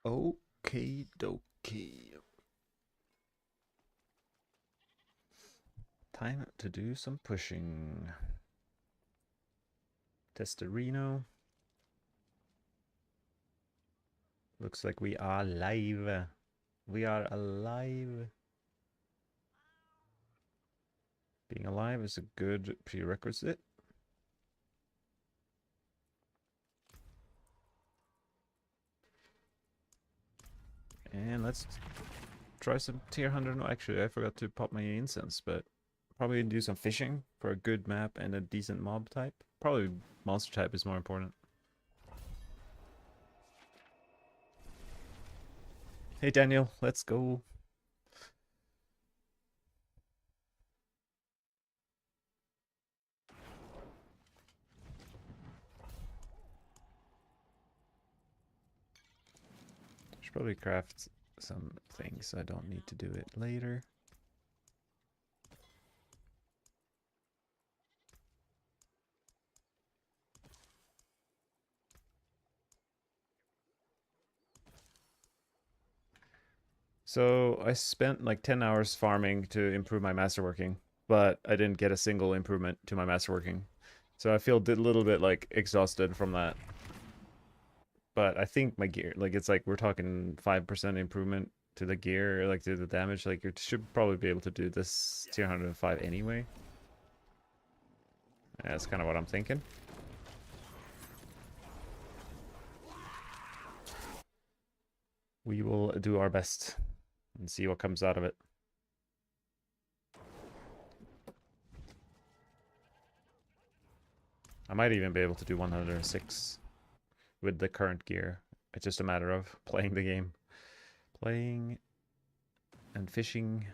Okay, dokie. Time to do some pushing. Testarino. Looks like we are live. We are alive. Being alive is a good prerequisite. And let's try some tier 100. No, actually, I forgot to pop my incense, but probably do some fishing for a good map and a decent mob type. Probably monster type is more important. Hey Daniel, let's go. Should probably craft some things so I don't need to do it later. So I spent like 10 hours farming to improve my masterworking, but I didn't get a single improvement to my masterworking. So I feel a little bit like exhausted from that. But I think my gear, like it's like we're talking 5% improvement to the gear, like to the damage. Like you should probably be able to do this tier 105 anyway. Yeah, that's kind of what I'm thinking. We will do our best and see what comes out of it. I might even be able to do 106 with the current gear. It's just a matter of playing the game. Playing and fishing.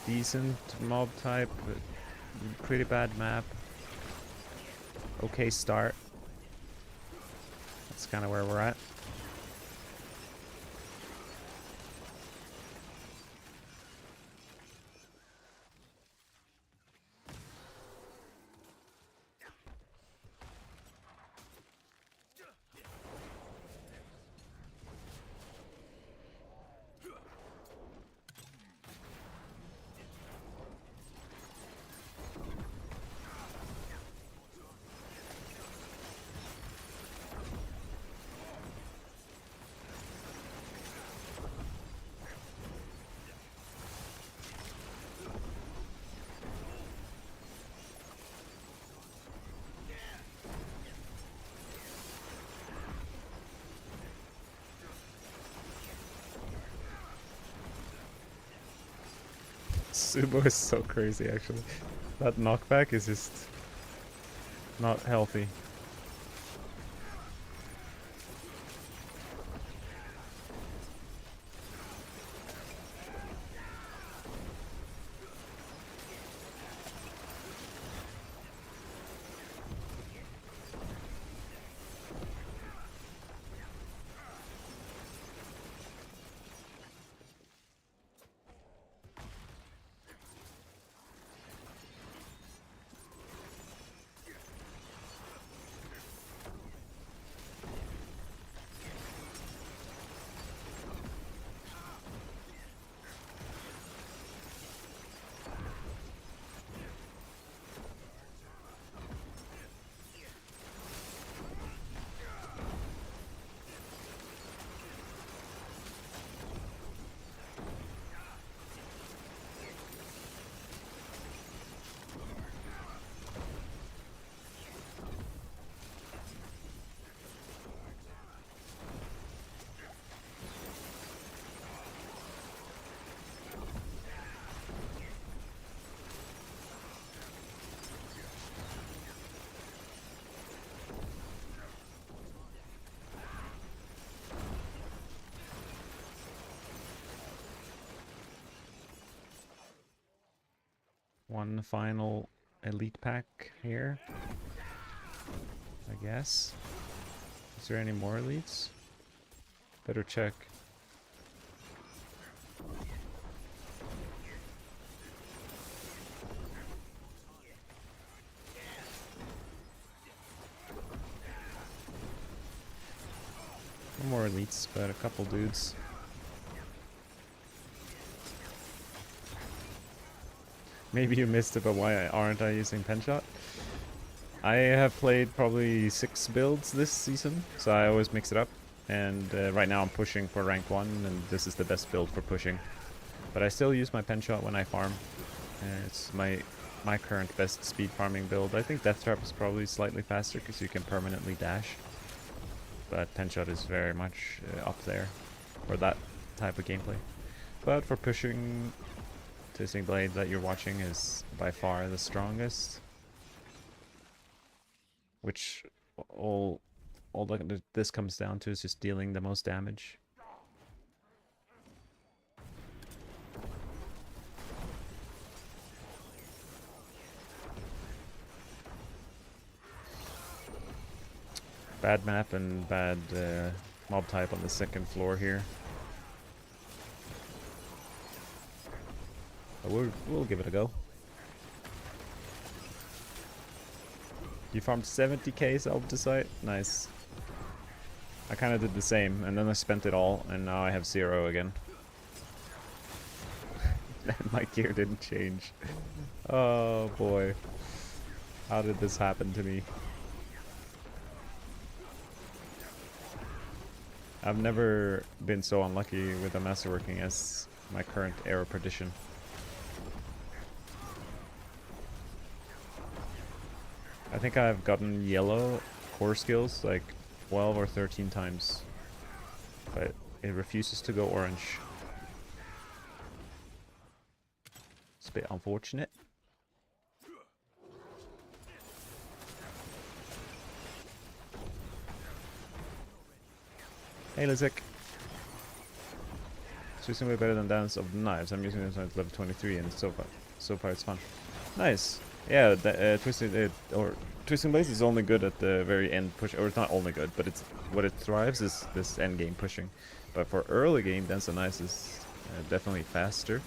Decent mob type, pretty bad map. Okay start. That's kind of where we're at. Subo is so crazy, actually. That knockback is just not healthy. One final elite pack here, I guess. Is there any more elites? Better check. No more elites, but a couple dudes. Maybe you missed it, but why aren't I using pen shot? I have played probably 6 builds this season, so I always mix it up. And right now I'm pushing for rank 1, and this is the best build for pushing. But I still use my pen shot when I farm. It's my current best speed farming build. I think Death Trap is probably slightly faster because you can permanently dash. But pen shot is very much up there for that type of gameplay. But for pushing, Twisting Blade that you're watching is by far the strongest. Which all that this comes down to is just dealing the most damage. Bad map and bad mob type on the second floor here. But we'll give it a go. You farmed 70k self-decide? Nice. I kind of did the same, and then I spent it all, and now I have 0 again. And my gear didn't change. Oh boy. How did this happen to me? I've never been so unlucky with a masterworking as my current Arrow Perdition. I think I've gotten yellow core skills like 12 or 13 times, but it refuses to go orange. It's a bit unfortunate. Hey Lizek. It's using way better than Dance of Knives. I'm using this at level 23 and so far it's fun. Nice. Yeah, Twisting Blades is only good at the very end push, or it's not only good, but it's what it thrives is this end game pushing. But for early game, Dance of Knives is definitely faster.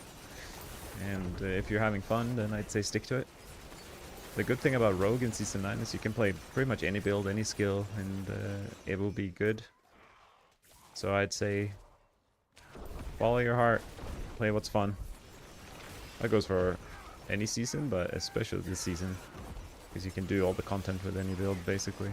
And if you're having fun, then I'd say stick to it. The good thing about Rogue in Season 9 is you can play pretty much any build, any skill, and it will be good. So I'd say follow your heart, play what's fun. That goes for any season, but especially this season, because you can do all the content with any build basically.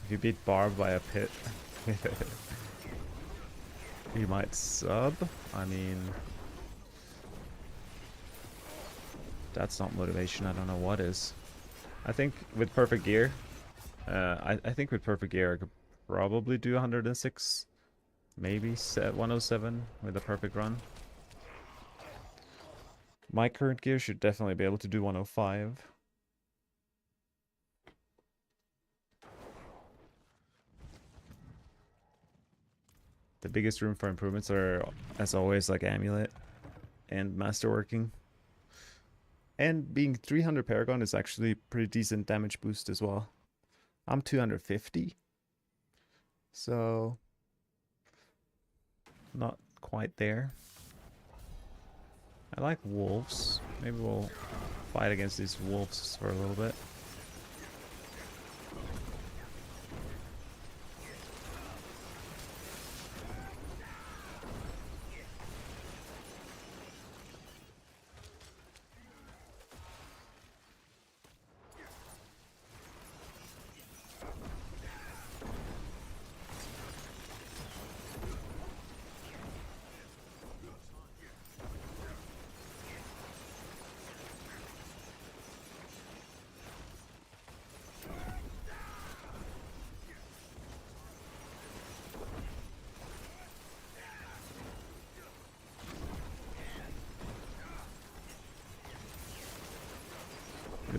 If you beat Barb by a pit, you might sub. I mean, that's not motivation. I don't know what is. I think with perfect gear, I think with perfect gear I could probably do 106, maybe 107 with a perfect run. My current gear should definitely be able to do 105. The biggest room for improvements are, as always, like Amulet and Masterworking. And being 300 Paragon is actually pretty decent damage boost as well. I'm 250. So, not quite there. I like wolves. Maybe we'll fight against these wolves for a little bit.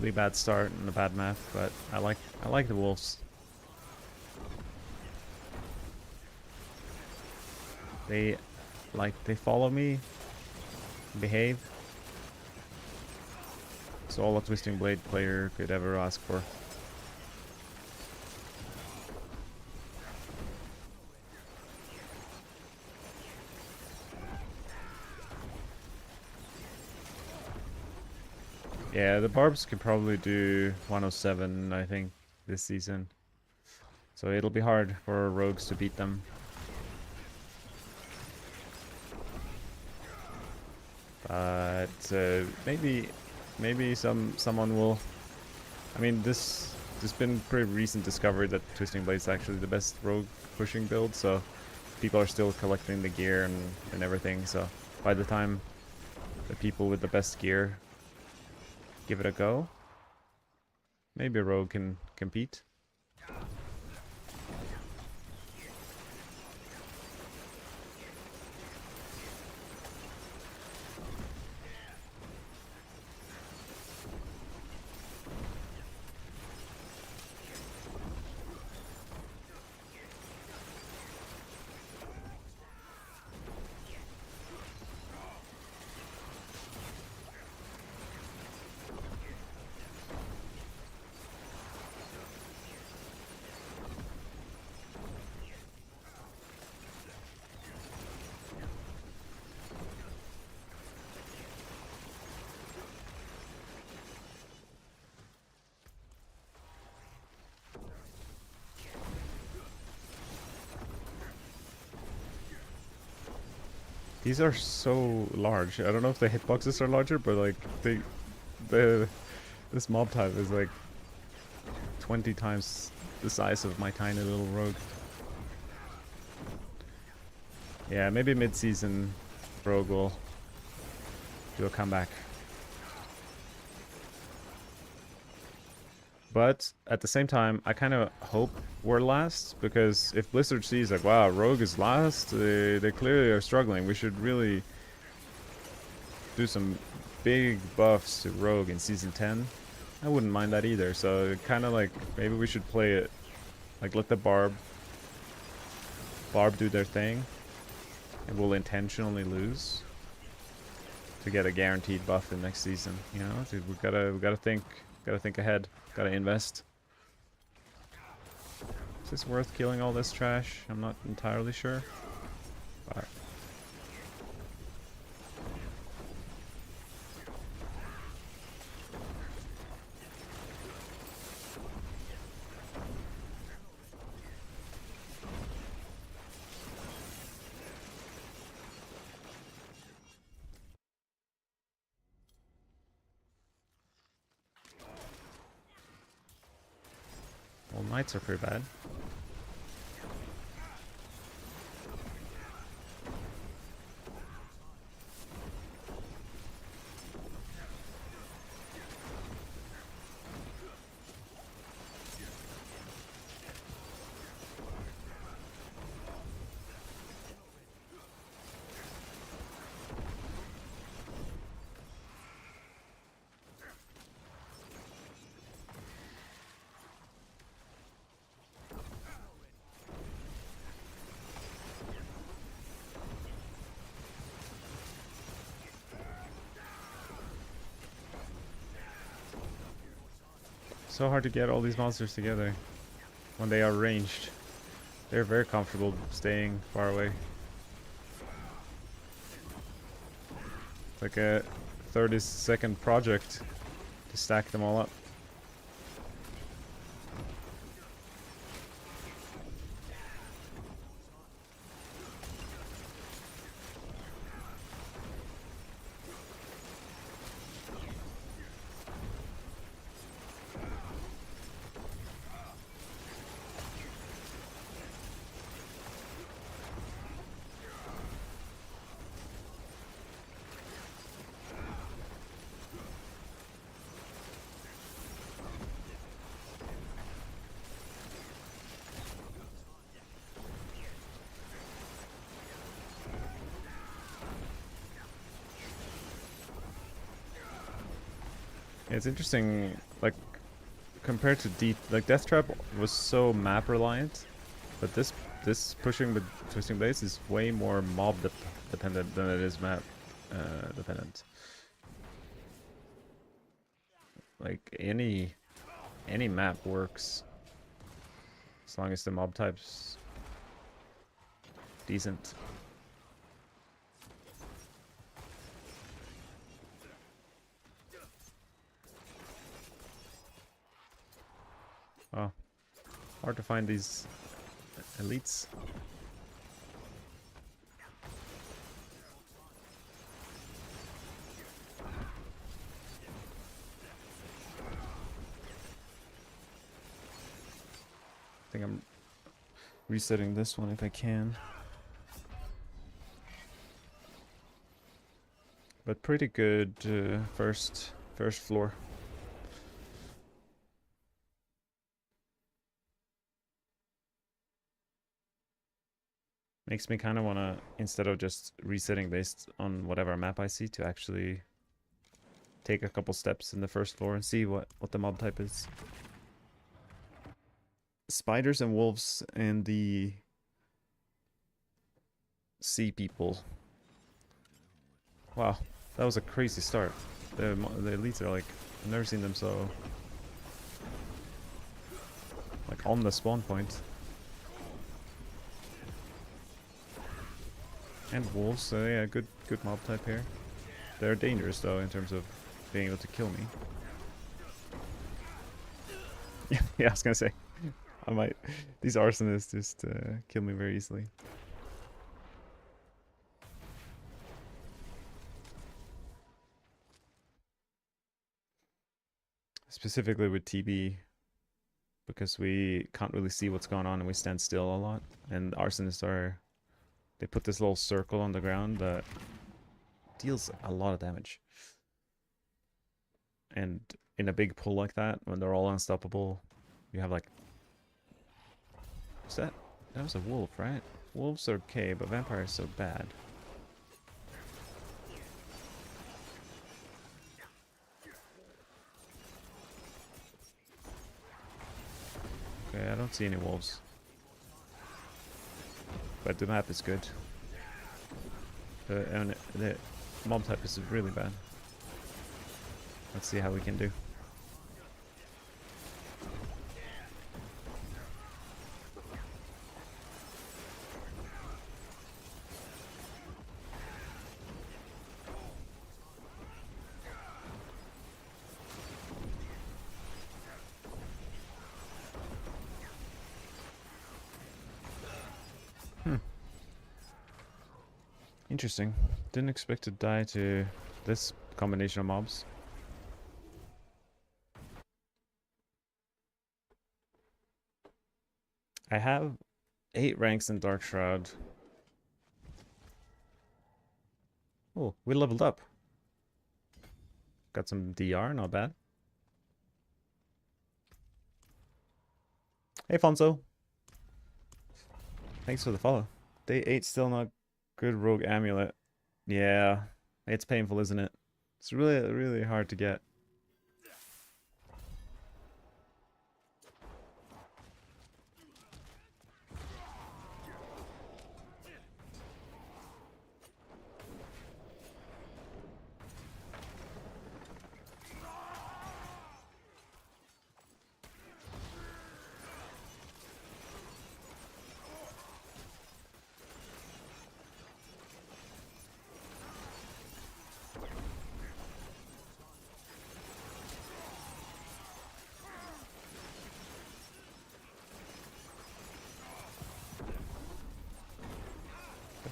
Really bad start and a bad map, but I like the wolves. They they follow me, behave. It's all a Twisting Blade player could ever ask for. Yeah, the Barbs could probably do 107, I think, this season. So it'll be hard for rogues to beat them. But maybe someone will. I mean, this been pretty recent discovery that Twisting Blade is actually the best rogue pushing build. So people are still collecting the gear and everything. So by the time the people with the best gear give it a go, maybe a rogue can compete. These are so large. I don't know if the hitboxes are larger, but like this mob type is like 20 times the size of my tiny little rogue. Yeah, maybe mid-season rogue will do a comeback. But at the same time, I kind of hope we're last, because if Blizzard sees like, wow, rogue is last, they clearly are struggling. We should really do some big buffs to rogue in season 10. I wouldn't mind that either. So kind of like maybe we should play it like let the barb do their thing, and we'll intentionally lose to get a guaranteed buff in next season. You know, dude, we gotta think ahead. Gotta invest. Is this worth killing all this trash? I'm not entirely sure. But well, knights are pretty bad. So hard to get all these monsters together when they are ranged. They're very comfortable staying far away. It's like a 30-second project to stack them all up. It's interesting, like, compared to Death Trap was so map reliant, but this pushing with Twisting Blades is way more dependent than it is map dependent. Like any map works as long as the mob type's decent. Oh, hard to find these elites. I think I'm resetting this one if I can. But pretty good first floor. Makes me kind of want to, instead of just resetting based on whatever map I see, to actually take a couple steps in the first floor and see what the mob type is. Spiders and wolves and the sea people. Wow, that was a crazy start. The elites are like, I've never seen them so like on the spawn point. And wolves, so yeah, good mob type here. They're dangerous though in terms of being able to kill me. Yeah, I was gonna say, I might. These arsonists just kill me very easily. Specifically with TB, because we can't really see what's going on and we stand still a lot. And arsonists are, they put this little circle on the ground that deals a lot of damage. And in a big pull like that, when they're all unstoppable, you have like... That was a wolf, right? Wolves are okay, but vampires are so bad. Okay, I don't see any wolves. But the map is good. The mob type is really bad. Let's see how we can do. Interesting. Didn't expect to die to this combination of mobs. I have 8 ranks in Dark Shroud. Oh, we leveled up. Got some DR, not bad. Hey, Fonso. Thanks for the follow. Day 8 still not good. Rogue Amulet. Yeah, it's painful, isn't it? It's really hard to get.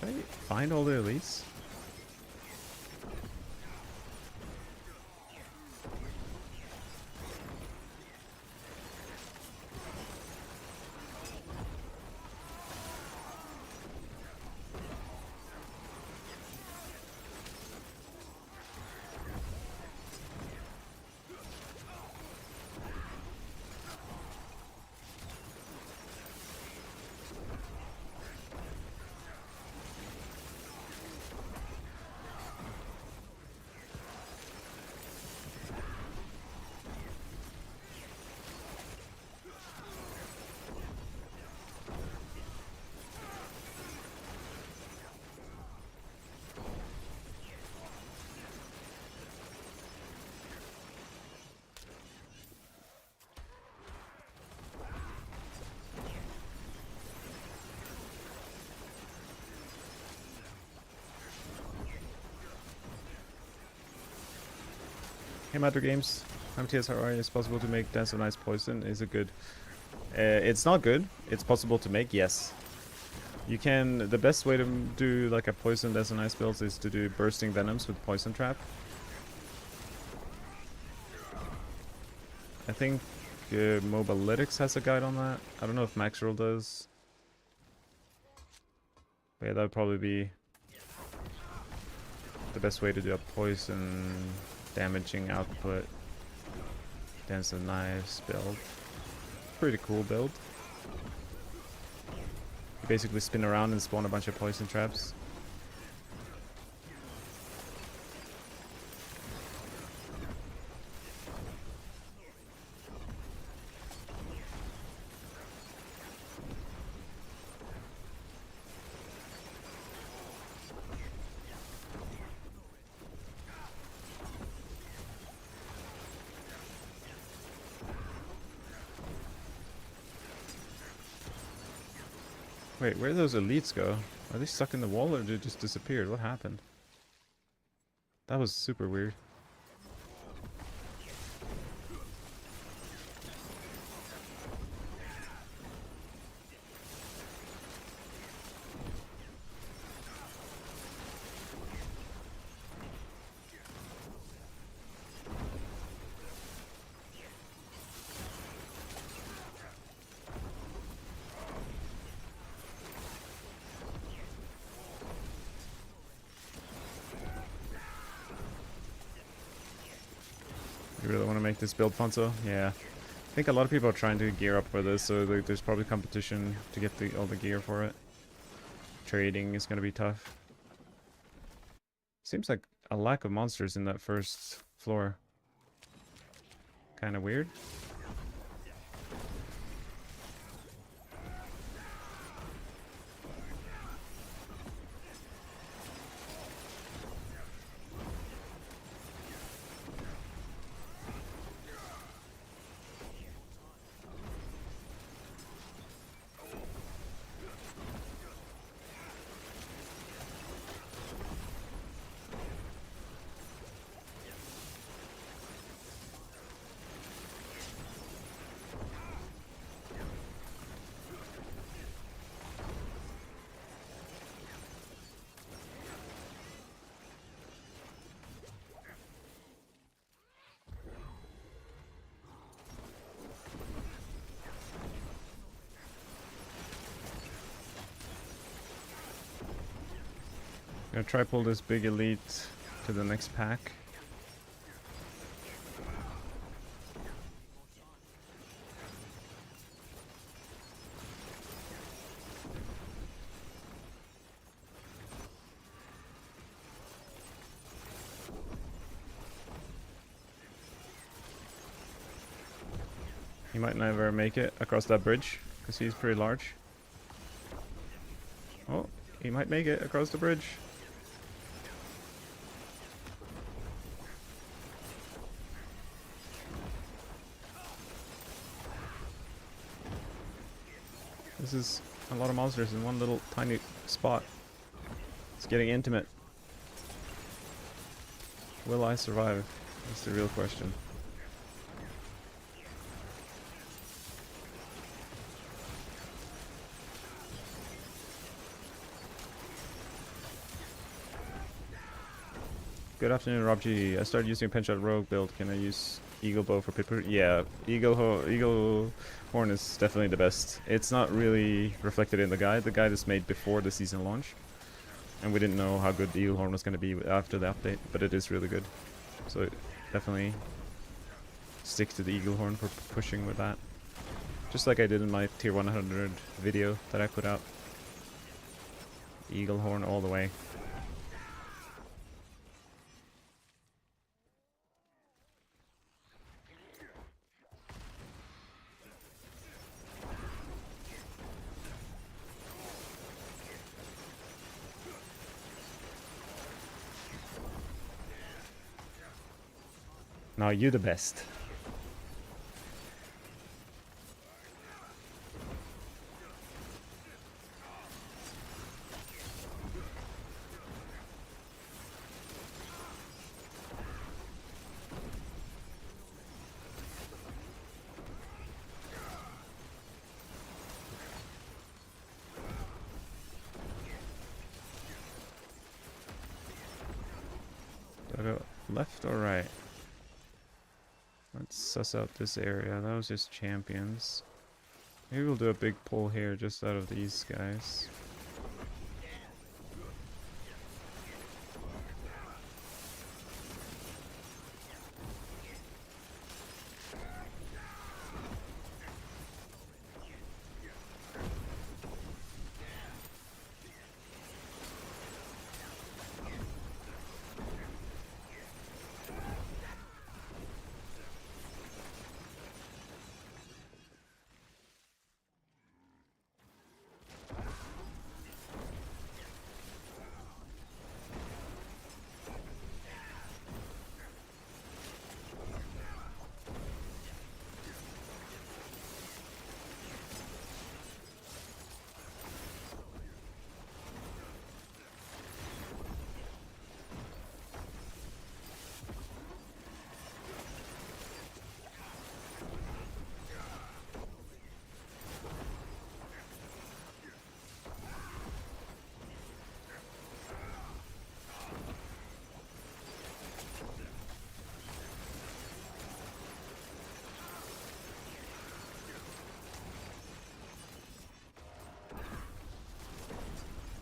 Did I find all the elites? Hey, Matter Games. MTSRI is possible to make Dance of Ice poison. Is it good? It's not good. It's possible to make, yes. You can. The best way to do like a poison Dance of Ice build is to do bursting venoms with poison trap. I think Mobalytics has a guide on that. I don't know if Maxroll does. But yeah, that would probably be the best way to do a poison damaging output Dance of Knives build. Pretty cool build. You basically spin around and spawn a bunch of poison traps. Wait, where did those elites go? Are they stuck in the wall or did they just disappeared? What happened? That was super weird. You really want to make this build, Fonso? Yeah. I think a lot of people are trying to gear up for this, so there's probably competition to get all the gear for it. Trading is going to be tough. Seems like a lack of monsters in that first floor. Kind of weird. Gonna try pull this big elite to the next pack. He might never make it across that bridge because he's pretty large. Oh, he might make it across the bridge. This is a lot of monsters in one little tiny spot. It's getting intimate. Will I survive? That's the real question. Good afternoon, Rob G. I started using a Penshot Rogue build. Can I use Eagle Bow for Pipper? Yeah, Eagle Horn is definitely the best. It's not really reflected in the guide. The guide is made before the season launch. And we didn't know how good the Eagle Horn was going to be after the update, but it is really good. So definitely stick to the Eagle Horn for pushing with that. Just like I did in my tier 100 video that I put out. Eagle Horn all the way. Now you the best. I go left or right? Let's suss out this area. That was just champions. Maybe we'll do a big pull here just out of these guys.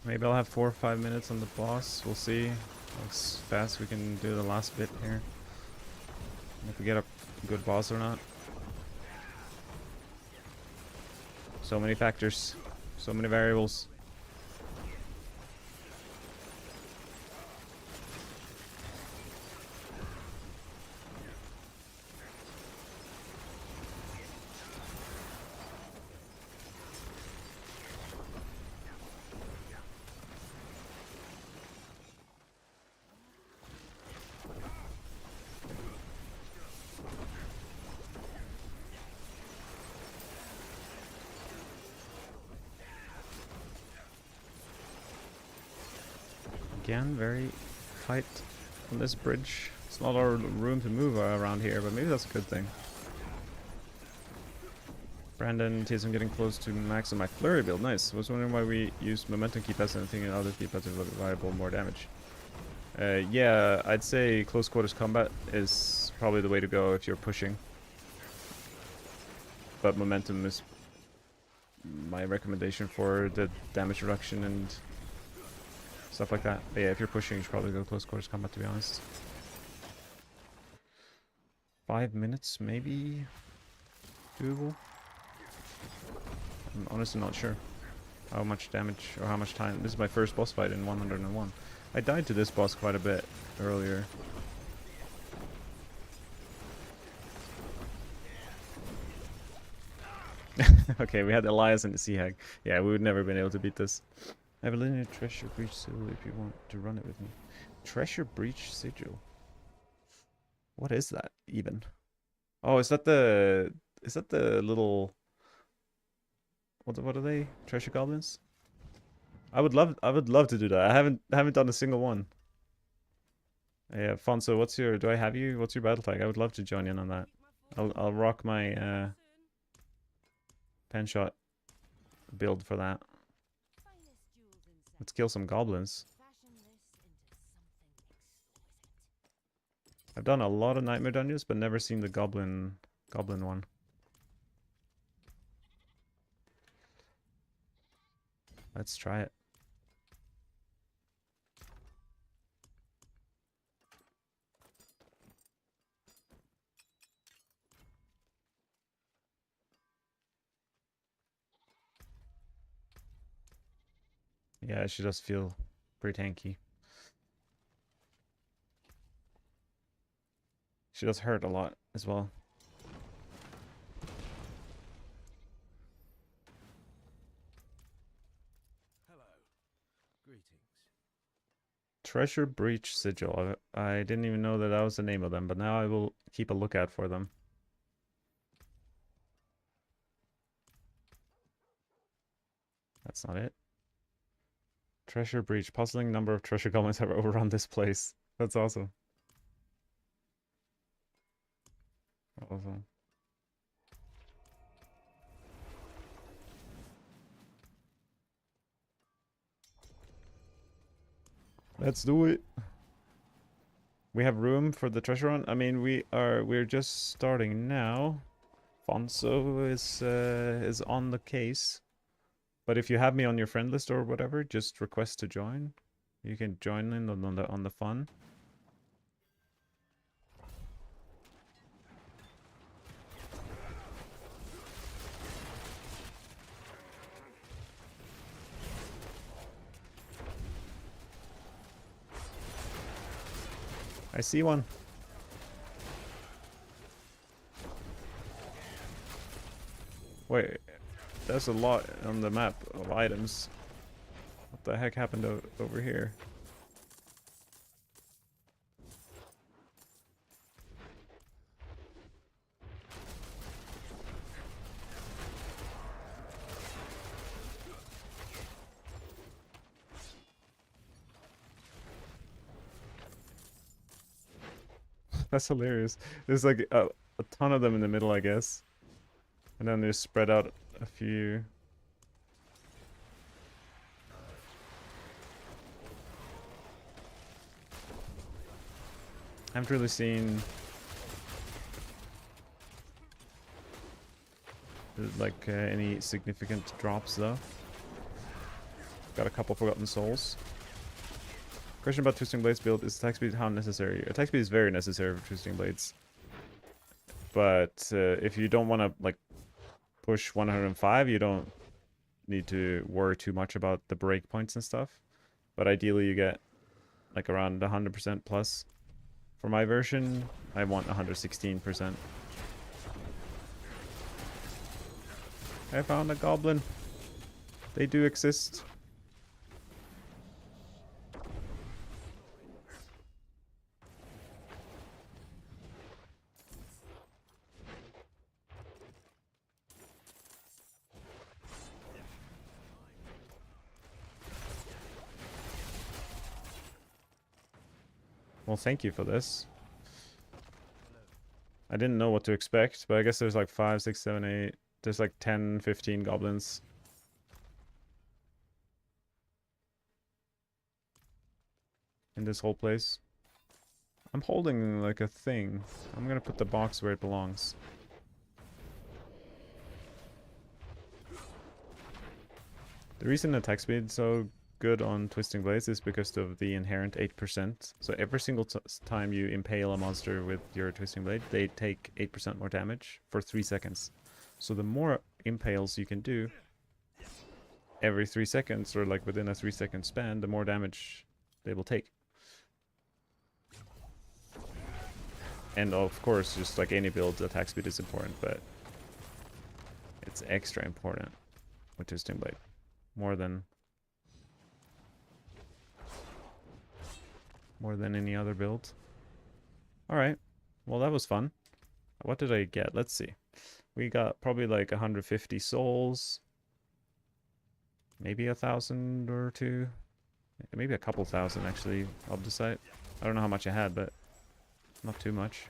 Maybe I'll have 4 or 5 minutes on the boss. We'll see how fast we can do the last bit here. If we get a good boss or not. So many factors. So many variables. Again, very tight on this bridge. It's not a lot of room to move around here, but maybe that's a good thing. Brandon, TSM getting close to max on my flurry build. Nice. Was wondering why we used momentum keypads and thinking other keypads are viable more damage. Yeah, I'd say close quarters combat is probably the way to go if you're pushing. But momentum is my recommendation for the damage reduction and stuff like that. But yeah, if you're pushing, you should probably go close quarters combat, to be honest. 5 minutes, maybe doable. I'm honestly not sure how much damage or how much time. This is my first boss fight in 101. I died to this boss quite a bit earlier. Okay, we had Elias and the Sea Hag. Yeah, we would never been able to beat this. I have a linear treasure breach sigil if you want to run it with me. Treasure breach sigil? What is that even? Oh, is that the little what are they? Treasure goblins? I would love to do that. I haven't done a single one. Yeah, Fonso, what's your battle tag? I would love to join in on that. I'll rock my pen shot build for that. Let's kill some goblins. I've done a lot of nightmare dungeons, but never seen the goblin one. Let's try it. Yeah, she does feel pretty tanky. She does hurt a lot as well. Hello. Greetings. Treasure Breach Sigil. I didn't even know that was the name of them, but now I will keep a lookout for them. That's not it. Treasure Breach. Puzzling number of treasure goblins have overrun this place. That's awesome. Awesome. Let's do it. We have room for the treasure hunt. I mean, we're just starting now. Fonso is on the case. But if you have me on your friend list or whatever, just request to join. You can join in on the fun. I see one. Wait, there's a lot on the map of items. What the heck happened over here? That's hilarious. There's like a ton of them in the middle, I guess. And then they're spread out a few. I haven't really seen like any significant drops though. Got a couple Forgotten Souls. Question about Twisting Blades build, is attack speed how necessary? Attack speed is very necessary for Twisting Blades. But if you don't want to like push 105, you don't need to worry too much about the breakpoints and stuff. But ideally you get like around 100% plus. For my version, I want 116%. I found a goblin. They do exist. Well, thank you for this. I didn't know what to expect, but I guess there's like 5, 6, 7, 8. There's like 10, 15 goblins. In this whole place. I'm holding like a thing. I'm gonna put the box where it belongs. The reason attack speed is so good on Twisting Blades is because of the inherent 8%. So every single time you impale a monster with your Twisting Blade, they take 8% more damage for 3 seconds. So the more impales you can do every 3 seconds, or like within a 3-second span, the more damage they will take. And of course, just like any build, attack speed is important, but it's extra important with Twisting Blade. More than any other build. Alright, well that was fun. What did I get? Let's see. We got probably like 150 souls. Maybe 1,000 or two. Maybe a couple thousand actually of the site. I don't know how much I had, but not too much.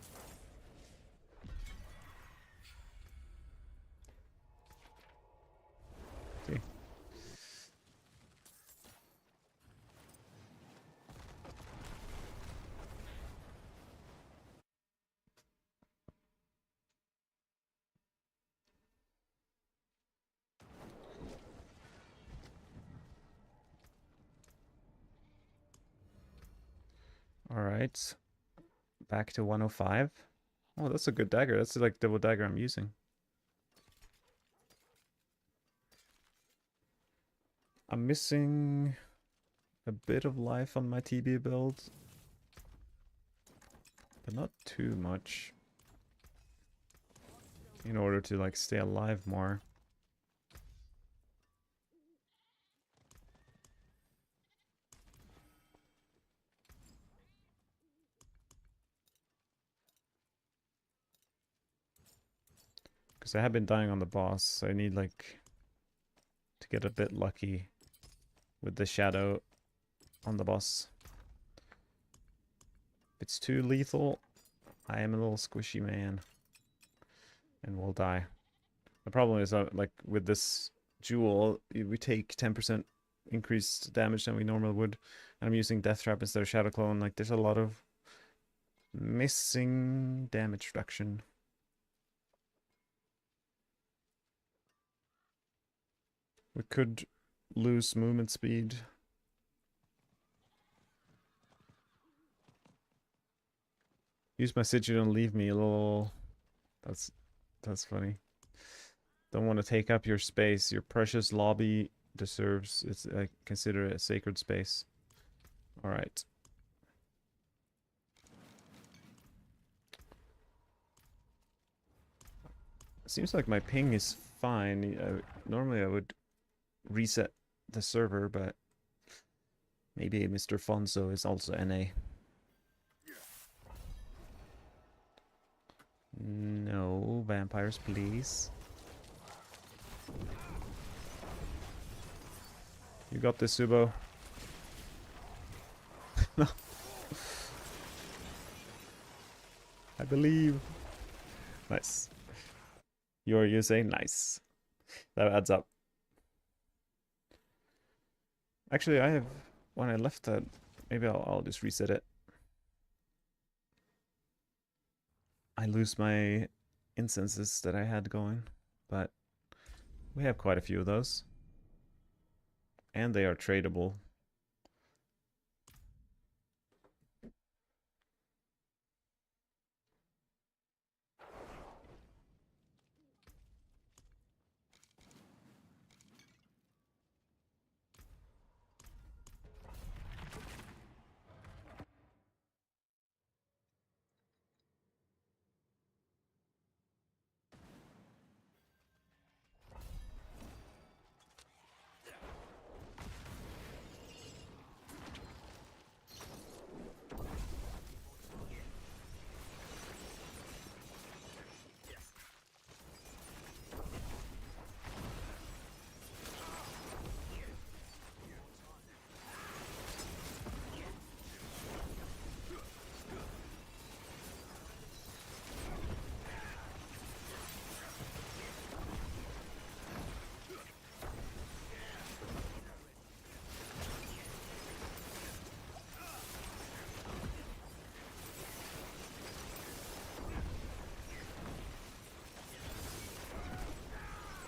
See. Alright. Back to 105. Oh, that's a good dagger. That's like double dagger I'm using. I'm missing a bit of life on my TB build. But not too much. In order to like stay alive more. Because I have been dying on the boss, so I need like to get a bit lucky with the shadow on the boss. If it's too lethal, I am a little squishy man. And will die. The problem is like with this jewel, we take 10% increased damage than we normally would. And I'm using Death Trap instead of Shadow Clone. Like there's a lot of Missing damage reduction. We could lose movement speed. Use my sigil and leave me, lol. That's funny. Don't want to take up your space. Your precious lobby deserves it's consider it a sacred space. All right. Seems like my ping is fine. Normally I would reset the server, but maybe Mr. Fonzo is also NA. No, vampires, please. You got this, Subo. No. I believe. Nice. You say nice. That adds up. Actually, I have when I left that. Maybe I'll just reset it. I lose my incenses that I had going, but we have quite a few of those, and they are tradable.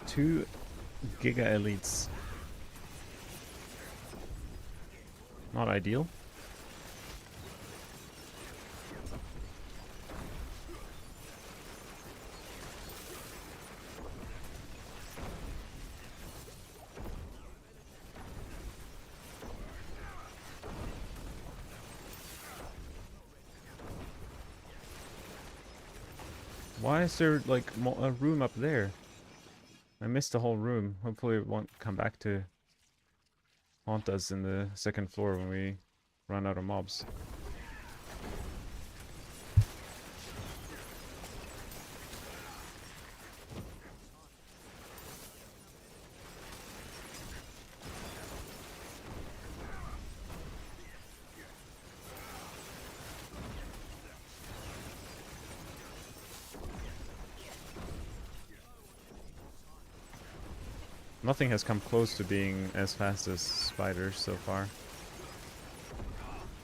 Two Giga Elites. Not ideal. Why is there like a room up there? I missed the whole room. Hopefully it won't come back to haunt us in the second floor when we run out of mobs. Nothing has come close to being as fast as spiders so far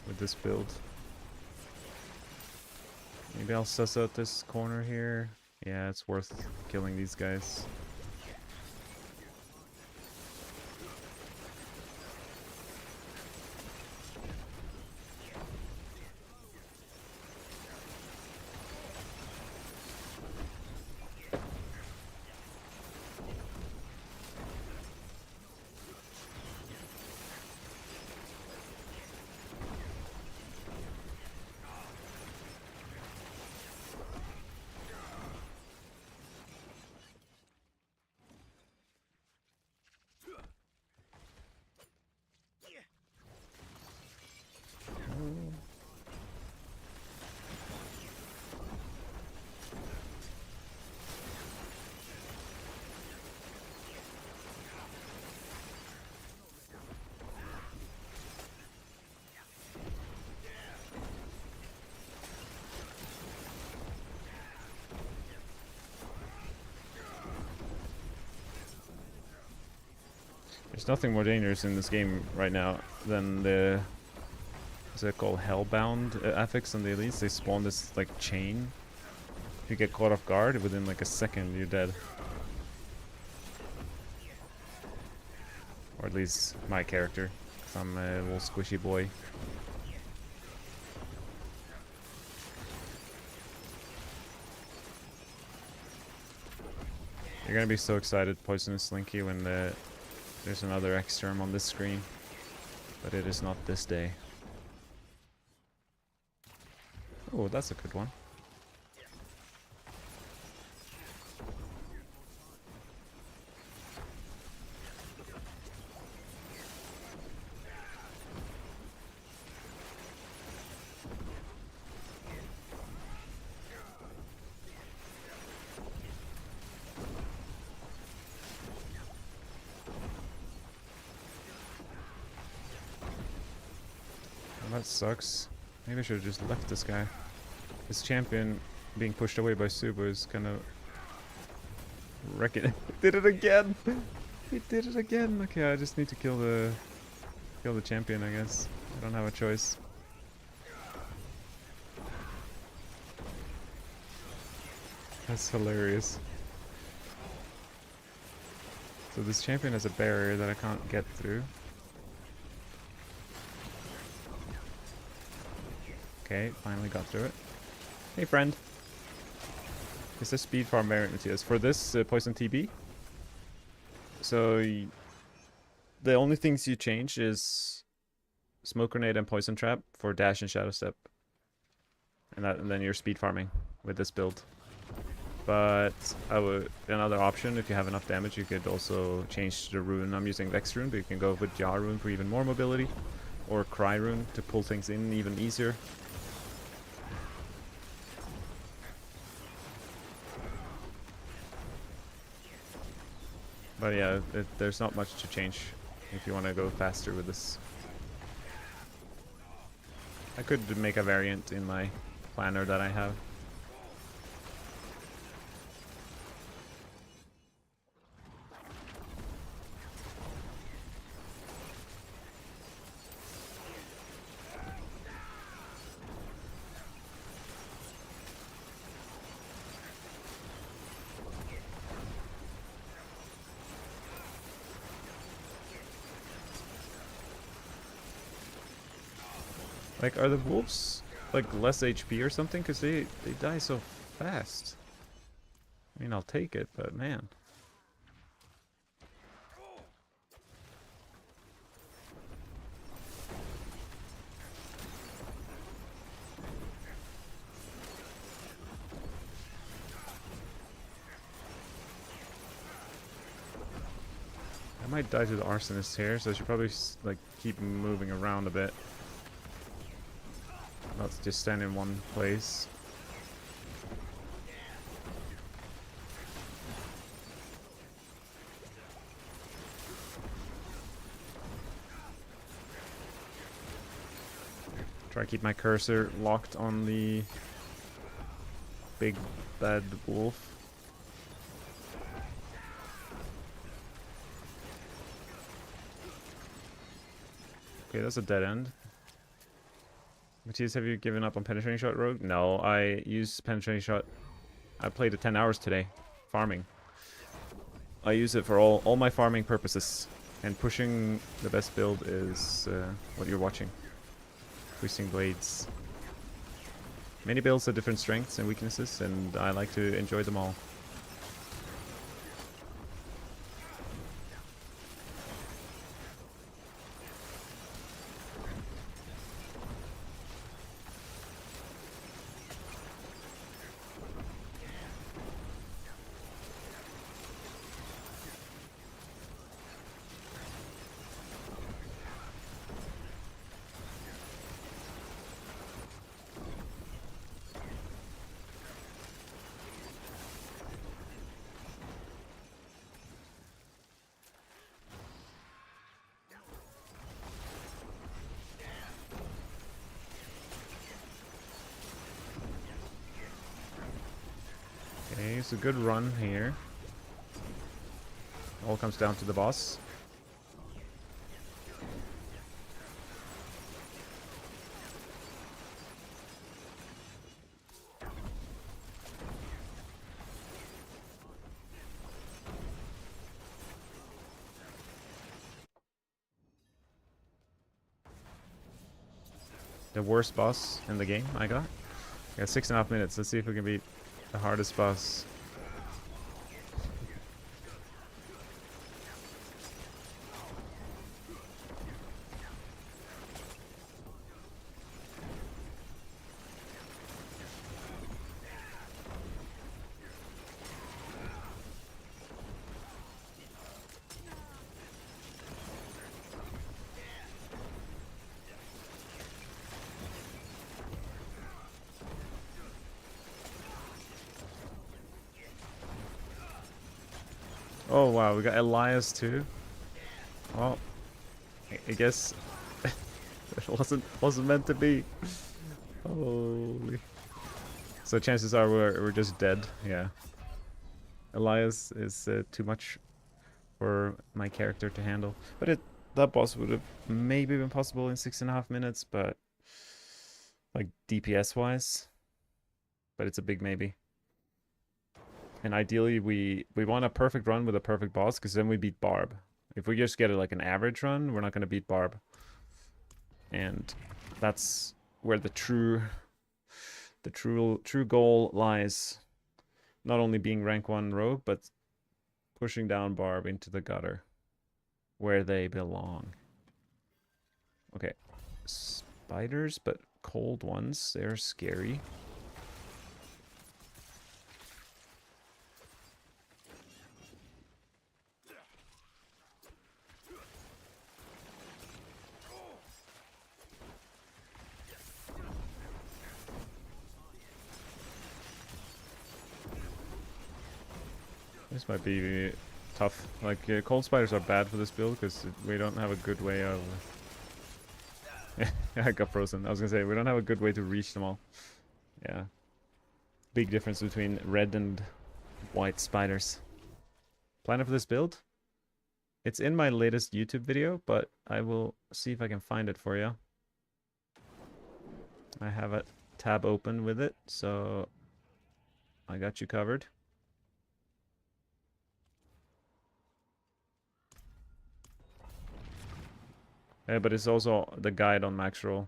with this build. Maybe I'll suss out this corner here. Yeah, it's worth killing these guys. There's nothing more dangerous in this game right now than the Is it called Hellbound affix on the elites? They spawn this like chain. If you get caught off guard, within like a second you're dead. Or at least my character, because I'm a little squishy boy. You're gonna be so excited, Poisonous Slinky, when there's another X-Term on this screen. But it is not this day. Oh, that's a good one. Well, that sucks. Maybe I should have just left this guy. This champion being pushed away by Suba is kind of wrecking it. He did it again! He did it again! Okay, I just need to kill the champion, I guess. I don't have a choice. That's hilarious. So this champion has a barrier that I can't get through. Okay, finally got through it. Hey friend! It's a speed farm variant materials. For this Poison TB, so the only things you change is Smoke Grenade and Poison Trap for Dash and Shadow Step. And then you're speed farming with this build. But another option, if you have enough damage, you could also change the rune. I'm using Vex rune, but you can go with Jar rune for even more mobility. Or Cry rune to pull things in even easier. But yeah, there's not much to change if you want to go faster with this. I could make a variant in my planner that I have. Like, are the wolves like less HP or something? Because they die so fast. I mean, I'll take it, but man. I might die to the arsonist here, so I should probably like keep moving around a bit. Not just stand in one place. Try to keep my cursor locked on the big bad wolf. Okay, that's a dead end. Matthias, have you given up on penetrating shot, Rogue? No, I used penetrating shot. I played it 10 hours today, farming. I use it for all my farming purposes. And pushing the best build is what you're watching. Twisting Blades. Many builds have different strengths and weaknesses, and I like to enjoy them all. Okay, it's a good run here. All comes down to the boss. The worst boss in the game I got. I got 6.5 minutes. Let's see if we can beat the hardest boss. Oh wow, we got Elias too. Well, I guess it wasn't meant to be. Holy. So chances are we're just dead. Yeah. Elias is too much for my character to handle. But that boss would have maybe been possible in 6.5 minutes, but like DPS wise. But it's a big maybe. And ideally we want a perfect run with a perfect boss, because then we beat Barb. If we just get like an average run, we're not gonna beat Barb. And that's where the true goal lies. Not only being rank 1 rogue, but pushing down Barb into the gutter where they belong. Okay. Spiders, but cold ones. They're scary. This might be tough. Like, cold spiders are bad for this build because we don't have a good way of... I got frozen. I was gonna say, we don't have a good way to reach them all. Yeah. Big difference between red and white spiders. Planning for this build? It's in my latest YouTube video, but I will see if I can find it for you. I have a tab open with it, so I got you covered. Yeah, but it's also the guide on max roll.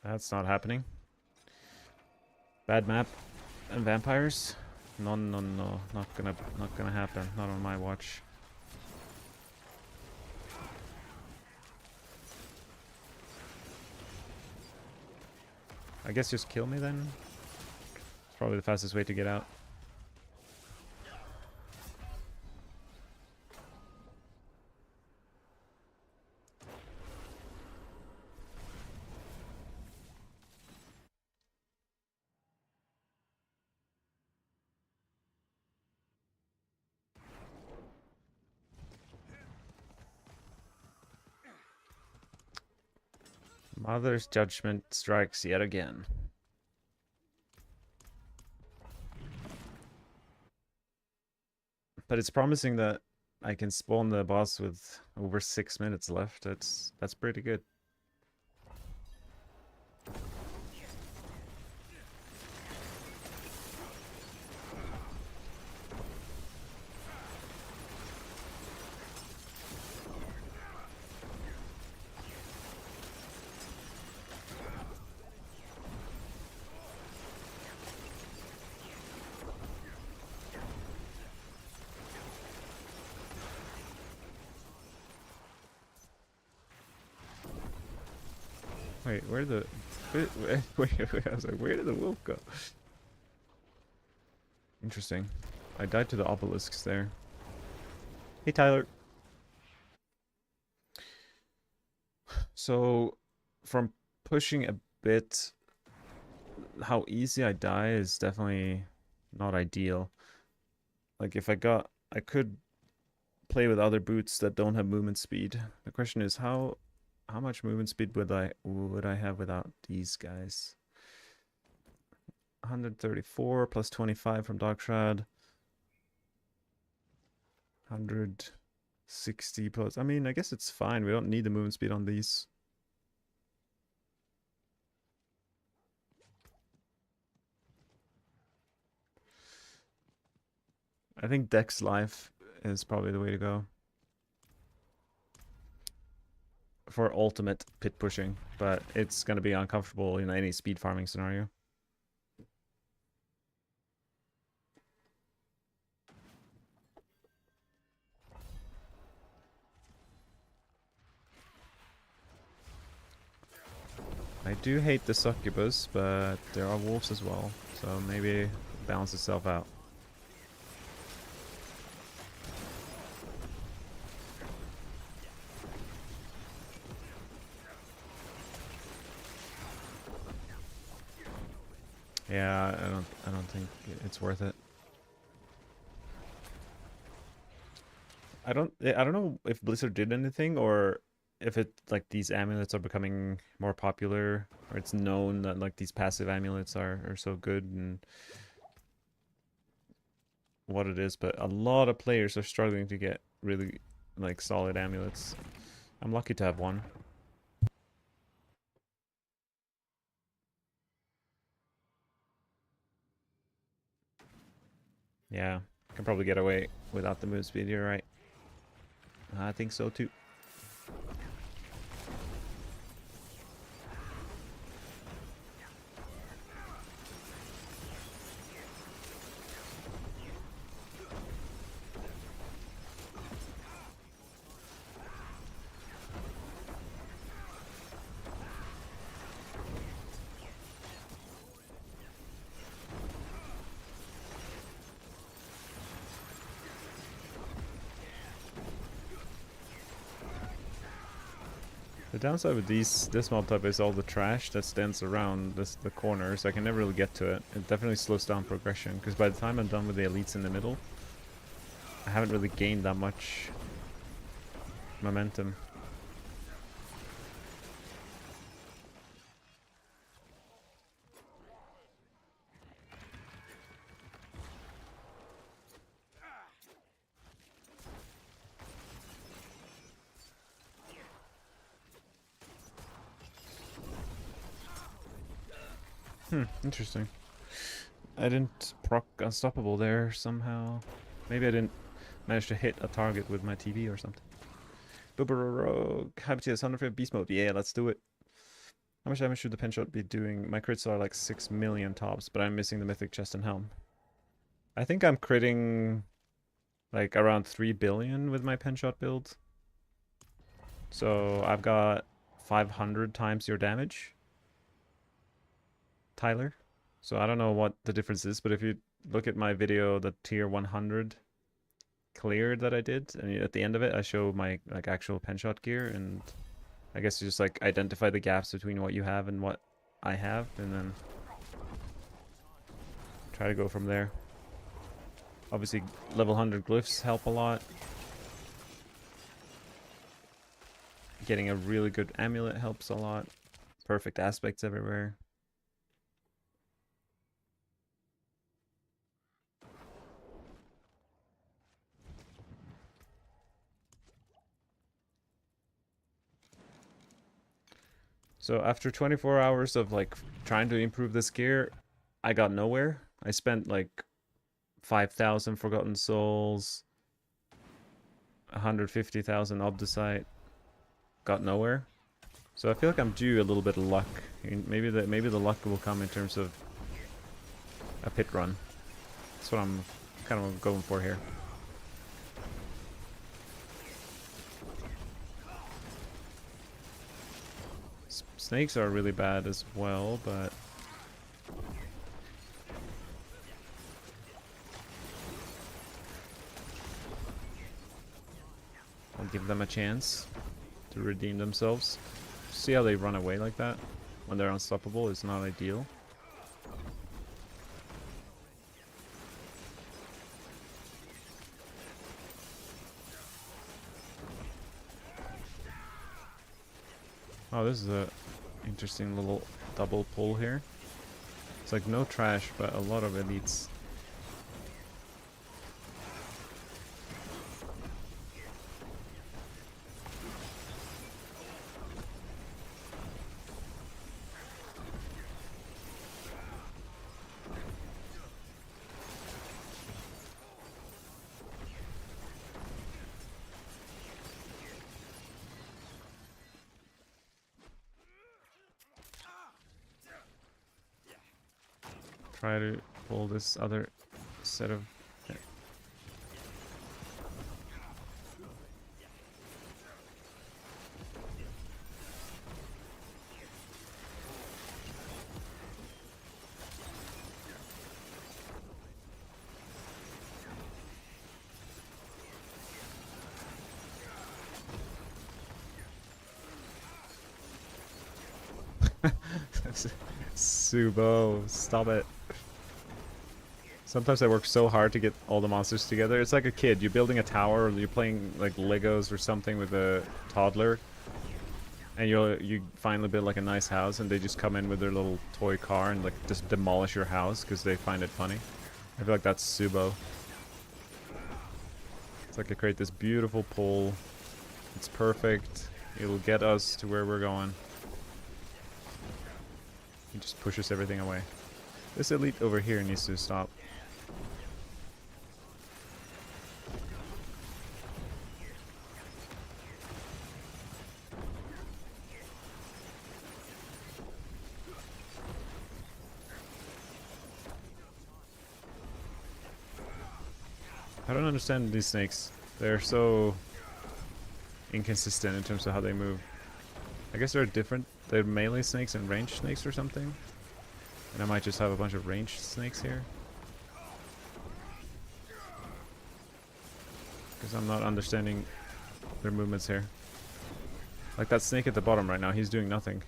That's not happening. Bad map and vampires? No, no, no, not gonna happen. Not on my watch. I guess just kill me then. It's probably the fastest way to get out. Mother's judgment strikes yet again. But it's promising that I can spawn the boss with over 6 minutes left. That's pretty good. Wait, where the... Wait, I was like, where did the wolf go? Interesting. I died to the obelisks there. Hey, Tyler. So, from pushing a bit, how easy I die is definitely not ideal. Like, if I could play with other boots that don't have movement speed. The question is, how much movement speed would I have without these guys? 134 plus 25 from Dogshroud. 160 plus... I mean, I guess it's fine. We don't need the movement speed on these. I think Dex Life is probably the way to go for ultimate pit pushing, but it's going to be uncomfortable in any speed farming scenario. I do hate the succubus, but there are wolves as well, so maybe it balances itself out. Yeah, I don't think it's worth it. I don't know if Blizzard did anything or if it like these amulets are becoming more popular or it's known that like these passive amulets are so good and what it is, but a lot of players are struggling to get really like solid amulets. I'm lucky to have one. Yeah, can probably get away without the move speed, you're right. I think so too. The downside with this mob type is all the trash that stands around the corner, so I can never really get to it. It definitely slows down progression, because by the time I'm done with the elites in the middle, I haven't really gained that much momentum. Interesting. I didn't proc Unstoppable there somehow. Maybe I didn't manage to hit a target with my TV or something. Rogue. Habitus 105 beast mode. Yeah, let's do it. How much damage should the pen shot be doing? My crits are like 6 million tops, but I'm missing the mythic chest and helm. I think I'm critting like around 3 billion with my pen shot build. So I've got 500 times your damage, Tyler. So I don't know what the difference is, but if you look at my video, the tier 100 clear that I did, and at the end of it, I show my like actual pen shot gear, and I guess you just like identify the gaps between what you have and what I have, and then try to go from there. Obviously, level 100 glyphs help a lot. Getting a really good amulet helps a lot. Perfect aspects everywhere. So after 24 hours of like trying to improve this gear, I got nowhere. I spent like 5,000 Forgotten Souls, 150,000 Obdicite, got nowhere. So I feel like I'm due a little bit of luck. Maybe the luck will come in terms of a pit run. That's what I'm kind of going for here. Snakes are really bad as well, but I'll give them a chance to redeem themselves. See how they run away like that when they're unstoppable is not ideal. Oh, this is a interesting little double pull here. It's like no trash, but a lot of elites. try to pull this other set of... Subo, stop it. Sometimes I work so hard to get all the monsters together. It's like a kid. You're building a tower, or you're playing like Legos or something with a toddler, and you finally build like a nice house, and they just come in with their little toy car and like just demolish your house because they find it funny. I feel like that's Subo. It's like I create this beautiful pole. It's perfect. It'll get us to where we're going. He just pushes everything away. This elite over here needs to stop. I don't understand these snakes. They're so inconsistent in terms of how they move. I guess they're different. They're melee snakes and ranged snakes or something. And I might just have a bunch of ranged snakes here. Because I'm not understanding their movements here. Like that snake at the bottom right now, he's doing nothing.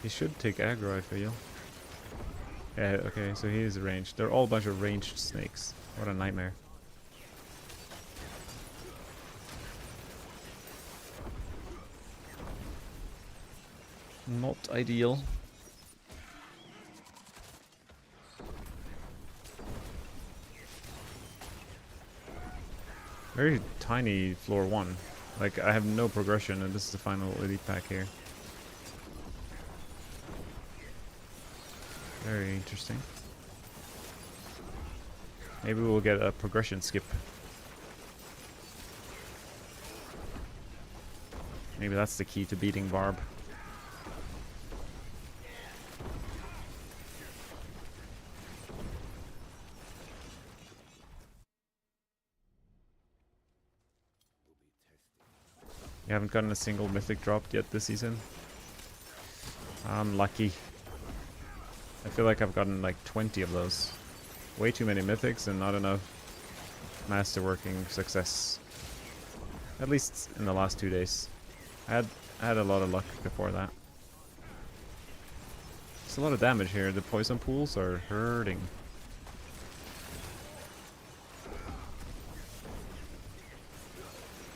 He should take aggro, I feel. Yeah, okay, so he is ranged. They're all a bunch of ranged snakes. What a nightmare. Not ideal. Very tiny floor 1. Like, I have no progression, and this is the final elite pack here. Very interesting. Maybe we'll get a progression skip. Maybe that's the key to beating Barb. You haven't gotten a single mythic dropped yet this season. I'm lucky. I feel like I've gotten like 20 of those. Way too many mythics and not enough masterworking success. At least in the last 2 days. I had a lot of luck before that. It's a lot of damage here. The poison pools are hurting.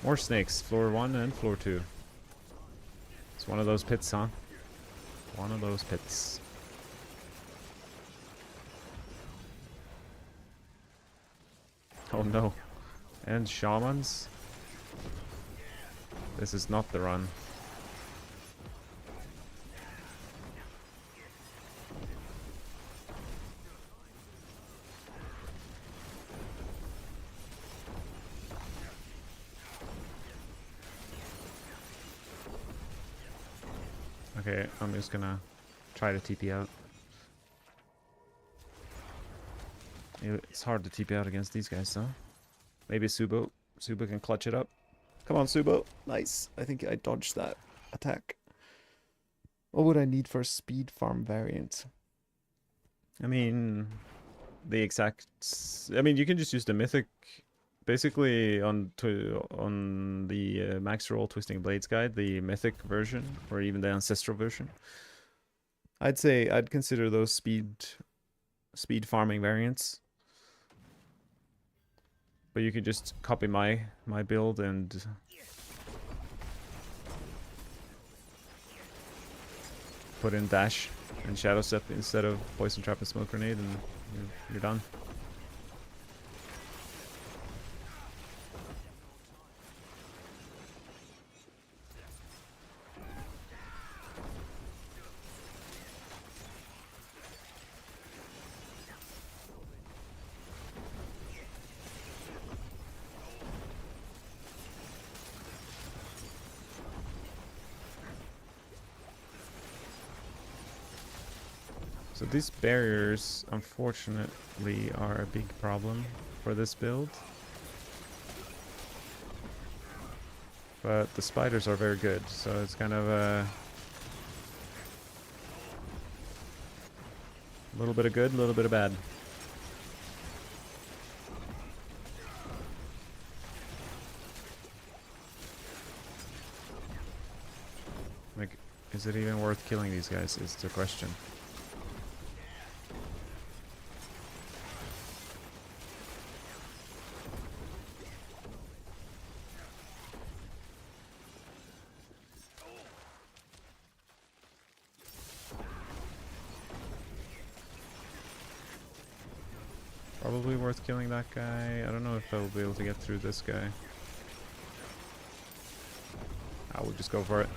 More snakes. Floor 1 and floor 2. It's one of those pits, huh? One of those pits. Oh no. And shamans? This is not the run. Okay, I'm just gonna try to TP out. It's hard to TP out against these guys, though. Maybe Subo. Subo can clutch it up. Come on, Subo. Nice. I think I dodged that attack. What would I need for a speed farm variant? I mean, the exact... I mean, you can just use the mythic... Basically, on the Max Roll Twisting Blades guide, the mythic version, or even the ancestral version, I'd say I'd consider those speed farming variants. But you could just copy my build and put in dash and shadow step instead of poison trap and smoke grenade, and you're done. So these barriers, unfortunately, are a big problem for this build. But the spiders are very good, so it's kind of a little bit of good, a little bit of bad. Like, is it even worth killing these guys is the question. Probably worth killing that guy. I don't know if I will be able to get through this guy. I will just go for it.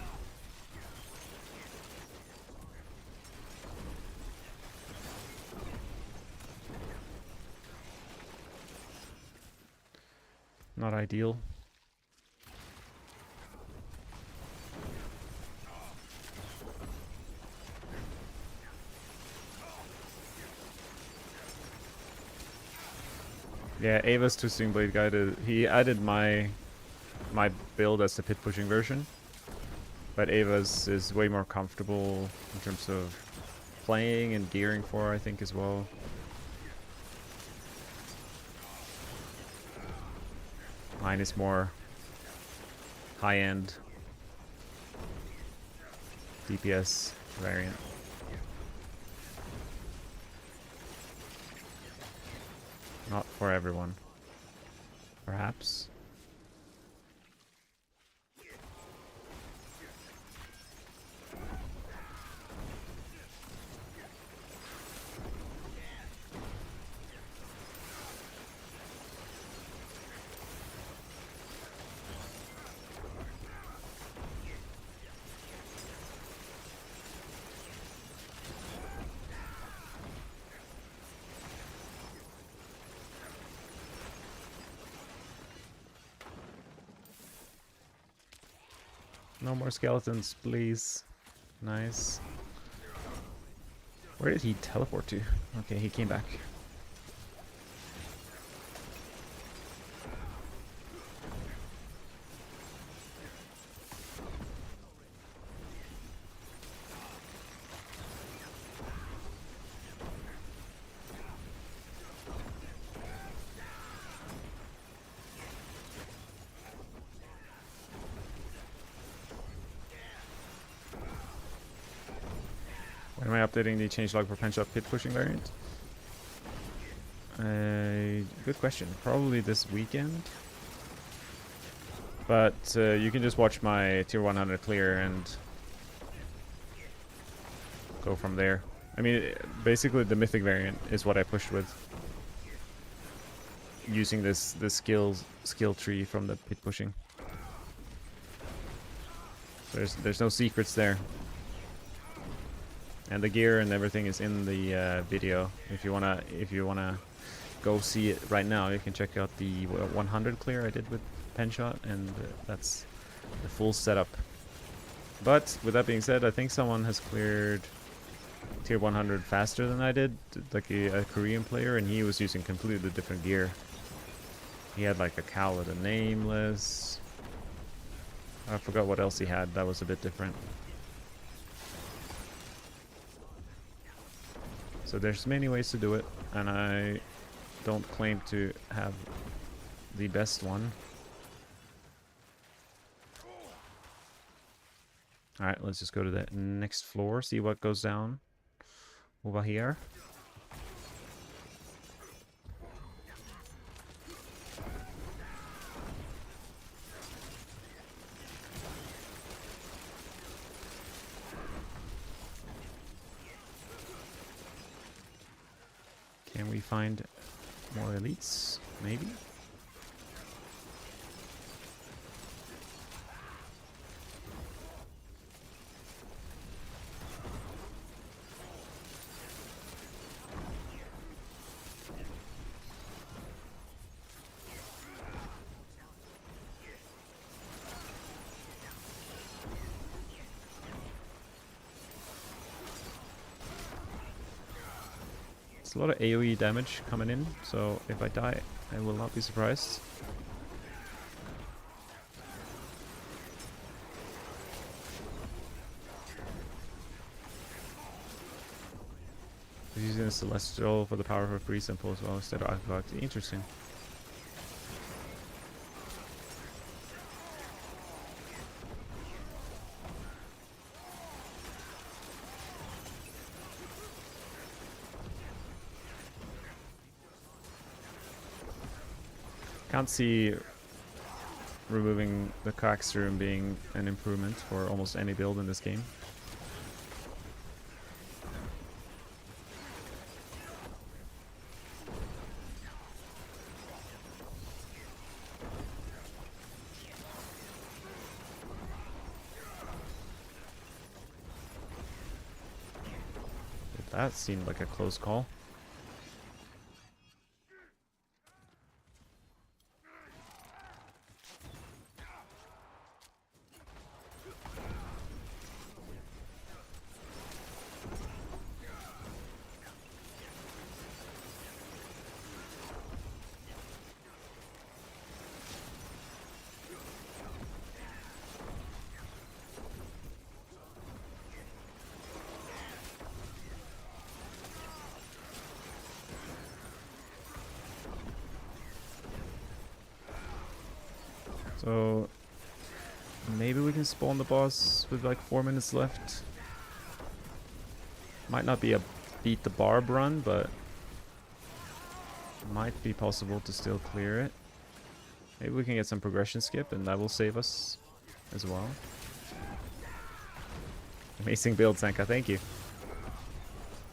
Not ideal. Yeah, Ava's Twisting Blade guy he added my build as the pit pushing version. But Ava's is way more comfortable in terms of playing and gearing for, I think, as well. Mine is more high-end DPS variant. Not for everyone, perhaps. No more skeletons, please. Nice. Where did he teleport to? Okay, he came back. When am I updating the changelog for penshot pit pushing variant? Good question. Probably this weekend. But you can just watch my tier 100 clear and go from there. I mean, basically the mythic variant is what I pushed with. Using this skill tree from the pit pushing. There's no secrets there. And the gear and everything is in the video. If you wanna go see it right now, you can check out the 100 clear I did with penshot, and that's the full setup. But with that being said, I think someone has cleared tier 100 faster than I did, like a Korean player, and he was using completely different gear. He had like a cowl with a nameless. I forgot what else he had. That was a bit different. So there's many ways to do it, and I don't claim to have the best one. Alright, let's just go to the next floor, see what goes down over here. Can we find more elites? Maybe? There's a lot of AoE damage coming in, so if I die, I will not be surprised. He's using a Celestial for the power of a free simple as well instead of Aqueduct. Interesting. Can't see removing the Coax Room being an improvement for almost any build in this game. That seemed like a close call. So maybe we can spawn the boss with like 4 minutes left. Might not be a beat the barb run, but might be possible to still clear it. Maybe we can get some progression skip and that will save us as well. Amazing build, Sanka, thank you.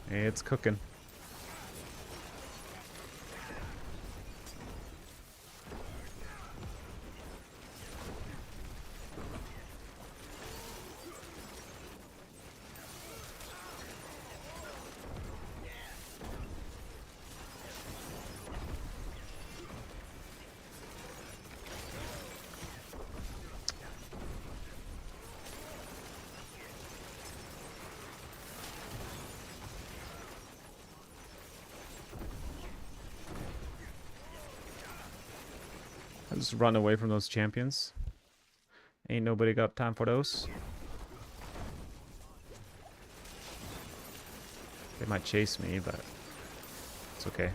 It's cooking. I'll just run away from those champions. Ain't nobody got time for those. They might chase me, but it's okay.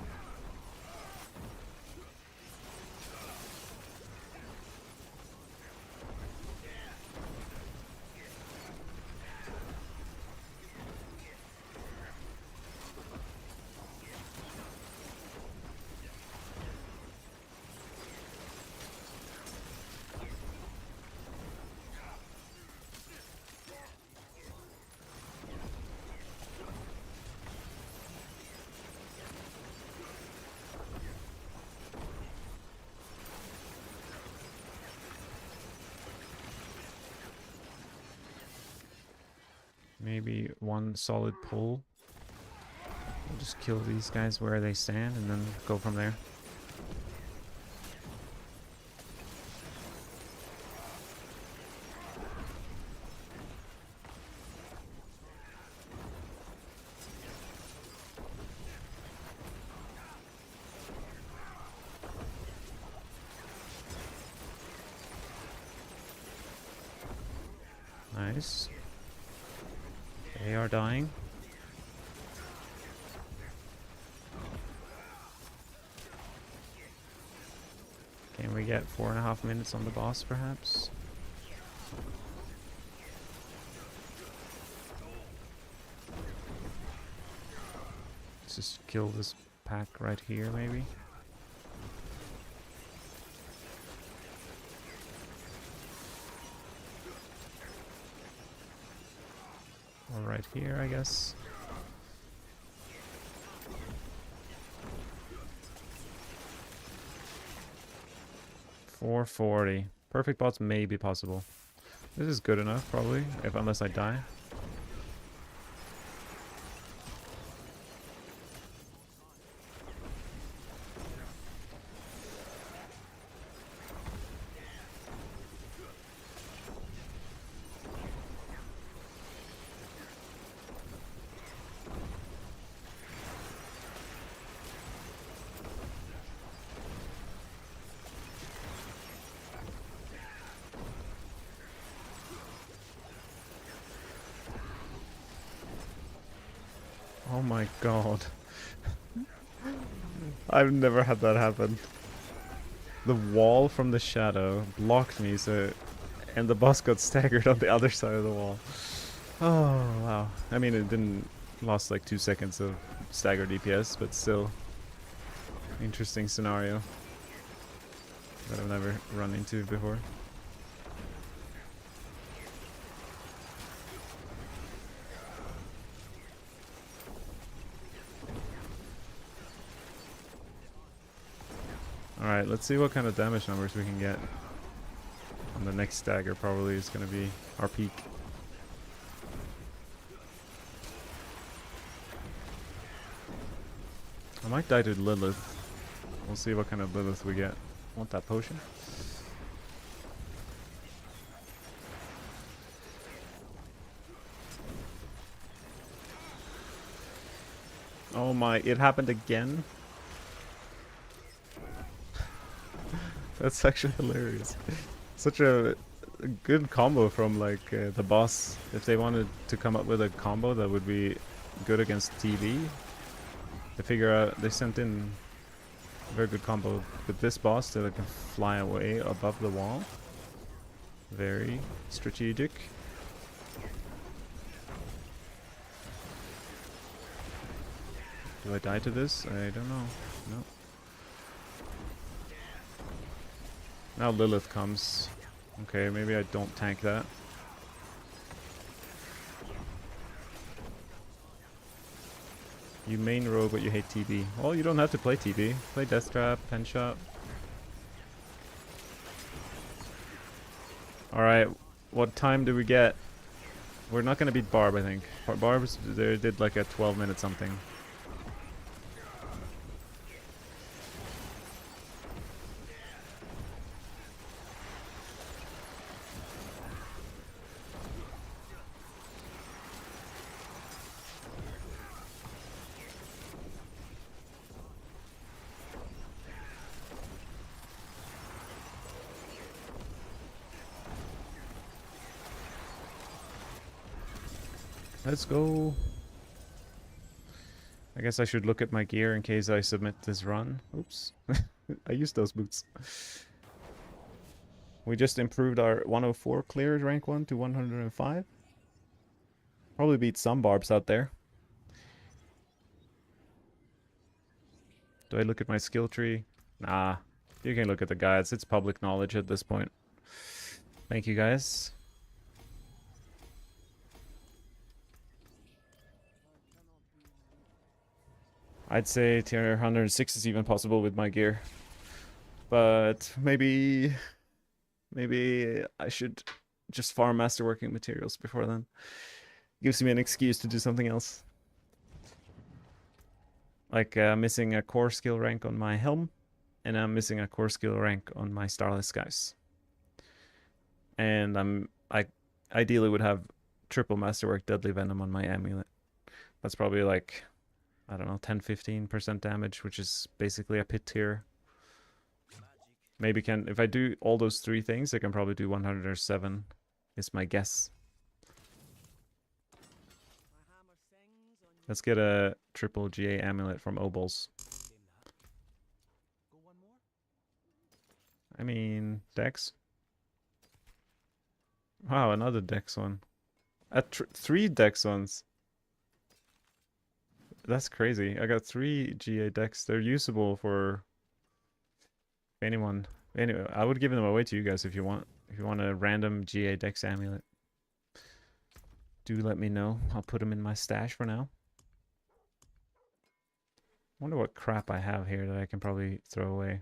Maybe one solid pull. We'll just kill these guys where they stand and then go from there. Nice. They are dying. Can we get 4.5 minutes on the boss, perhaps? Let's just kill this pack right here, maybe. Or right here, I guess. $440. Perfect bots may be possible. This is good enough, probably, unless I die. Oh my god. I've never had that happen. The wall from the shadow blocked me, so and the boss got staggered on the other side of the wall. Oh wow. I mean it didn't lost like 2 seconds of staggered DPS, but still interesting scenario that I've never run into before. Alright, let's see what kind of damage numbers we can get. And the next stagger probably is going to be our peak. I might die to Lilith. We'll see what kind of Lilith we get. Want that potion? Oh my, it happened again? That's actually hilarious. Such a good combo from like the boss. If they wanted to come up with a combo that would be good against TV, they sent in a very good combo with this boss that can fly away above the wall. Very strategic. Do I die to this? I don't know. No. Now Lilith comes. Okay, maybe I don't tank that. You main rogue, but you hate TB. Well, you don't have to play TB. Play Death Trap, Pen Shot. Alright, what time do we get? We're not gonna beat Barb, I think. Barb's, they did like a 12-minute something. Let's go. I guess I should look at my gear in case I submit this run. Oops. I used those boots. We just improved our 104 clear rank 1 to 105. Probably beat some barbs out there. Do I look at my skill tree? Nah. You can look at the guides. It's public knowledge at this point. Thank you guys. I'd say tier 106 is even possible with my gear. But maybe I should just farm masterworking materials before then. Gives me an excuse to do something else. Like missing a core skill rank on my helm, and I'm missing a core skill rank on my Starless Skies. And I ideally would have triple masterwork deadly venom on my amulet. That's probably like, I don't know, 10-15% damage, which is basically a pit tier. Maybe if I do all those three things, I can probably do 107, is my guess. Let's get a triple GA amulet from Obols. I mean, Dex. Wow, another Dex one. Three Dex ones. That's crazy. I got 3 GA Dex. They're usable for anyone. Anyway, I would give them away to you guys if you want. If you want a random GA Dex amulet, do let me know. I'll put them in my stash for now. Wonder what crap I have here that I can probably throw away.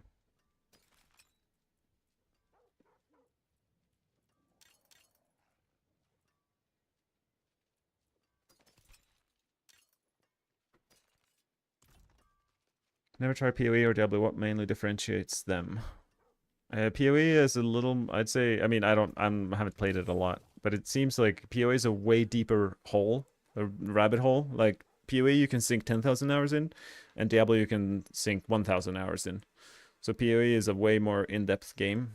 Never tried PoE or Diablo. What mainly differentiates them? PoE is a little, I'd say, I mean, I haven't played it a lot, but it seems like PoE is a way deeper hole, a rabbit hole. Like PoE you can sink 10,000 hours in, and Diablo you can sink 1,000 hours in. So PoE is a way more in-depth game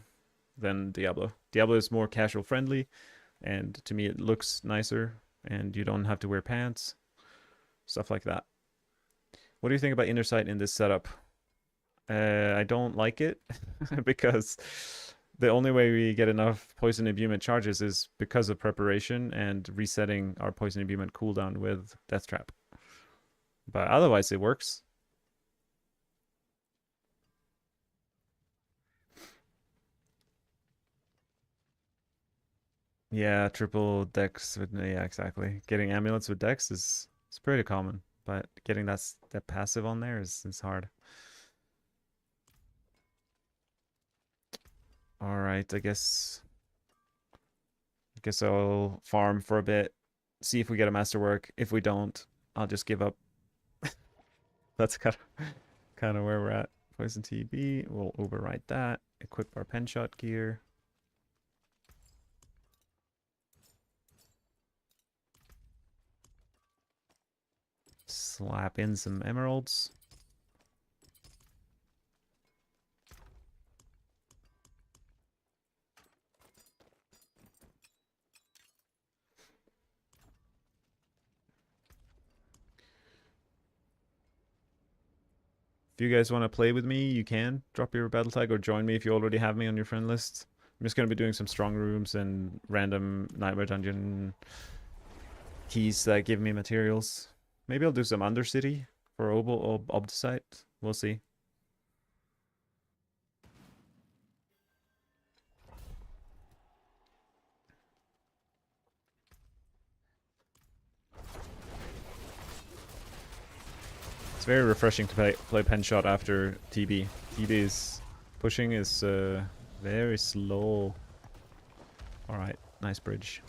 than Diablo. Diablo is more casual friendly, and to me it looks nicer, and you don't have to wear pants. stuff like that. What do you think about inner sight in this setup? I don't like it because the only way we get enough poison imbuement charges is because of preparation and resetting our poison imbuement cooldown with Death Trap. But otherwise, it works. Yeah, triple dex with yeah, exactly. Getting amulets with dex is pretty common, but getting that passive on there is hard. All right, I guess I'll farm for a bit, see if we get a masterwork. If we don't, I'll just give up. That's kind of where we're at. Poison TB, we'll override that. Equip our pen shot gear. Slap in some emeralds. If you guys want to play with me, you can drop your battle tag or join me if you already have me on your friend list. I'm just going to be doing some strong rooms and random nightmare dungeon keys that give me materials. Maybe I'll do some Undercity for Obdicite. We'll see. It's very refreshing to play pen shot after TB. TB is pushing is very slow. Alright, nice bridge.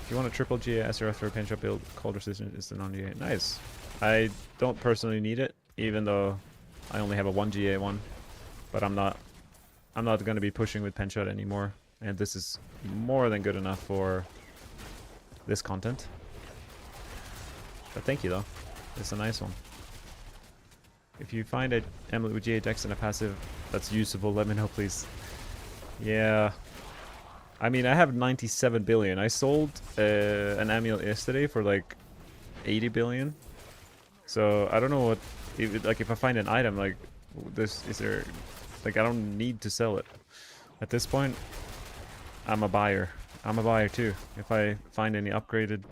If you want a triple GA SRF or pen shot build, cold resistant is the non-GA. Nice. I don't personally need it, even though I only have a 1 GA one. But I'm not gonna be pushing with pen shot anymore. And this is more than good enough for this content. But thank you though. It's a nice one. If you find a amulet with GA Dex and a passive that's usable, let me know, please. Yeah. I mean, I have 97 billion. I sold an amulet yesterday for like 80 billion. So I don't know what, if I find an item like this, is there, like I don't need to sell it. At this point, I'm a buyer. I'm a buyer too. If I find any upgraded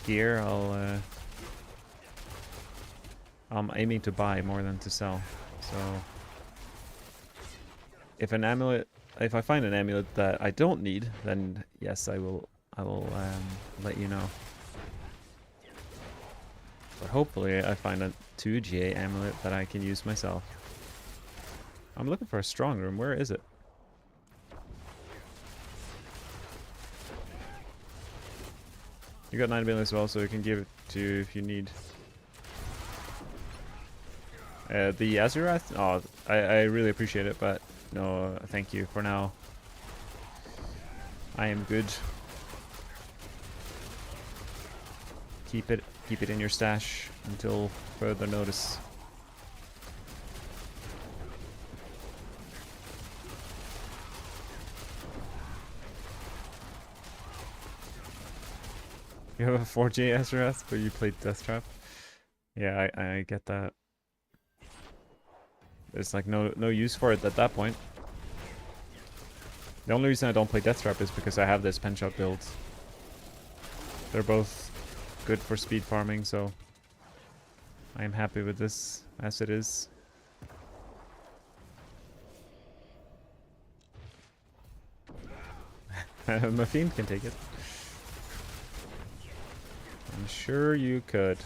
gear, I'm aiming to buy more than to sell. So if I find an amulet that I don't need, then yes, I will let you know. But hopefully I find a 2GA amulet that I can use myself. I'm looking for a strong room. Where is it? You got 9 billion as well, so you can give it to you if you need. The Azurath? Oh, I really appreciate it, but no, thank you. For now, I am good. Keep it in your stash until further notice. You have a 4J Azurath, but you played Death Trap? Yeah, I get that. There's like no use for it at that point. The only reason I don't play Death Trap is because I have this pen shot build. They're both good for speed farming, so I am happy with this as it is. My fiend can take it. I'm sure you could.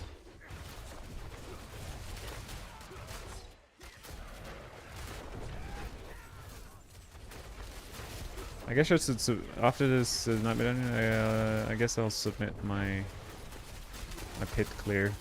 I guess after this nightmare dungeon, I guess I'll submit my pit clear.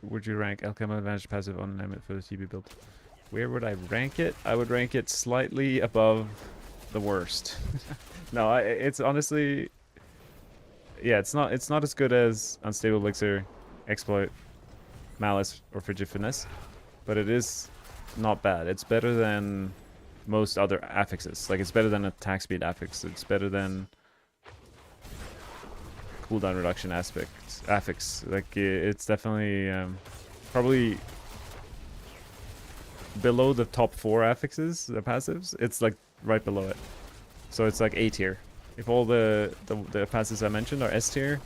would you rank Alchemy Advantage passive on Limit for the TB build? Where would I rank it? I would rank it slightly above the worst. No, it's honestly, yeah, it's not as good as Unstable Elixir, Exploit, Malice, or Frigid Finesse, but it is not bad. It's better than most other affixes. Like, it's better than attack speed affix. It's better than cooldown reduction affix. Like, it's definitely probably below the top 4 affixes, the passives. It's like right below it. So it's like A tier. If all the passives I mentioned are S tier,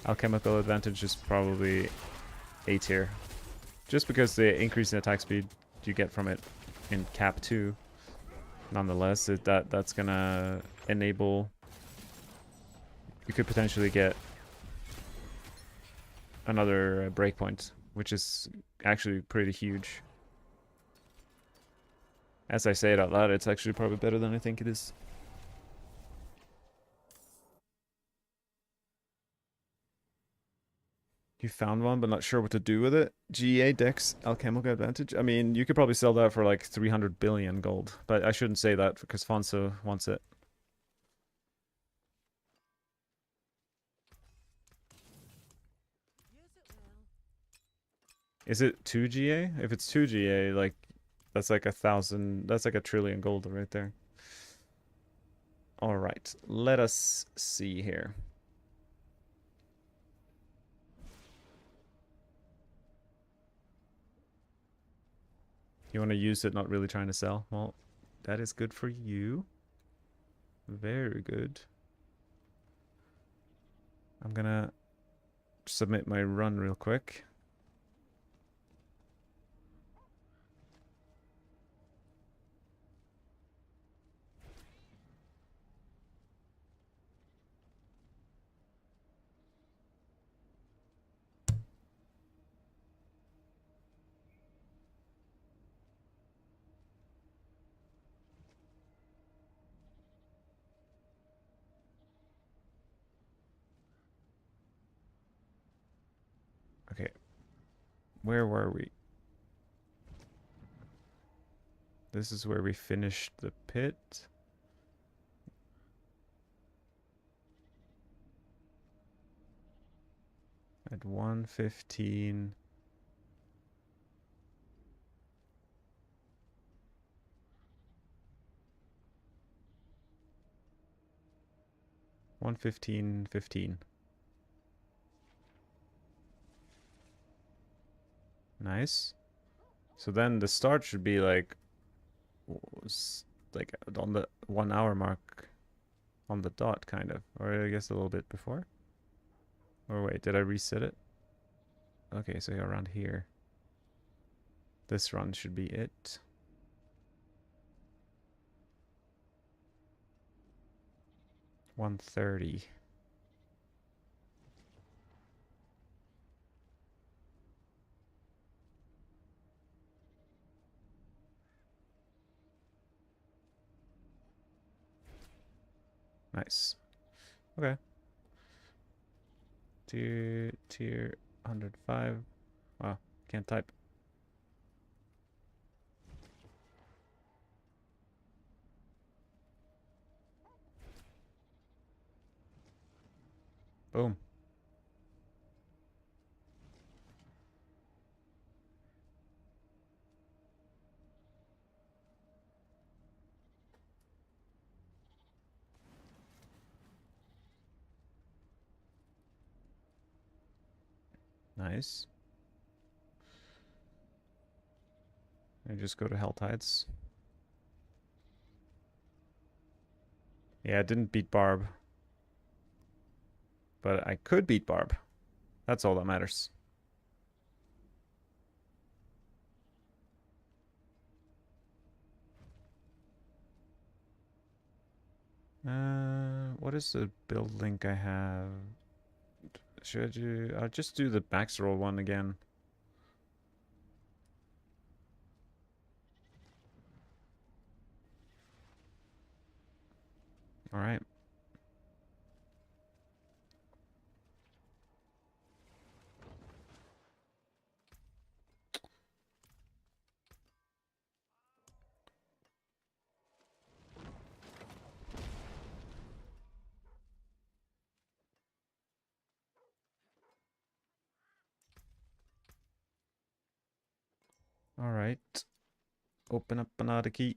Alchemical Advantage is probably A tier. Just because the increase in attack speed you get from it in Cap 2, nonetheless, that's gonna enable... You could potentially get another breakpoint, which is actually pretty huge. As I say it out loud, it's actually probably better than I think it is. You found one, but not sure what to do with it. GA Dex Alchemical Advantage. I mean, you could probably sell that for like 300 billion gold, but I shouldn't say that because Fonso wants it. Is it 2 GA? If it's 2 GA, like, that's like 1,000, that's like 1,000,000,000,000 gold right there. All right, let us see here. You want to use it, not really trying to sell? Well, that is good for you. Very good. I'm gonna submit my run real quick. Okay, where were we? This is where we finished the pit. At 115. $115.15. Nice. So then the start should be like on the 1 hour mark on the dot, kind of, or I guess a little bit before. Or wait, did I reset it? Okay, so around here. This run should be it. $130. Nice. Okay. Tier 105. Wow, can't type. Boom. Nice. I just go to Hell Tides. Yeah, I didn't beat Barb. But I could beat Barb. That's all that matters. What is the build link I have? Should you? I'll just do the max roll one again. All right. Alright. Open up another key.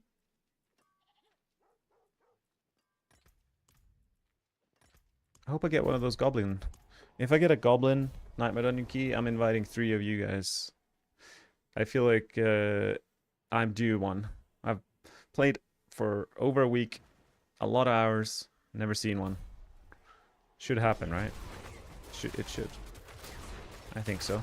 I hope I get one of those goblin. If I get a goblin Nightmare Dungeon key, I'm inviting 3 of you guys. I feel like I'm due one. I've played for over a week, a lot of hours, never seen one. Should happen, right? It should. I think so.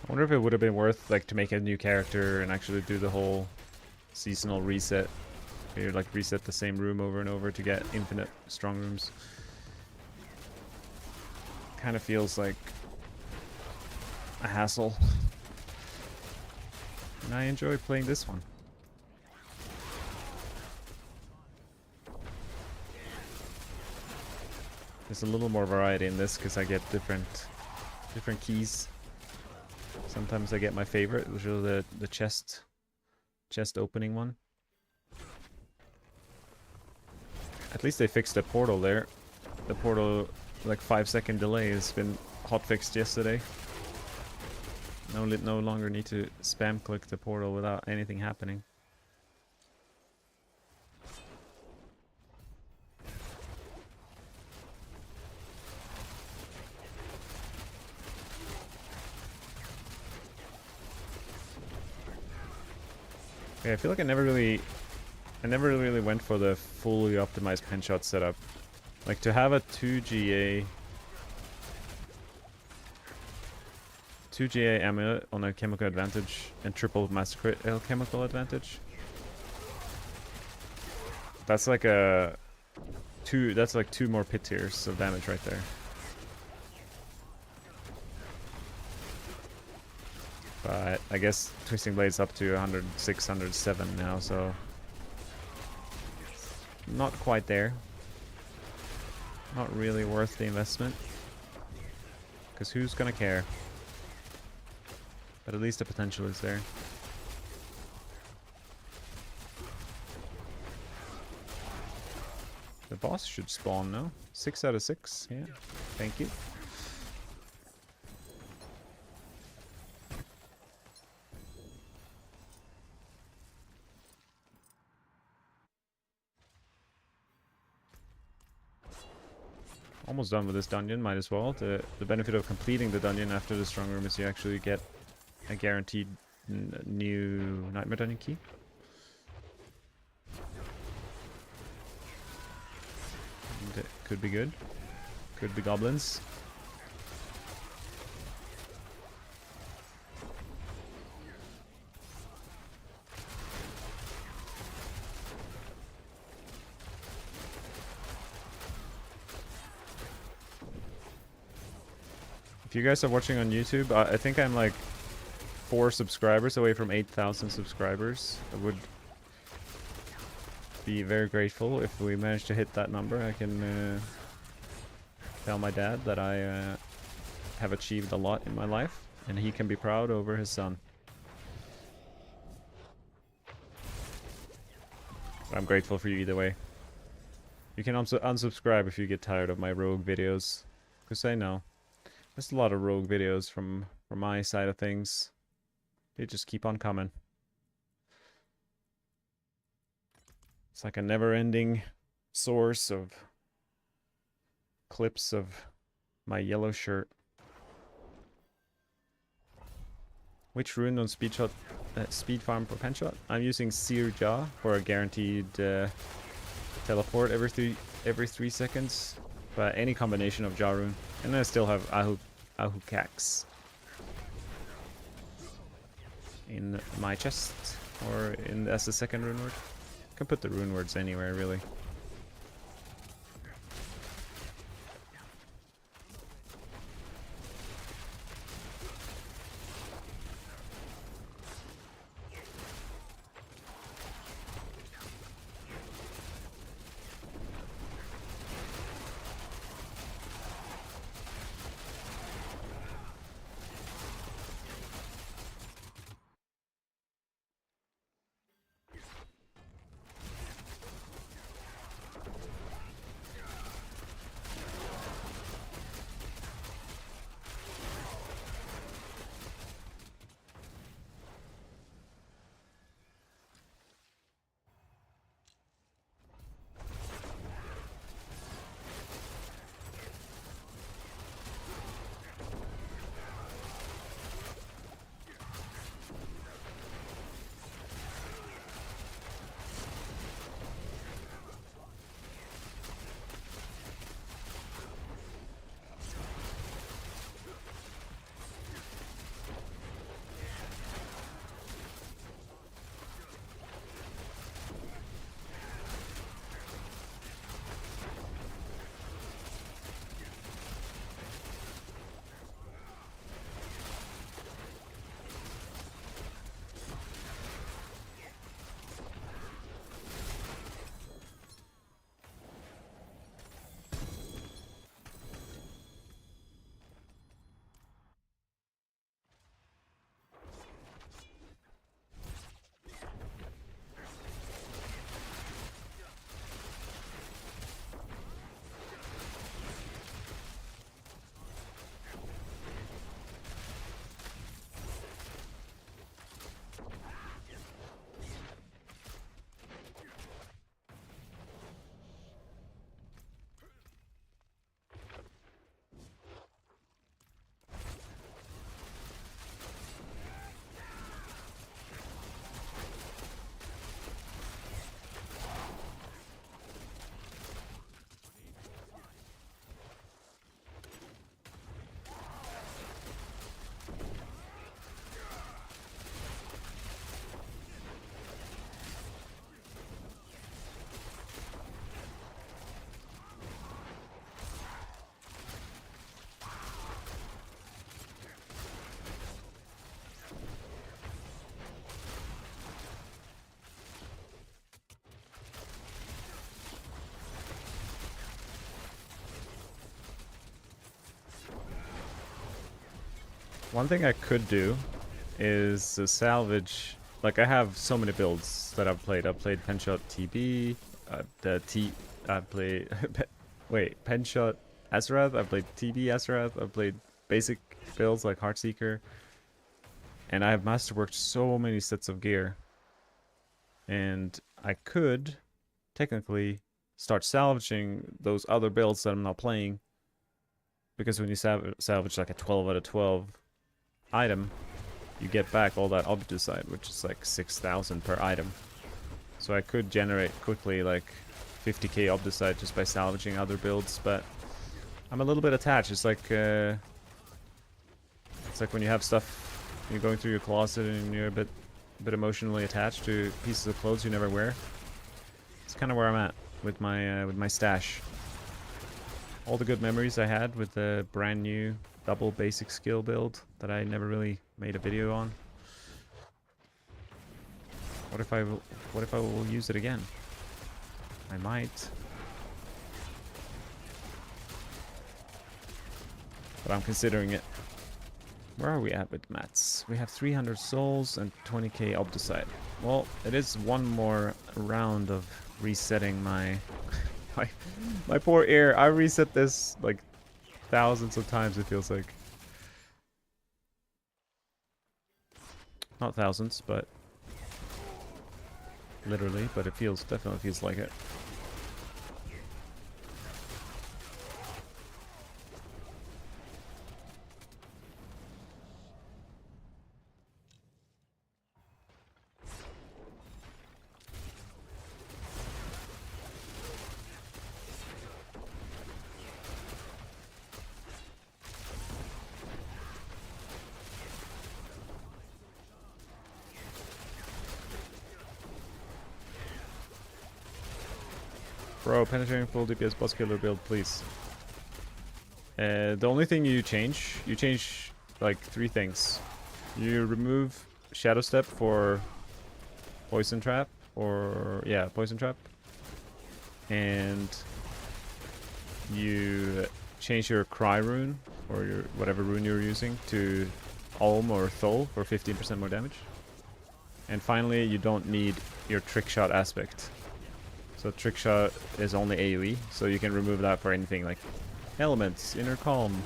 I wonder if it would have been worth like to make a new character and actually do the whole seasonal reset. Where you like reset the same room over and over to get infinite strong rooms. Kind of feels like a hassle. And I enjoy playing this one. There's a little more variety in this because I get different keys. Sometimes I get my favorite, which is the chest opening one. At least they fixed the portal there. The portal, like 5-second delay, has been hotfixed yesterday. No longer need to spam click the portal without anything happening. Yeah, I feel like I never really went for the fully optimized pen shot setup. Like to have a 2GA amulet on a chemical advantage and triple master crit chemical advantage. That's like that's like 2 more pit tiers of damage right there. But I guess Twisting Blade's up to 106, 107 now, so not quite there. Not really worth the investment. Because who's gonna care? But at least the potential is there. The boss should spawn, no? 6 out of 6, yeah. Thank you. Almost done with this dungeon, might as well. The benefit of completing the dungeon after the strong room is you actually get a guaranteed new Nightmare Dungeon key. And it could be good. Could be goblins. If you guys are watching on YouTube, I think I'm like 4 subscribers away from 8,000 subscribers. I would be very grateful if we manage to hit that number. I can tell my dad that I have achieved a lot in my life, and he can be proud over his son. But I'm grateful for you either way. You can also unsubscribe if you get tired of my rogue videos, because I know there's a lot of rogue videos from my side of things. They just keep on coming. It's like a never-ending source of clips of my yellow shirt. Which rune on speed farm for pen shot? I'm using Seer Jaw for a guaranteed teleport every 3 seconds. But any combination of Jaw rune. And then I still have Ahukax in my chest, or as the second rune word. Can put the rune words anywhere, really. One thing I could do is salvage. Like, I have so many builds that I've played. I've played Penshot TB, I've played wait, Penshot Azerath. I've played TB Azerath. I've played basic builds like Heartseeker, and I have masterworked so many sets of gear. And I could technically start salvaging those other builds that I'm not playing, because when you salvage like a 12 out of 12 item, you get back all that Obdusite, which is like 6,000 per item. So I could generate quickly like 50k Obdusite just by salvaging other builds, but I'm a little bit attached. It's like when you have stuff, you're going through your closet and you're a bit emotionally attached to pieces of clothes you never wear. It's kind of where I'm at with my stash. All the good memories I had with the brand new double basic skill build that I never really made a video on. What if I will use it again? I might. But I'm considering it. Where are we at with mats? We have 300 souls and 20k Obdusite. Well, it is one more round of resetting my my poor ear. I reset this like thousands of times, it feels like. Not thousands, but literally, but it definitely feels like it. Bro, penetrating full DPS boss killer build, please. The only thing you change like 3 things. You remove Shadow Step for Poison Trap, or yeah, Poison Trap. And you change your Cry rune, or your whatever rune you're using, to Olm or Thol for 15% more damage. And finally, you don't need your Trick Shot aspect. So Trick Shot is only AoE, so you can remove that for anything like Elements, Inner Calm,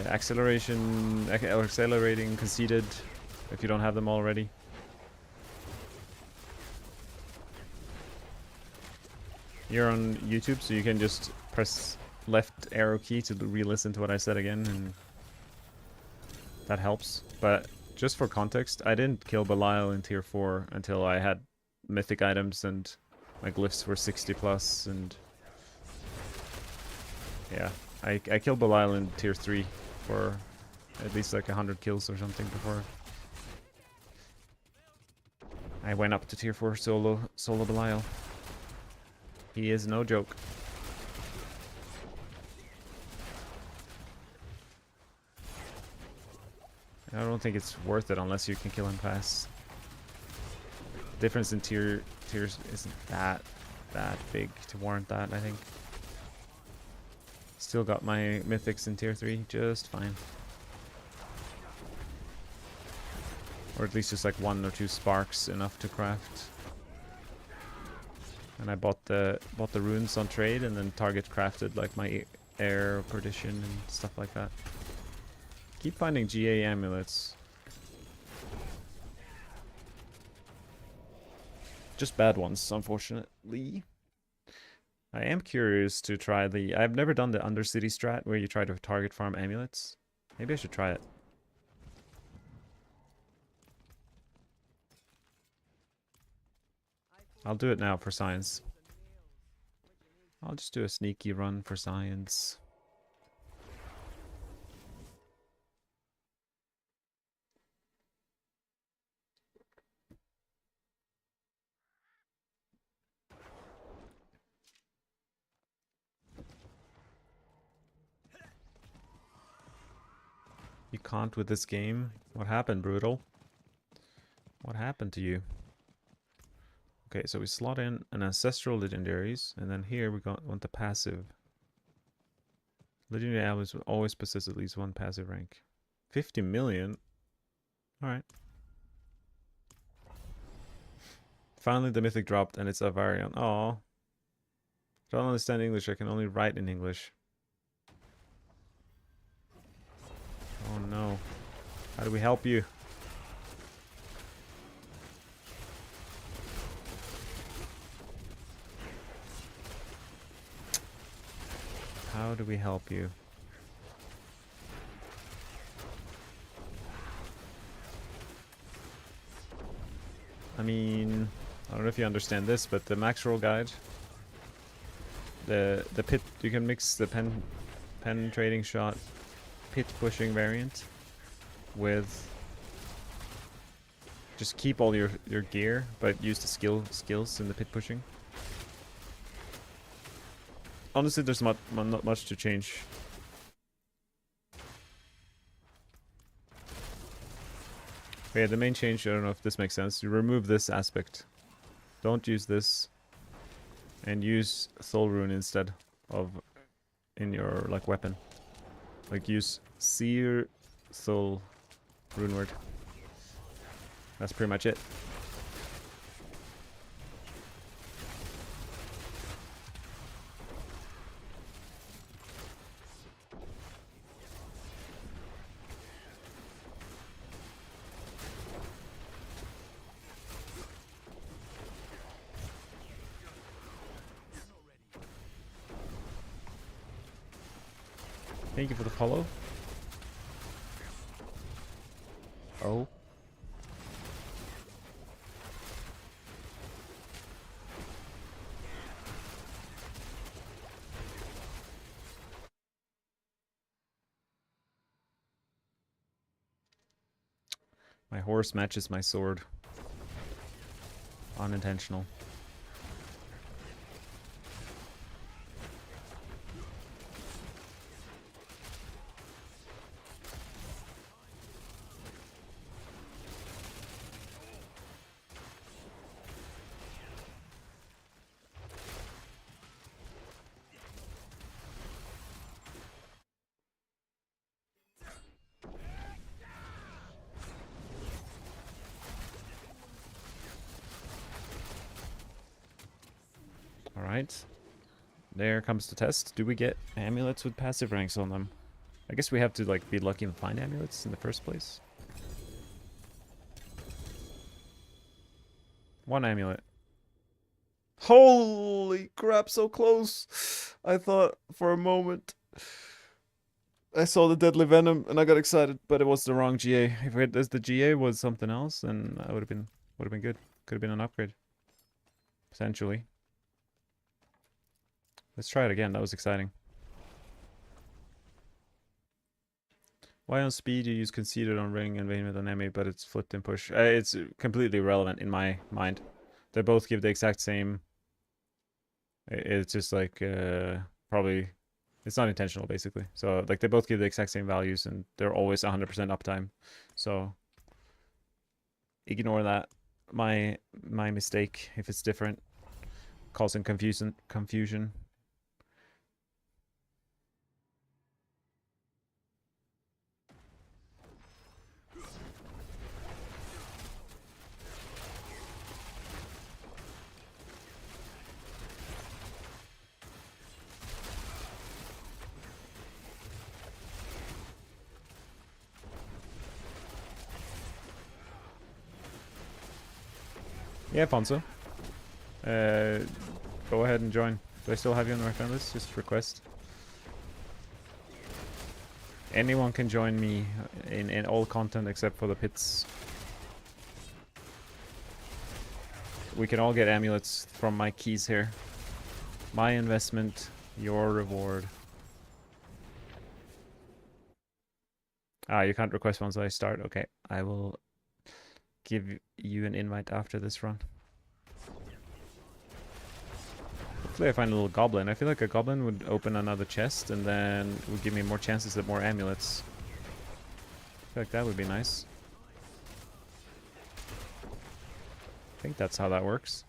Acceleration, Accelerating, Conceited, if you don't have them already. You're on YouTube, so you can just press left arrow key to re-listen to what I said again, and that helps. But just for context, I didn't kill Belial in tier 4 until I had mythic items and my glyphs were 60 plus, and yeah, I killed Belial in tier 3 for at least like 100 kills or something before I went up to tier 4 solo Belial. He is no joke. I don't think it's worth it unless you can kill him fast. Difference in tiers isn't that big to warrant that, I think. Still got my mythics in tier 3 just fine. Or at least just like 1 or 2 sparks enough to craft. And I bought the runes on trade and then target crafted like my air perdition and stuff like that. Keep finding GA amulets. Just bad ones, unfortunately. I am curious to try the... I've never done the Undercity strat where you try to target farm amulets. Maybe I should try it. I'll do it now for science. I'll just do a sneaky run for science. You can't with this game? What happened, Brutal? What happened to you? Okay, so we slot in an Ancestral Legendaries, and then here we want the passive. Legendary albums will always possess at least 1 passive rank. 50 million? Alright. Finally the mythic dropped, and it's a variant. Aww. Don't understand English, I can only write in English. Oh no. How do we help you? How do we help you? I mean, I don't know if you understand this, but the max roll guide, the pit, you can mix the penetrating shot pit pushing variant with, just keep all your gear, but use the skills in the pit pushing. Honestly, there's not much to change. But yeah, the main change, I don't know if this makes sense. You remove this aspect. Don't use this. And use Soul Rune instead of in your like weapon. Like use Seer Soul Rune Word. That's pretty much it. Thank you for the follow. Oh. My horse matches my sword. Unintentional. Alright. There comes the test. Do we get amulets with passive ranks on them? I guess we have to like be lucky and find amulets in the first place. One amulet. Holy crap, so close. I thought for a moment I saw the deadly venom and I got excited, but it was the wrong GA. If the GA was something else, then I would have been good. Could have been an upgrade. Potentially. Let's try it again. That was exciting. Why on speed you use conceded on ring and vein with an enemy, but it's flipped in push? It's completely irrelevant in my mind. They both give the exact same. It's just like probably it's not intentional basically. So like they both give the exact same values and they're always 100% uptime. So ignore that. My mistake if it's different, causing confusion. Yeah, Fonso. Go ahead and join. Do I still have you on the right friend list? Just request. Anyone can join me in all content except for the pits. We can all get amulets from my keys here. My investment, your reward. Ah, you can't request once I start. Okay, I will give you an invite after this run. Hopefully I find a little goblin. I feel like a goblin would open another chest and then would give me more chances at more amulets. I feel like that would be nice. I think that's how that works.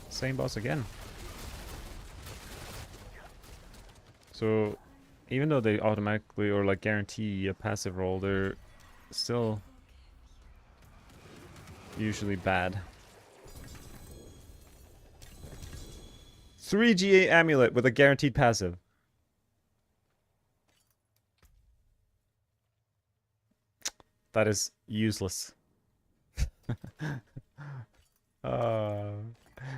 Same boss again. So, even though they automatically or like guarantee a passive roll, they're still usually bad. 3 GA amulet with a guaranteed passive. That is useless. uh,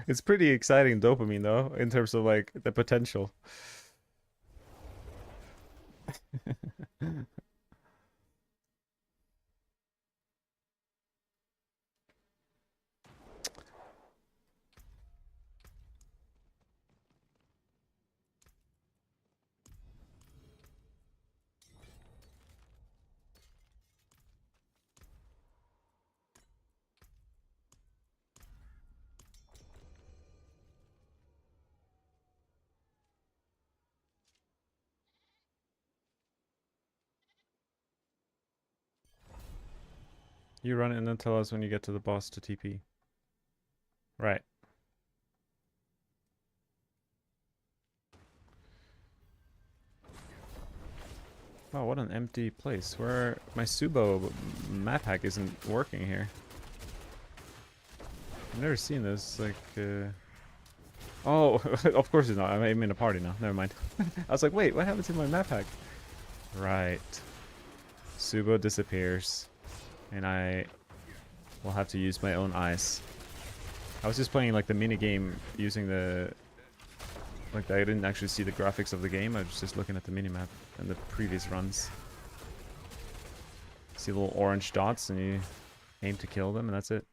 it's pretty exciting dopamine though, in terms of like the potential. You run it and then tell us when you get to the boss to TP. Right. Oh, what an empty place. Where my Subo map hack isn't working here. I've never seen this. Like, oh, of course it's not. I'm in a party now. Never mind. I was like, wait, what happened to my map hack? Right. Subo disappears, and I will have to use my own eyes. I was just playing like the mini game using the like I didn't actually see the graphics of the game. I was just looking at the minimap and the previous runs. See little orange dots, and you aim to kill them, and that's it.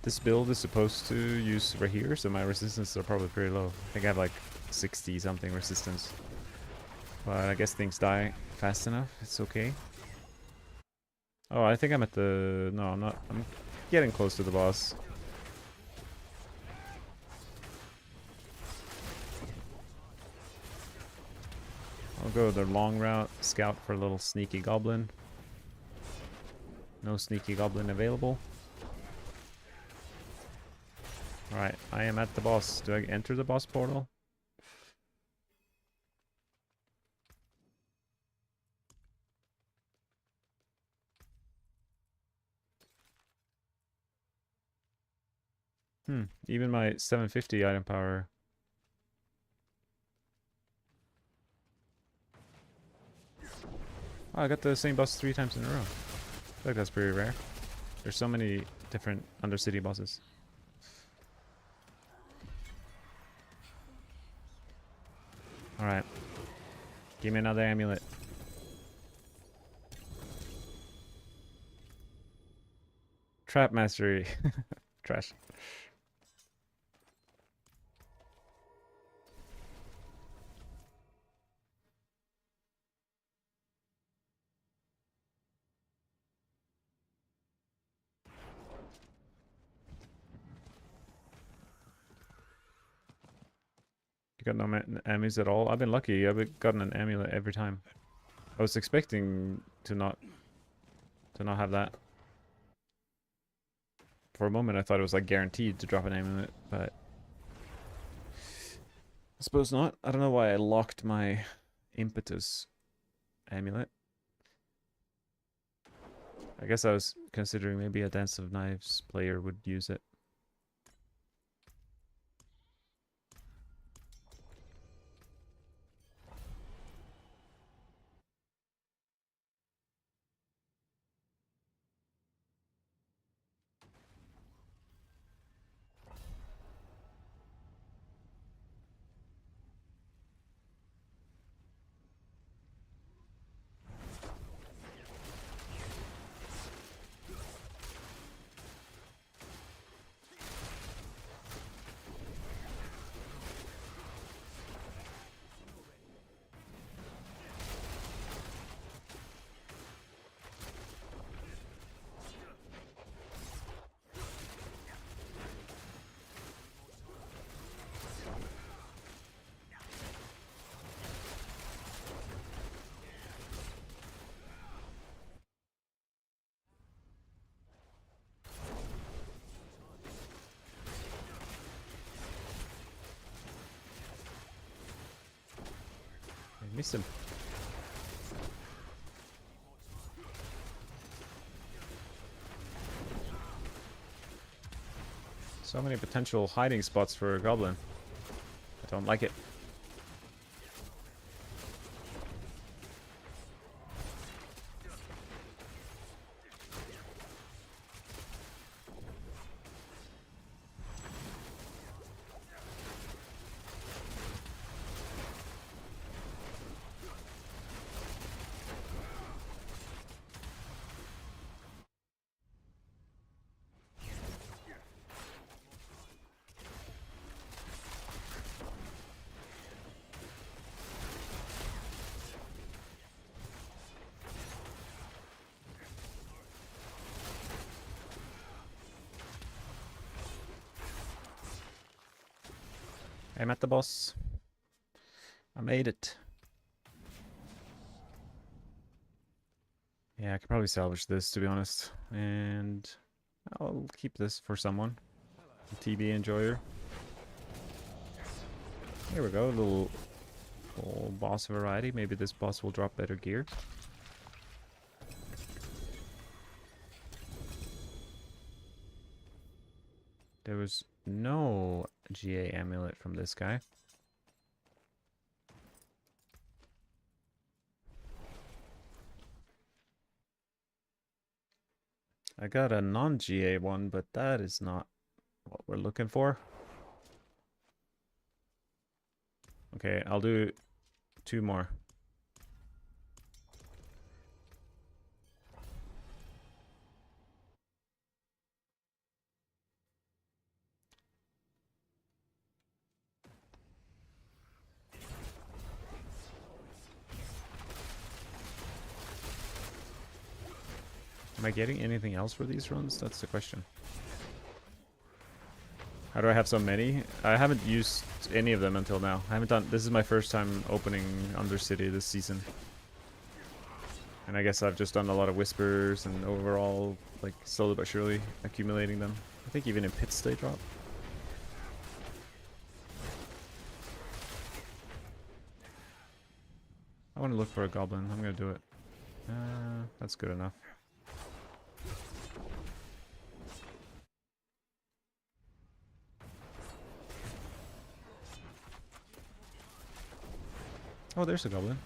This build is supposed to use Rahir, so my resistances are probably pretty low. I think I have like 60 something resistance. But I guess things die fast enough. It's okay. Oh, I think I'm at the... No, I'm not. I'm getting close to the boss. I'll go the long route, scout for a little sneaky goblin. No sneaky goblin available. Alright, I am at the boss. Do I enter the boss portal? Even my 750 item power. Oh, I got the same boss 3 times in a row. I feel like that's pretty rare. There's so many different Undercity bosses. Alright. Give me another amulet. Trap mastery. Trash. You got no ammies at all? I've been lucky. I've gotten an amulet every time. I was expecting to not have that. For a moment, I thought it was like guaranteed to drop an amulet, but I suppose not. I don't know why I locked my impetus amulet. I guess I was considering maybe a Dance of Knives player would use it. I missed him. So many potential hiding spots for a goblin. I don't like it. I'm at the boss. I made it. Yeah, I could probably salvage this, to be honest. And I'll keep this for someone. A TB enjoyer. Here we go, a little boss variety. Maybe this boss will drop better gear. There was no GA amulet from this guy. I got a non-GA one, but that is not what we're looking for. Okay, I'll do 2 more. Am I getting anything else for these runs? That's the question. How do I have so many? I haven't used any of them until now. I haven't done... This is my first time opening Undercity this season. And I guess I've just done a lot of whispers and overall, like, slowly but surely accumulating them. I think even in pits they drop. I want to look for a goblin. I'm gonna do it. That's good enough. Oh, there's a goblin.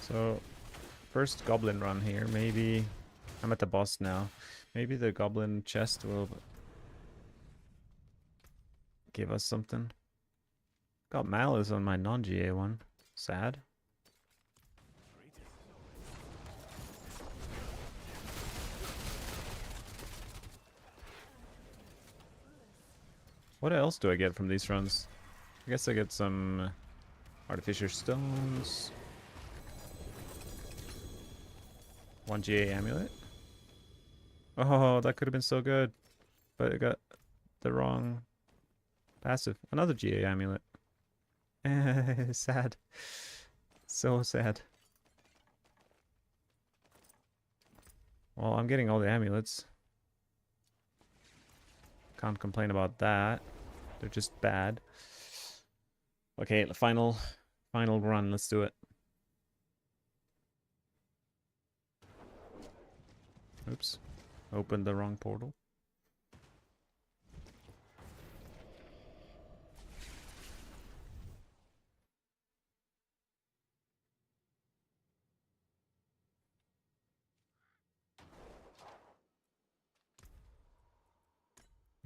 So, first goblin run here. Maybe I'm at the boss now. Maybe the goblin chest will give us something. Got Malice on my non-GA one. Sad. What else do I get from these runs? I guess I get some artificial stones. 1 GA amulet. Oh, that could have been so good. But I got the wrong passive. Another GA amulet. Sad. So sad. Well, I'm getting all the amulets. Can't complain about that. They're just bad. Okay, the final run. Let's do it. Oops. Opened the wrong portal.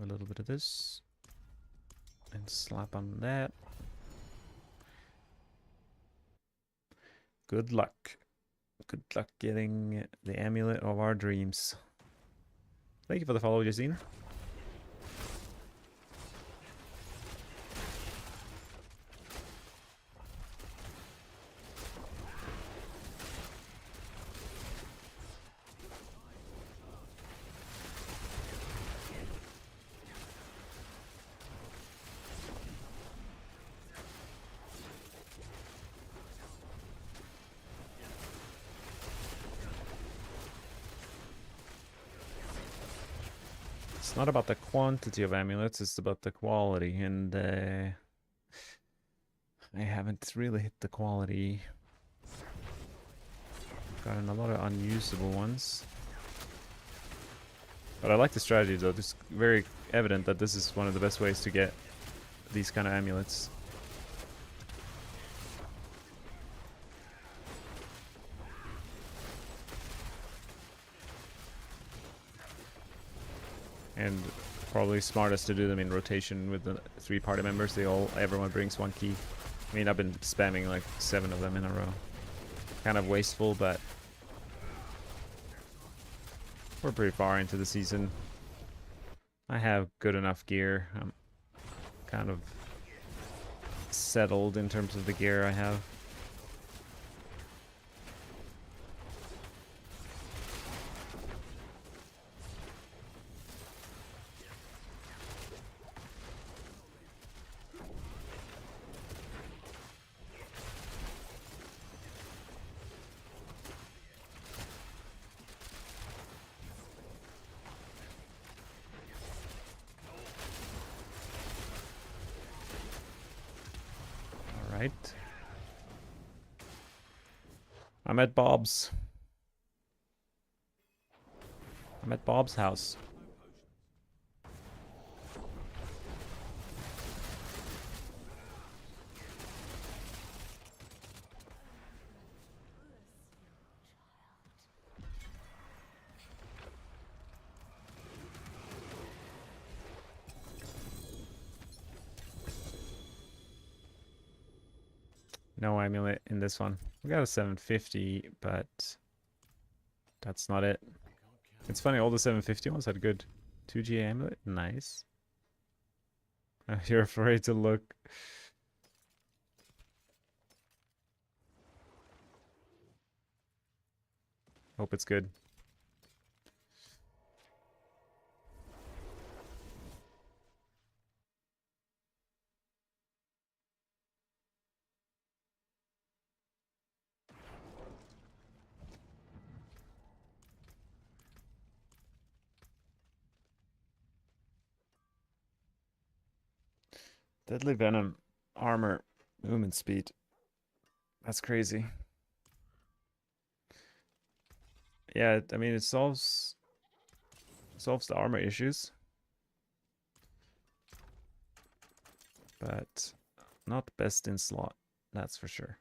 A little bit of this. And slap on that. Good luck. Good luck getting the amulet of our dreams. Thank you for the follow, Jacine. It's not about the quantity of amulets, it's about the quality, and I haven't really hit the quality. Gotten a lot of unusable ones. But I like the strategy though. It's very evident that this is one of the best ways to get these kind of amulets. And probably smartest to do them in rotation with the 3 party members. Everyone brings 1 key. I mean, I've been spamming like 7 of them in a row. Kind of wasteful, but we're pretty far into the season. I have good enough gear. I'm kind of settled in terms of the gear I have. Right. I'm at Bob's. I'm at Bob's house. No amulet in this one. We got a 750, but that's not it. It's funny, all the 750 ones had good 2G amulet. Nice. You're afraid to look. Hope it's good. Deadly Venom, armor, movement speed. That's crazy. Yeah, I mean, it solves the armor issues, but not best in slot. That's for sure.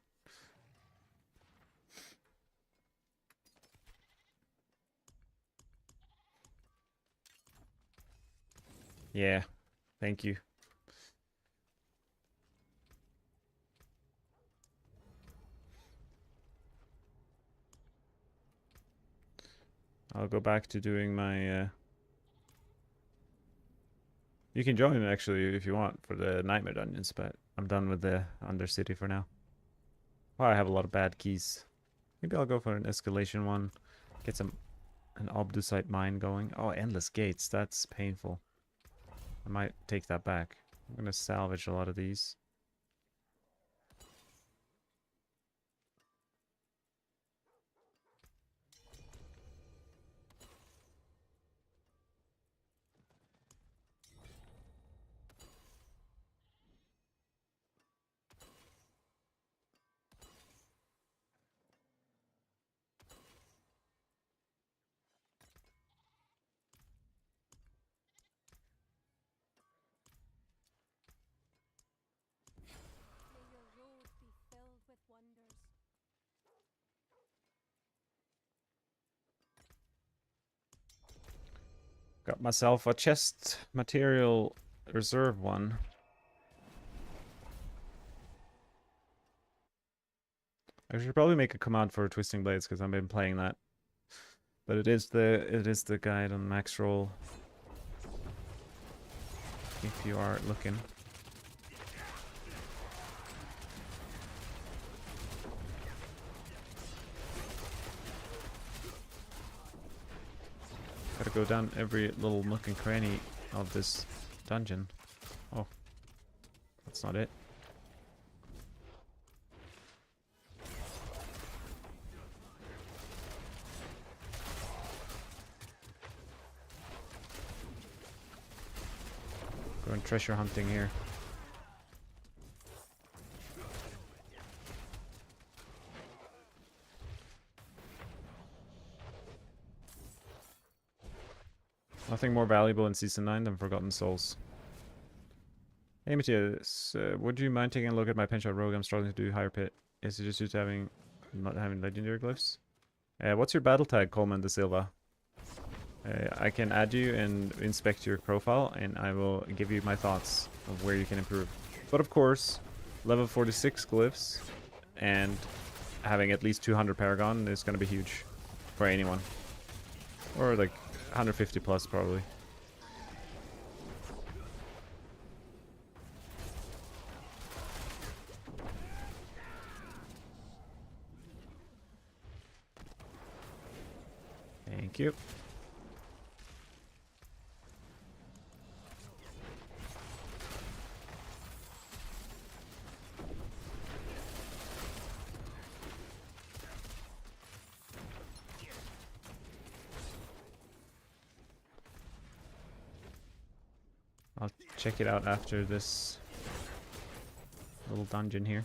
Yeah, thank you. I'll go back to doing my you can join actually if you want for the nightmare dungeons, but I'm done with the Undercity for now. Well, I have a lot of bad keys. Maybe I'll go for an escalation one. Get an obdusite mine going. Oh, endless gates. That's painful. I might take that back. I'm gonna salvage a lot of these. May your road be filled with wonders. Got myself a chest material reserve one. I should probably make a command for Twisting Blades because I've been playing that. But it is the guide on max roll. If you are looking. Gotta go down every little nook and cranny of this dungeon. Oh, that's not it. Going treasure hunting here. Nothing more valuable in Season 9 than Forgotten Souls. Hey Matthias, would you mind taking a look at my Pinshot Rogue? I'm struggling to do higher pit. Is it just due to not having legendary glyphs? What's your battle tag, Coleman de Silva? I can add you and inspect your profile, and I will give you my thoughts of where you can improve. But of course, level 46 glyphs and having at least 200 Paragon is going to be huge for anyone. Or like 150 plus probably. Thank you. I'll check it out after this little dungeon here.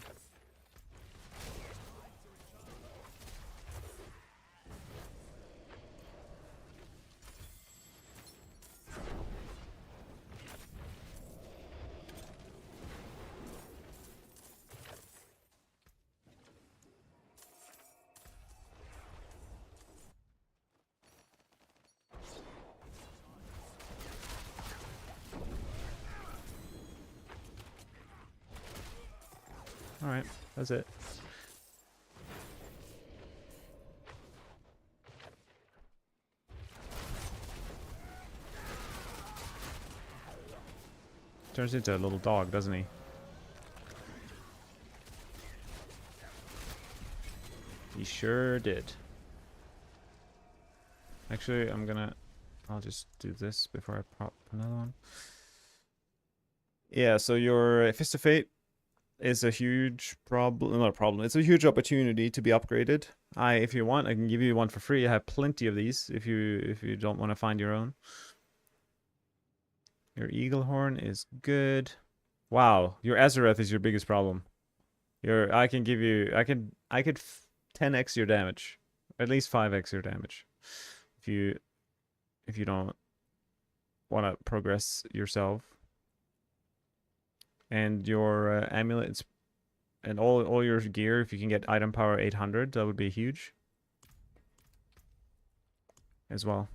Alright, that's it. Turns into a little dog, doesn't he? He sure did. Actually, I'll just do this before I pop another one. Yeah, so your Fist of Fate is a huge problem. Not a problem. It's a huge opportunity to be upgraded. If you want, I can give you one for free. I have plenty of these if you don't want to find your own. Your Eagle Horn is good. Wow, your Azareth is your biggest problem. I could 10x your damage, at least 5x your damage, if you don't want to progress yourself. And your amulets and all your gear, if you can get item power 800, that would be huge as well.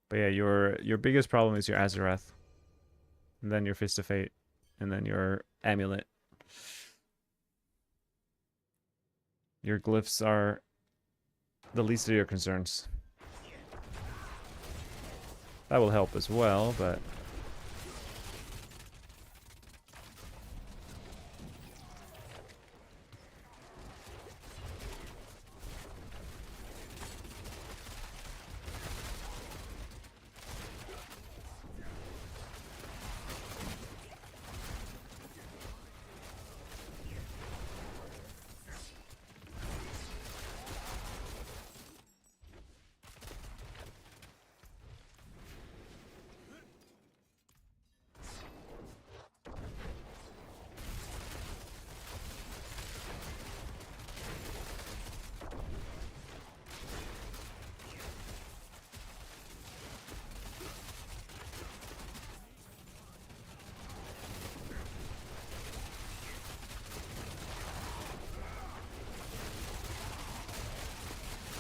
But yeah, your biggest problem is your Azareth, and then your Fist of Fate, and then your amulet. Your glyphs are the least of your concerns. That will help as well, but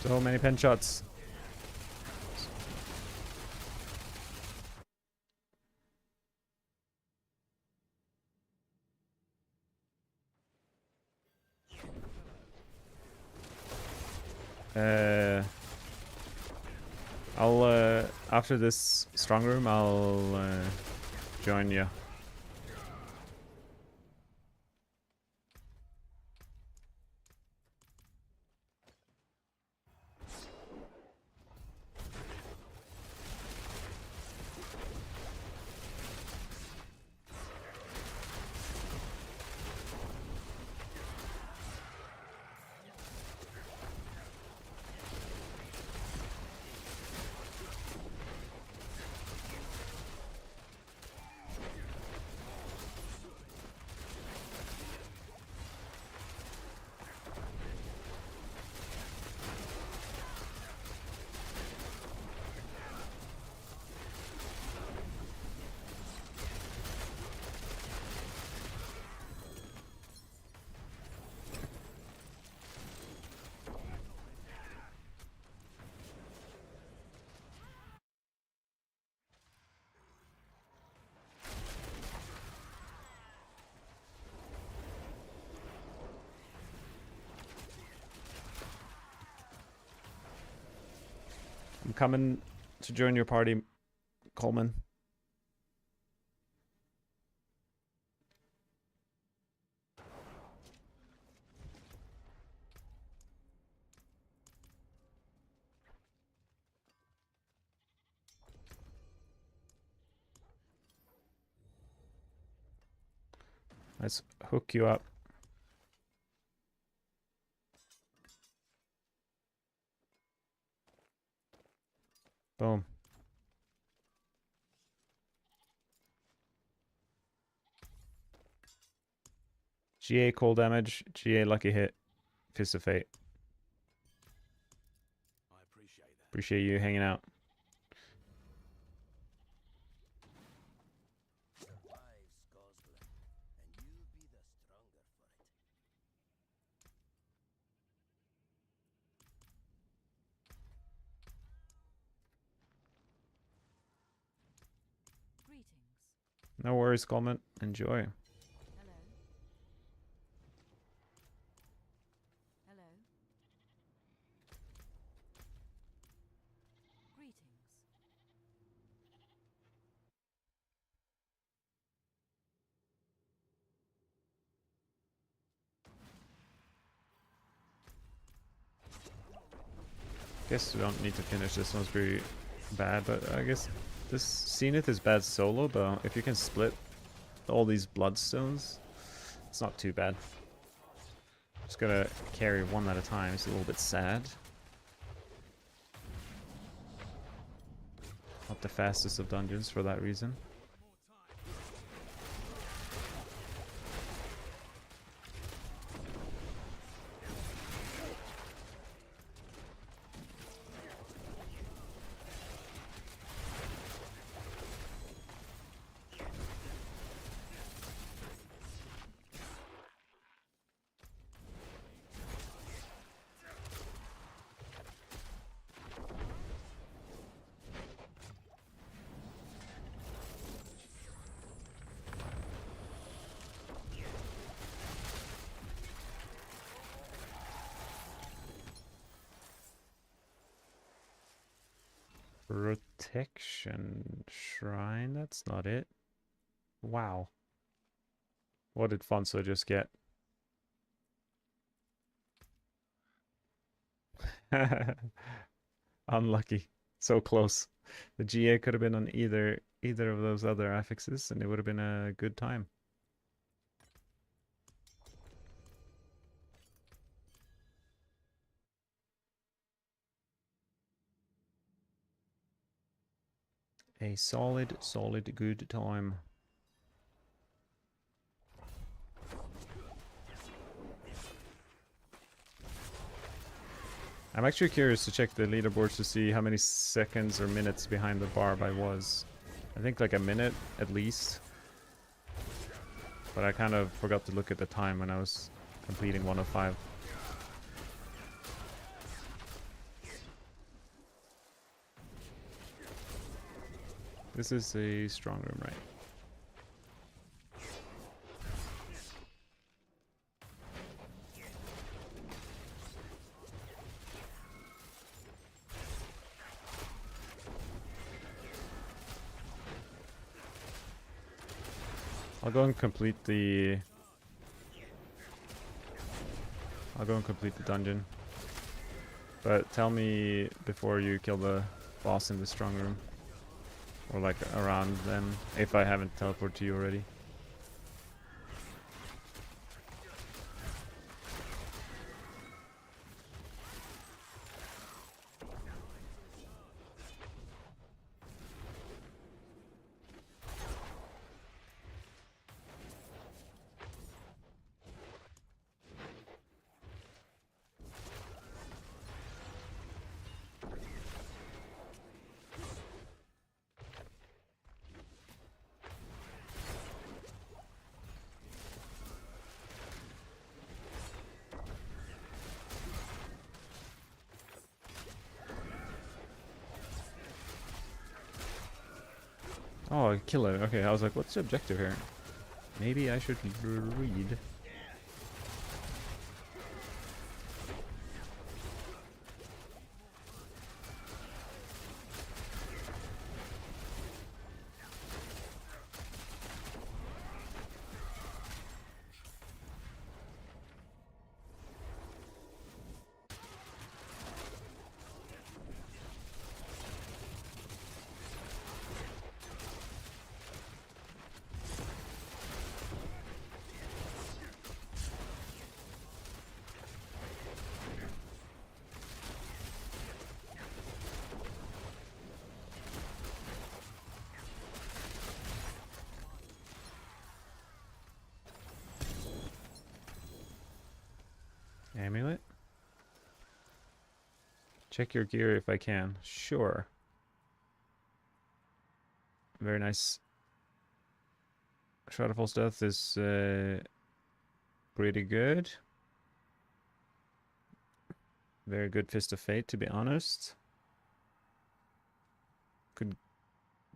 so many pen shots. I'll after this strong room, I'll join you. I'm coming to join your party, Coleman. Let's hook you up. Boom. GA cold damage, GA lucky hit, Fist of Fate. I appreciate that. Appreciate you hanging out. Survive, Scorsble, and you'll be the stronger for it. Greetings. No worries, Coleman. Enjoy. Hello. Hello. Greetings. Guess we don't need to finish this one's pretty bad, but I guess this Zenith is bad solo, but if you can split all these bloodstones, it's not too bad. Just gotta carry one at a time. It's a little bit sad. Not the fastest of dungeons for that reason. Protection Shrine, that's not it. Wow. What did Fonso just get? Unlucky. So close. The GA could have been on either of those other affixes and it would have been a good time. A solid good time. I'm actually curious to check the leaderboards to see how many seconds or minutes behind the barb I was. I think like a minute at least. But I kind of forgot to look at the time when I was completing 105. This is a strong room, right? I'll go and complete the dungeon. But tell me before you kill the boss in the strong room. Or like around then, if I haven't teleported to you already. Oh, a killer. Okay, I was like, what's the objective here? Maybe I should read. Amulet. Check your gear if I can. Sure. Very nice. Shroud of False Death is pretty good. Very good Fist of Fate, to be honest.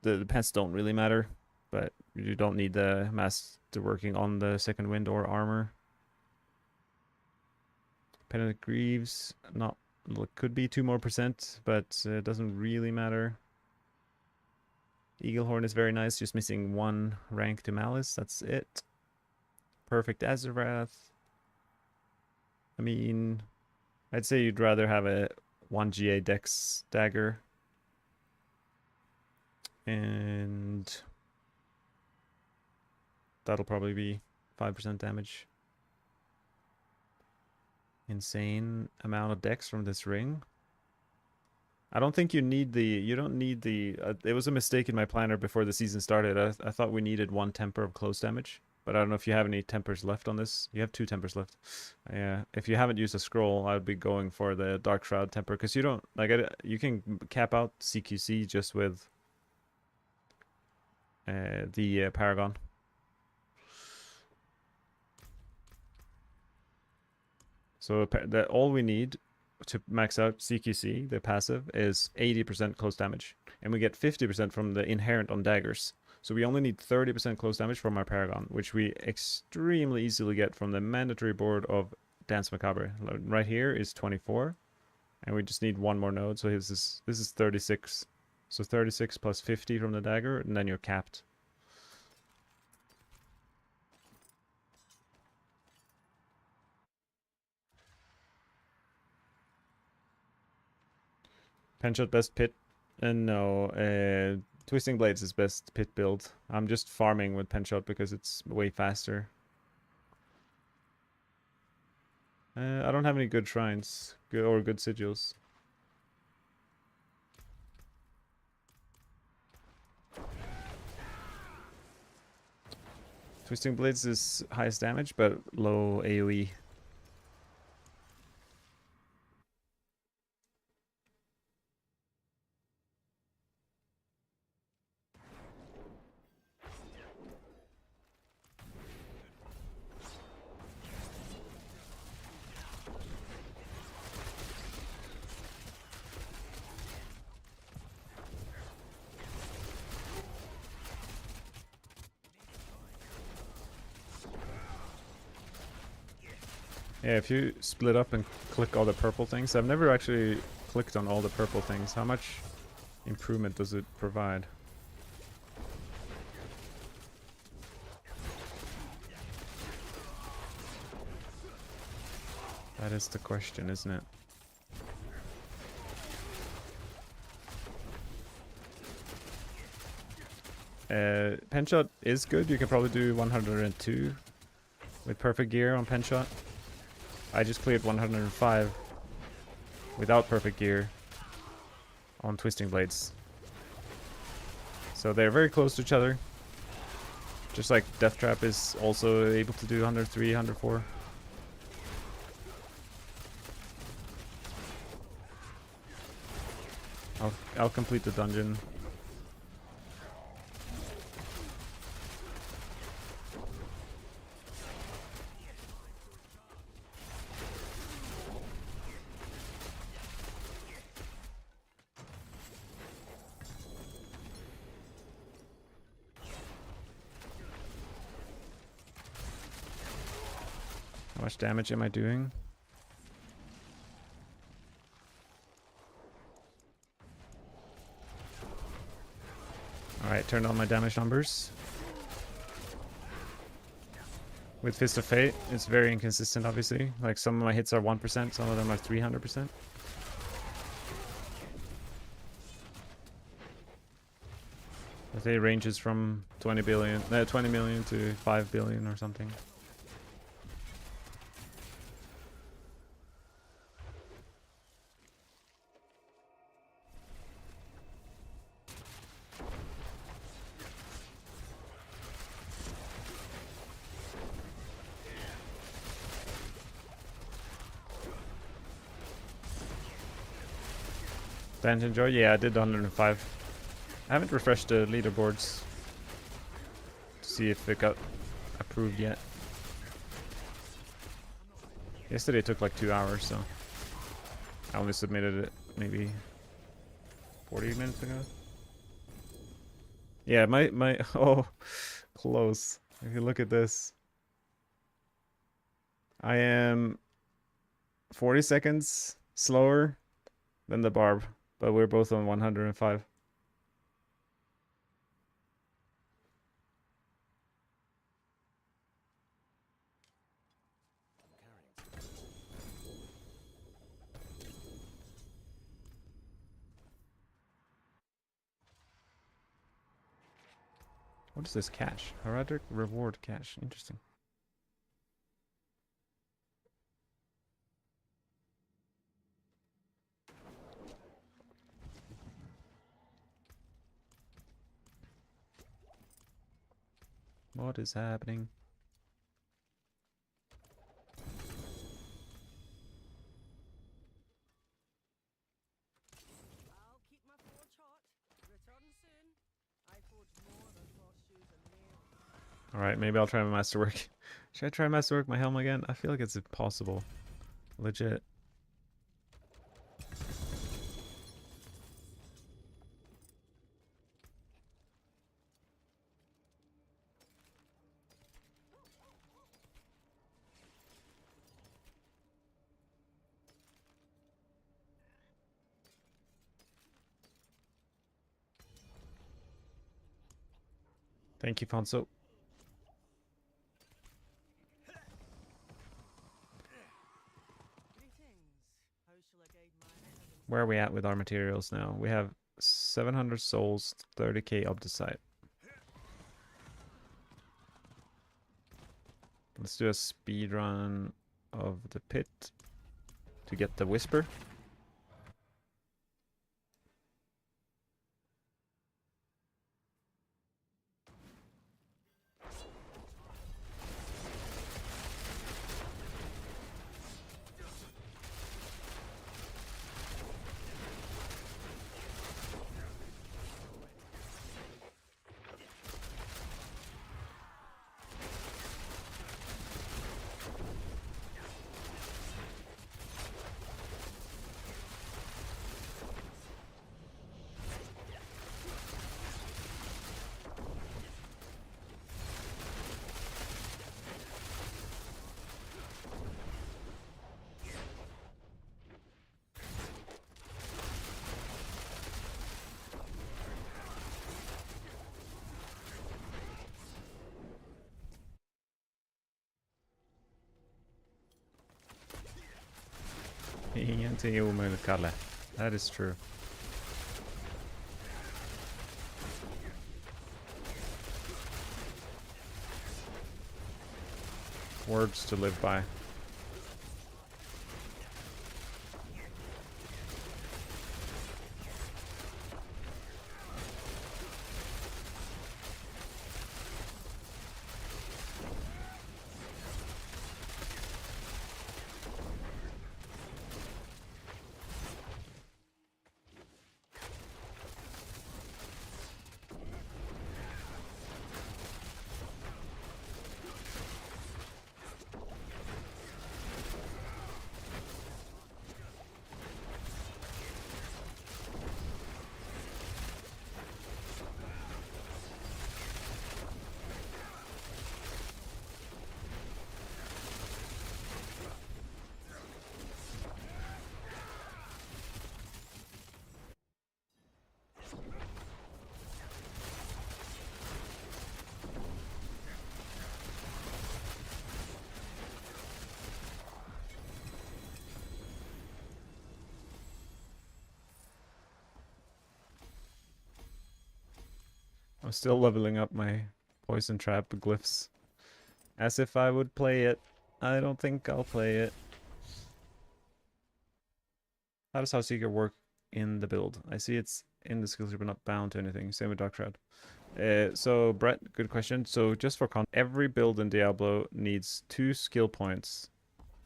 The pets don't really matter, but you don't need the master working on the second wind or armor. Penitent Greaves, not could be 2% more, but it doesn't really matter. Eaglehorn is very nice, just missing 1 rank to Malice, that's it. Perfect Azarath. I mean, I'd say you'd rather have a 1 GA Dex dagger. And that'll probably be 5% damage. Insane amount of dex from this ring. I don't think you need the, you don't need the, it was a mistake in my planner before the season started. I thought we needed 1 temper of close damage, but I don't know if you have any tempers left on this. You have 2 tempers left. Yeah, if you haven't used a scroll, I'd be going for the Dark Shroud temper, because you don't, like, you can cap out CQC just with the Paragon. So all we need to max out CQC, the passive, is 80% close damage. And we get 50% from the inherent on daggers. So we only need 30% close damage from our Paragon, which we extremely easily get from the mandatory board of Dance Macabre. Right here is 24. And we just need 1 more node, so this is 36. So 36 plus 50 from the dagger, and then you're capped. Penshot best pit? No, Twisting Blades is best pit build. I'm just farming with Penshot because it's way faster. I don't have any good shrines or good sigils. Twisting Blades is highest damage, but low AoE. Yeah, if you split up and click all the purple things. I've never actually clicked on all the purple things. How much improvement does it provide? That is the question, isn't it? Penshot is good. You can probably do 102 with perfect gear on Penshot. I just cleared 105 without perfect gear on Twisting Blades. So they're very close to each other. Just like Death Trap is also able to do 103, 104. I'll complete the dungeon. How much damage am I doing? Alright, turned on my damage numbers. With Fist of Fate, it's very inconsistent, obviously. Like, some of my hits are 1%, some of them are 300%. I think it ranges from 20 million to 5 billion or something. Dungeon Joy? Yeah, I did 105. I haven't refreshed the leaderboards to see if it got approved yet. Yesterday it took like 2 hours, so I only submitted it maybe 40 minutes ago. Yeah, my oh, close. If you look at this, I am 40 seconds slower than the Barb, but we're both on 105. What is this cache? Herodic reward cache. Interesting. What is happening? I'll keep my forge hot. Return soon. I forge more than horseshoes and nails. Alright, maybe I'll try my masterwork. Should I try masterwork my helm again? I feel like it's impossible. Legit. Thank you, Fonso. Greetings. How shall I guide my enemies? Where are we at with our materials now? We have 700 souls, 30k up the site. Let's do a speed run of the pit to get the whisper. Ingenting är omöjligt, Kalle. That is true. Words to live by. I'm still leveling up my poison trap glyphs. As if I would play it. I don't think I'll play it. How does House Seeker work in the build? I see it's in the skill tree but not bound to anything. Same with Dark Shroud. So Brett, good question. So just for context, every build in Diablo needs 2 skill points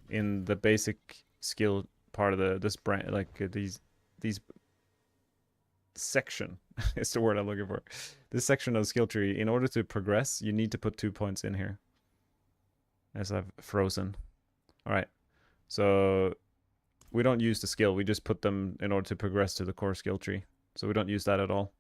in the basic skill part of this brand, like these section is the word I'm looking for. This section of the skill tree, in order to progress, you need to put 2 points in here. As I've frozen. Alright. So we don't use the skill, we just put them in order to progress to the core skill tree. So we don't use that at all.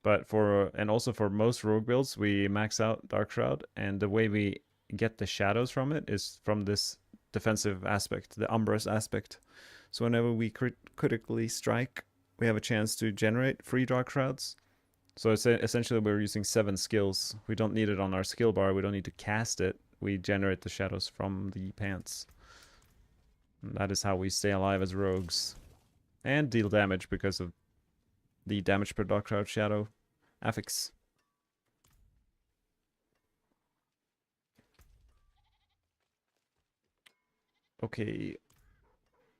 But and also for most rogue builds, we max out Dark Shroud, and the way we get the shadows from it is from this defensive aspect, the Umbrous aspect. So whenever we critically strike, we have a chance to generate free Dark Shrouds. So essentially we're using 7 skills. We don't need it on our skill bar, we don't need to cast it. We generate the shadows from the pants. And that is how we stay alive as rogues. And deal damage because of the damage per Dark Shroud shadow affix. Okay.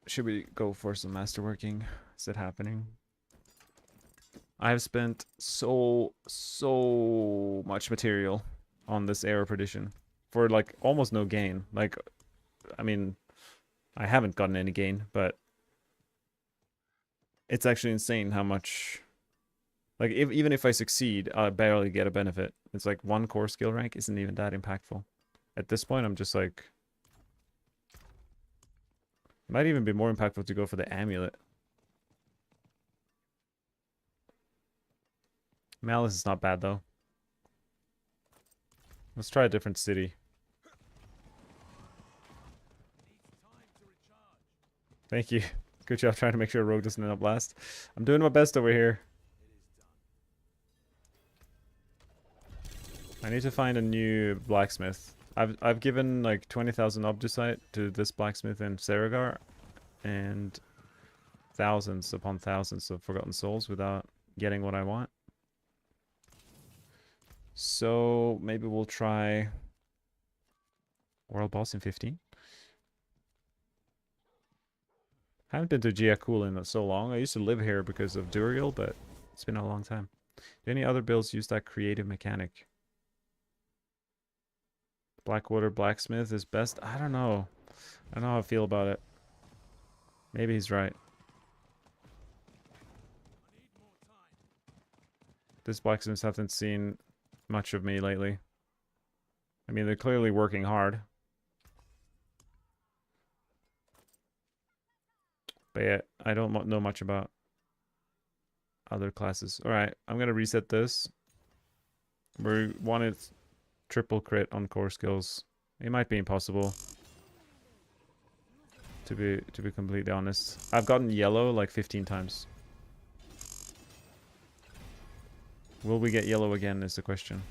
Should we go for some masterworking? Is it happening? I've spent so much material on this Era Perdition for like almost no gain. Like, I mean, I haven't gotten any gain, but it's actually insane how much. Like, even if I succeed, I barely get a benefit. It's like 1 core skill rank isn't even that impactful. At this point, I'm just like, it might even be more impactful to go for the amulet. Malice is not bad though. Let's try a different city. Thank you. Good job trying to make sure Rogue doesn't end up last. I'm doing my best over here. I need to find a new blacksmith. I've given like 20,000 obdusite to this blacksmith in Saragar, and thousands upon thousands of forgotten souls without getting what I want. So maybe we'll try World Boss in 15. Haven't been to Jiakul in so long. I used to live here because of Duriel, but it's been a long time. Do any other builds use that creative mechanic? Blackwater Blacksmith is best? I don't know. I don't know how I feel about it. Maybe he's right. This blacksmiths haven't seen much of me lately. I mean, they're clearly working hard. But yeah, I don't know much about other classes. Alright, I'm gonna reset this. We wanted triple crit on core skills. It might be impossible. To be completely honest. I've gotten yellow like 15 times. Will we get yellow again is the question.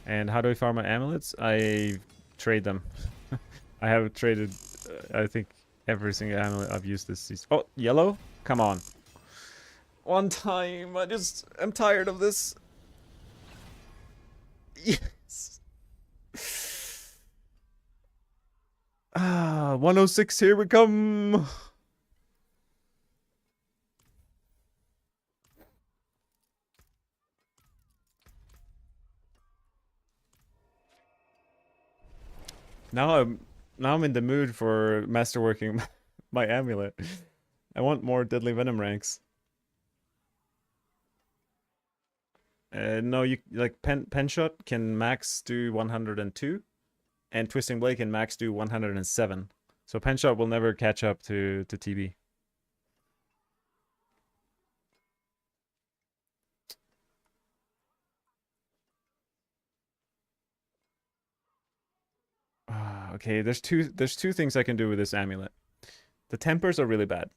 And how do I farm my amulets? I trade them. I have traded, I think, every single amulet I've used this season. Oh, yellow? Come on. One time. I'm tired of this. Yes. Ah, 106, here we come. Now I'm in the mood for masterworking my amulet. I want more deadly venom ranks. No, you like pen shot can max do 102, and twisting blade can max do 107. So pen shot will never catch up to TB. Okay, there's two things I can do with this amulet. The tempers are really bad.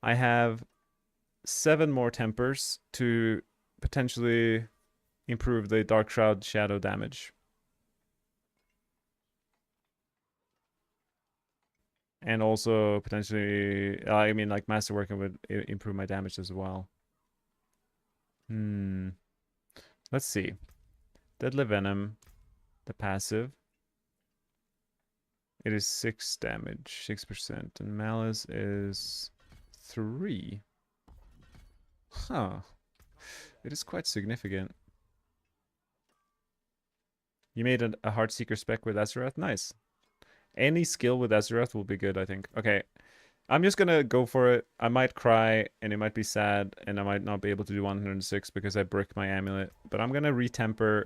I have 7 more tempers to potentially improve the Dark Shroud shadow damage. And also potentially, I mean, like masterworking would improve my damage as well. Let's see. Deadly Venom, the passive. It is 6 damage, 6%, and Malice is 3. Huh. It is quite significant. You made a Heartseeker spec with Azeroth? Nice. Any skill with Azeroth will be good, I think. Okay, I'm just gonna go for it. I might cry, and it might be sad, and I might not be able to do 106 because I brick my amulet. But I'm gonna retemper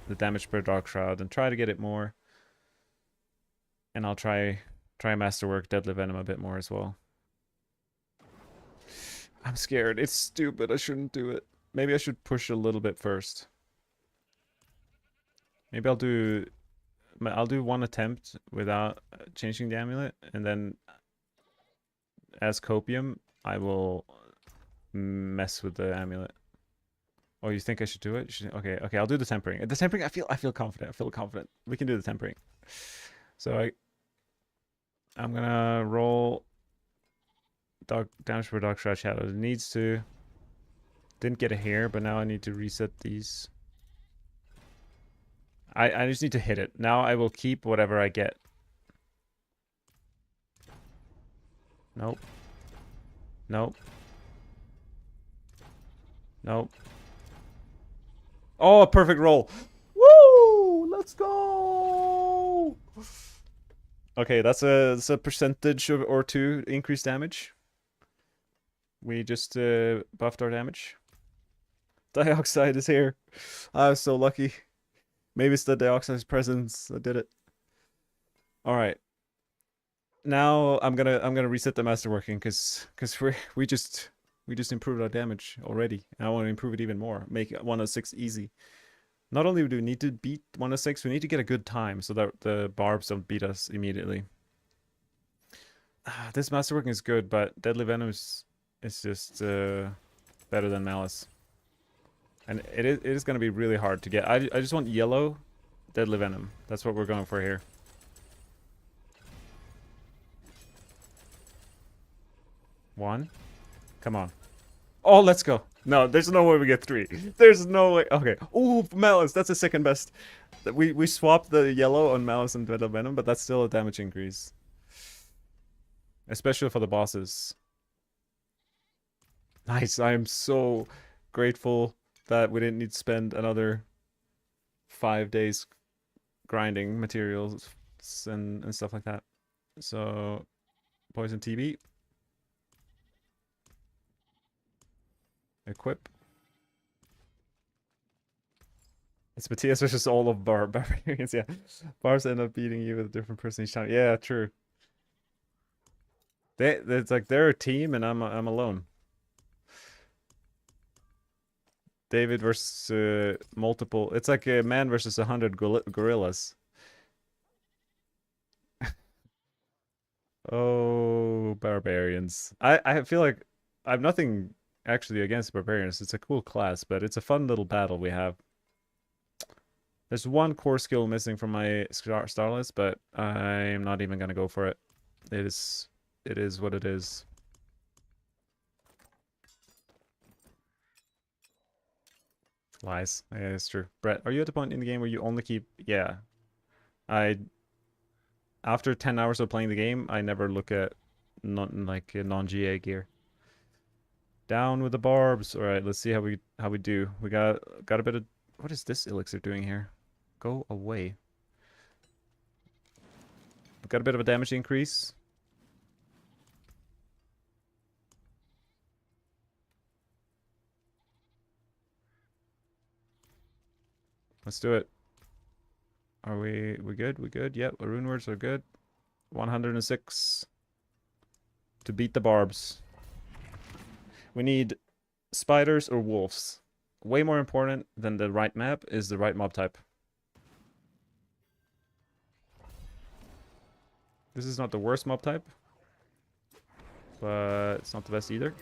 the damage per Dark Shroud and try to get it more. And I'll try Masterwork Deadly Venom a bit more as well. I'm scared. It's stupid. I shouldn't do it. Maybe I should push a little bit first. Maybe I'll do one attempt without changing the amulet, and then as copium, I will mess with the amulet. Oh, you think I should do it? Okay, I'll do the tempering. The tempering, I feel confident. I feel confident. We can do the tempering. So I'm gonna roll damage per Dark Shroud Shadow. It needs to. Didn't get it here, but now I need to reset these. I just need to hit it. Now I will keep whatever I get. Nope. Nope. Nope. Oh, a perfect roll. Woo! Let's go! Okay, that's a percentage or two increased damage. We just buffed our damage. Dioxide is here. I was so lucky. Maybe it's the Dioxide's presence that did it. All right. Now I'm gonna reset the masterworking because we just improved our damage already, and I want to improve it even more. Make 106 easy. Not only do we need to beat 106, we need to get a good time so that the barbs don't beat us immediately. This masterworking is good, but Deadly Venom is just better than Malice. And it is going to be really hard to get. I just want yellow Deadly Venom. That's what we're going for here. One. Come on. Oh, let's go. No, there's no way we get 3. There's no way. Okay. Ooh, Malice. That's the second best. We swapped the yellow on Malice and Deadly Venom, but that's still a damage increase. Especially for the bosses. Nice. I am so grateful that we didn't need to spend another 5 days grinding materials and stuff like that. So, Poison TB. Equip. It's Matthias versus all of barbarians, yeah. Barbs end up beating you with a different person each time. Yeah, true. It's like they're a team and I'm alone. David versus multiple. It's like a man versus 100 gorillas. Oh, barbarians. I feel like I have nothing actually against barbarians. It's a cool class, but it's a fun little battle we have. There's one core skill missing from my star list, but I'm not even gonna go for it. It is what it is. Lies. Yeah, it's true. Brett, are you at the point in the game where you only keep... Yeah. After 10 hours of playing the game, I never look at non-GA gear. Down with the barbs. All right, let's see how we do. We got a bit of... What is this elixir doing here? Go away. We got a bit of a damage increase. Let's do it. Are we good? We good? Yep, our rune words are good. 106 to beat the barbs. We need spiders or wolves. Way more important than the right map is the right mob type. This is not the worst mob type, but it's not the best either.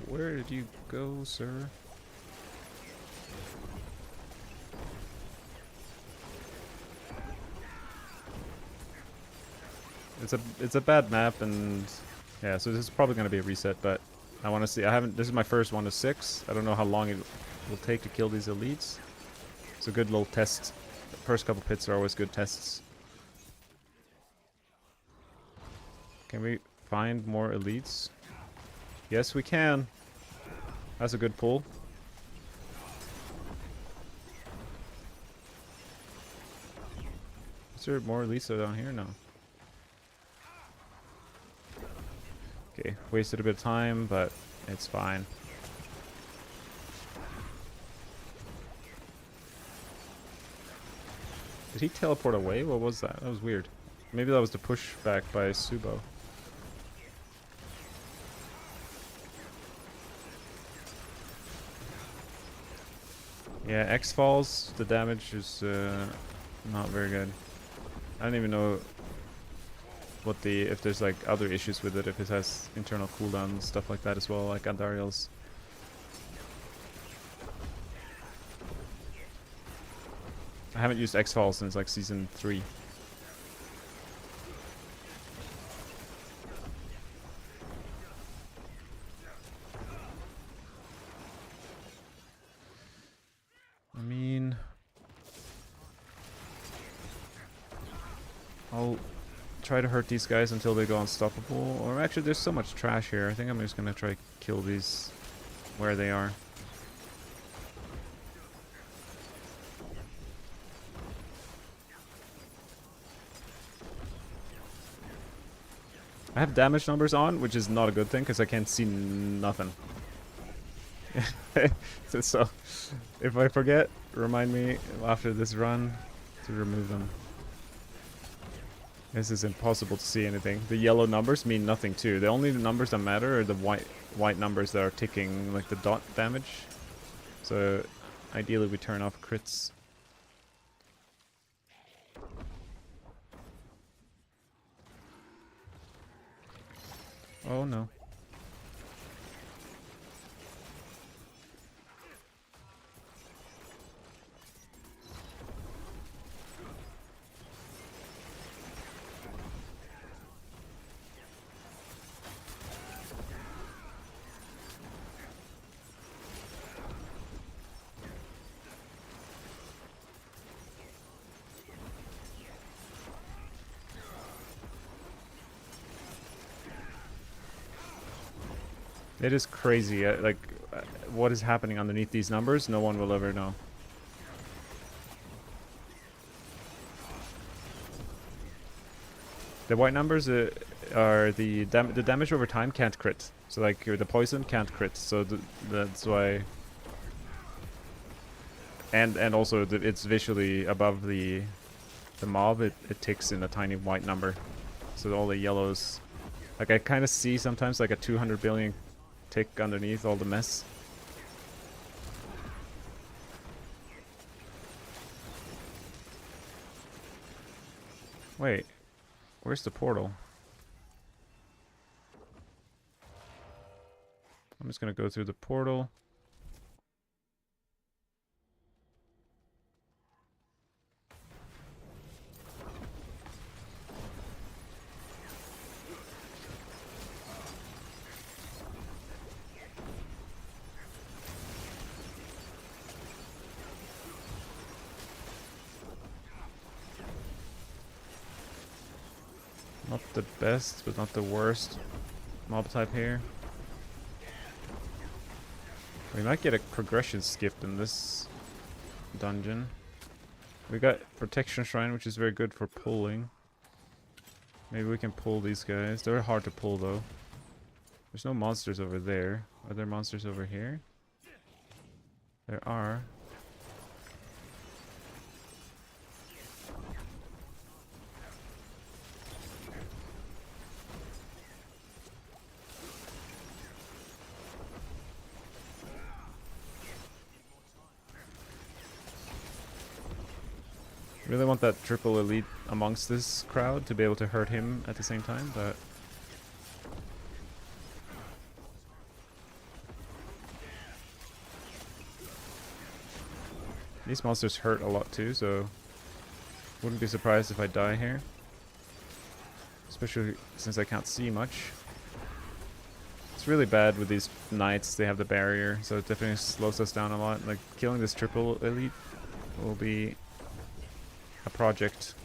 Where did you go, sir? It's a bad map, and yeah, so this is probably gonna be a reset, but I want to see. This is my first 1-6. I don't know how long it will take to kill these elites. It's a good little test. The first couple pits are always good tests. Can we find more elites? Yes, we can. That's a good pull. Is there more elites down here? No. Okay, wasted a bit of time, but it's fine. Did he teleport away? What was that? That was weird. Maybe that was the pushback by Subo. Yeah, X falls, the damage is not very good. I don't even know what if there's like other issues with it, if it has internal cooldown and stuff like that as well, like Andariel's. I haven't used X-Fall since like season 3. I mean, I'll try to hurt these guys until they go unstoppable. Or actually, there's so much trash here. I think I'm just gonna try to kill these where they are. I have damage numbers on, which is not a good thing because I can't see nothing. So, if I forget, remind me after this run to remove them. This is impossible to see anything. The yellow numbers mean nothing too. The only numbers that matter are the white numbers that are ticking, like the dot damage. So, ideally we turn off crits. Oh no. It is crazy, what is happening underneath these numbers, no one will ever know. The white numbers are the damage over time can't crit. So like the poison can't crit, so that's why... And also it's visually above the mob, it ticks in a tiny white number. So all the yellows... Like I kind of see sometimes like a 200 billion tick underneath all the mess. Wait, where's the portal? I'm just gonna go through the portal. Not the best, but not the worst mob type here. We might get a progression skip in this dungeon. We got Protection Shrine, which is very good for pulling. Maybe we can pull these guys. They're hard to pull though. There's no monsters over there. Are there monsters over here? There are. Really want that triple elite amongst this crowd to be able to hurt him at the same time, but... These monsters hurt a lot too, so... Wouldn't be surprised if I die here. Especially since I can't see much. It's really bad with these knights, they have the barrier, so it definitely slows us down a lot. Like, killing this triple elite will be a project.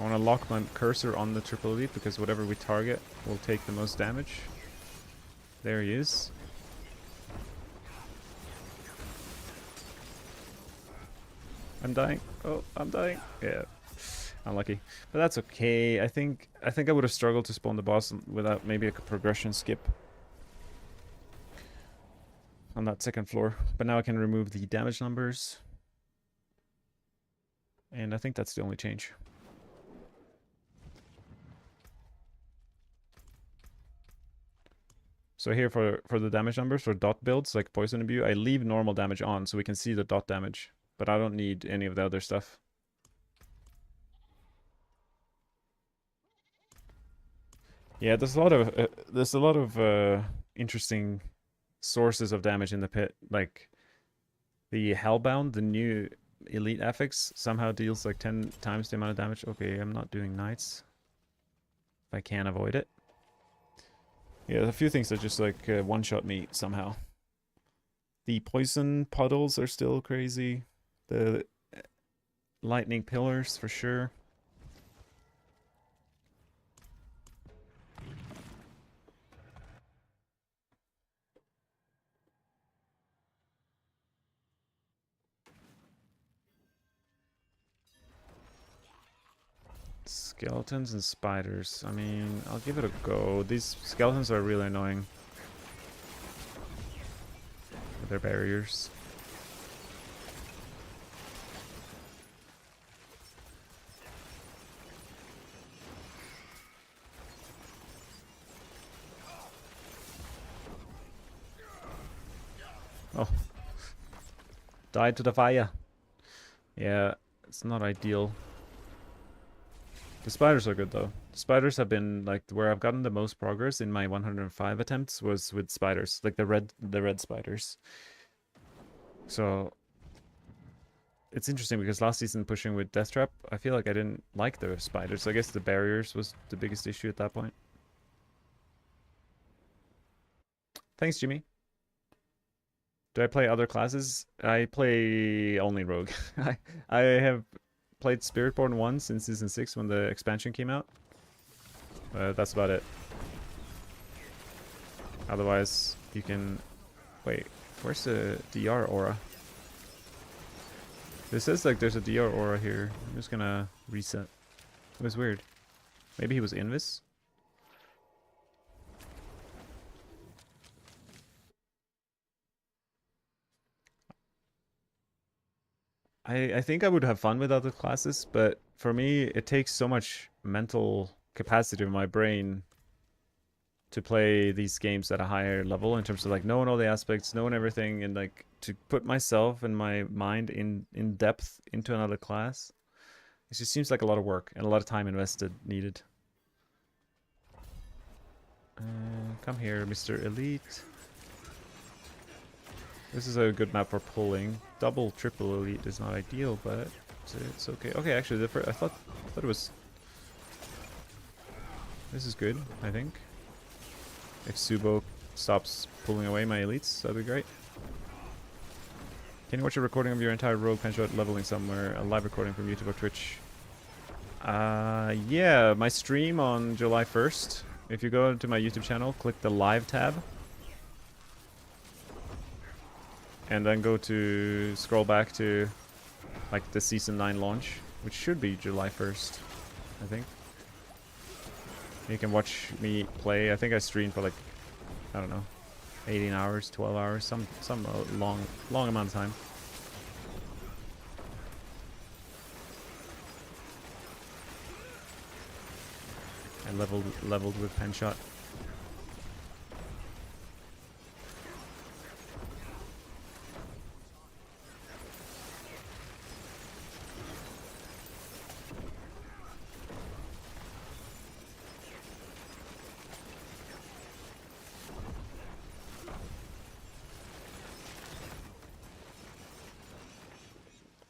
I want to lock my cursor on the triple elite because whatever we target will take the most damage. There he is. I'm dying. Oh, I'm dying. Yeah. Unlucky. But that's okay. I think I would have struggled to spawn the boss without maybe a progression skip on that second floor. But now I can remove the damage numbers. And I think that's the only change. So here for the damage numbers, for dot builds, like Poison Imbue, I leave normal damage on so we can see the dot damage. But I don't need any of the other stuff. Yeah, there's a lot of interesting sources of damage in the pit. Like the Hellbound, the new elite affix, somehow deals like 10 times the amount of damage. Okay, I'm not doing knights if I can avoid it. Yeah, a few things that just like one-shot me somehow. The poison puddles are still crazy. The lightning pillars for sure. Skeletons and spiders. I mean, I'll give it a go. These skeletons are really annoying with their barriers. Oh. Died to the fire. Yeah, it's not ideal. The spiders are good though. The spiders have been like where I've gotten the most progress in my 105 attempts was with spiders, like the red spiders. So it's interesting because last season pushing with Death Trap, I feel like I didn't like the spiders. I guess the barriers was the biggest issue at that point. Thanks, Jimmy. Do I play other classes? I play only Rogue. I have played Spiritborn once in Season 6 when the expansion came out. That's about it. Otherwise, you can... Wait, where's the DR aura? This says like there's a DR aura here. I'm just gonna reset. It was weird. Maybe he was Invis? I think I would have fun with other classes, but for me, it takes so much mental capacity of my brain to play these games at a higher level in terms of like knowing all the aspects, knowing everything, and like to put myself and my mind in depth into another class. It just seems like a lot of work and a lot of time invested needed. Come here, Mr. Elite. This is a good map for pulling. Double, triple elite is not ideal, but it's okay. Okay, actually, I thought it was. This is good, I think. If Subo stops pulling away my elites, that'd be great. Can you watch a recording of your entire rogue penshot leveling somewhere? A live recording from YouTube or Twitch? Yeah, my stream on July 1st. If you go to my YouTube channel, click the live tab. And then go to scroll back to like the season 9 launch, which should be July 1st, I think. You can watch me play. I think I streamed for like, I don't know, 18 hours, 12 hours, some long amount of time. I leveled with penshot.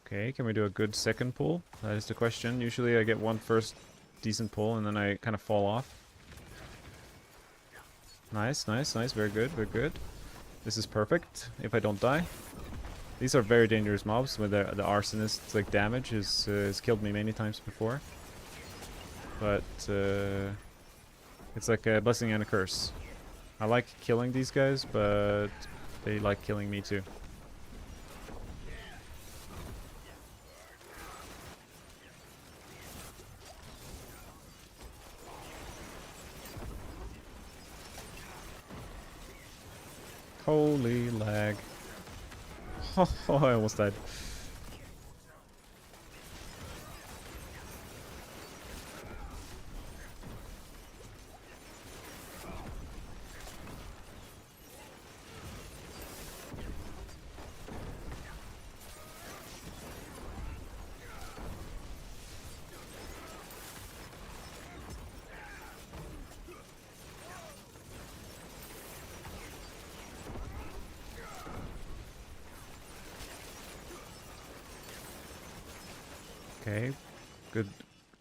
Okay, can we do a good second pull? That is the question. Usually I get one first decent pull and then I kind of fall off. Nice, nice, nice. Very good, very good. This is perfect if I don't die. These are very dangerous mobs with the arsonist's like damage has killed me many times before. but it's like a blessing and a curse. I like killing these guys, but they like killing me too. Holy lag. Oh, I almost died. Okay, good.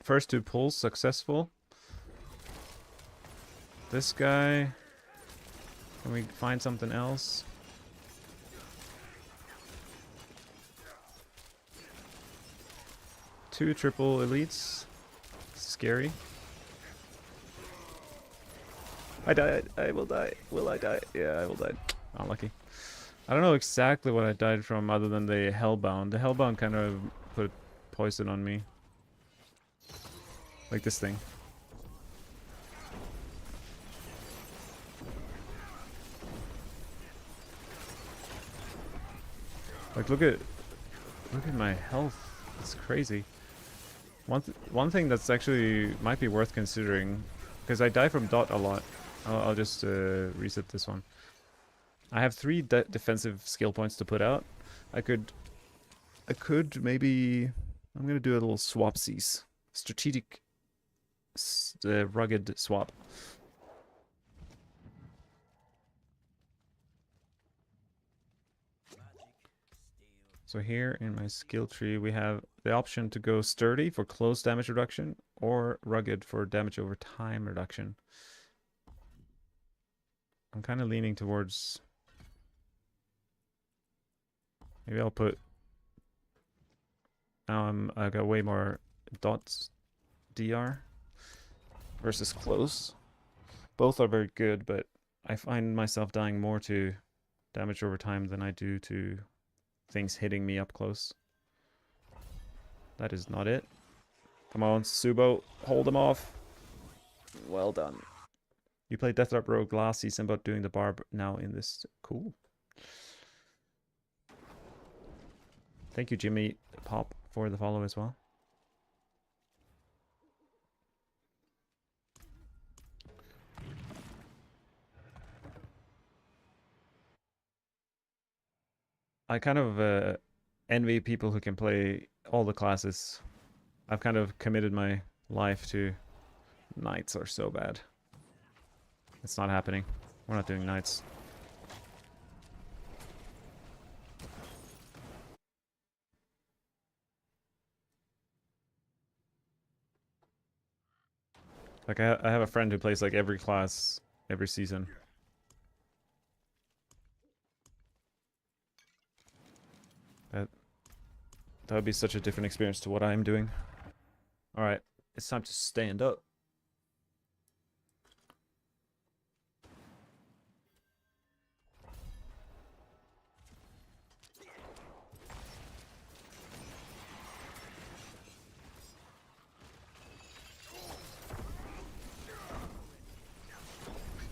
First 2 pulls successful. This guy. Can we find something else? Two triple elites. Scary. I died. I will die. Will I die? Yeah, I will die. Unlucky. I don't know exactly what I died from other than the Hellbound. The Hellbound kind of put poison on me. Like this thing. Like look at my health. It's crazy. One thing that's actually might be worth considering, because I die from dot a lot. I'll just reset this one. I have 3 defensive skill points to put out. I could maybe, I'm gonna do a little swapsies. Strategic rugged swap. So here in my skill tree we have the option to go sturdy for close damage reduction or rugged for damage over time reduction. I'm kind of leaning towards, maybe I'll put, now I got way more dots DR versus close. Both are very good, but I find myself dying more to damage over time than I do to things hitting me up close. That is not it. Come on, Subo, hold him off. Well done. You play Deathrop Rogue last season, but doing the barb now in this. Cool. Thank you, Jimmy Pop, for the follow as well. I kind of envy people who can play all the classes. I've kind of committed my life to knights are so bad. It's not happening. We're not doing knights. Like I have a friend who plays like every class every season. That would be such a different experience to what I'm doing. Alright, it's time to stand up.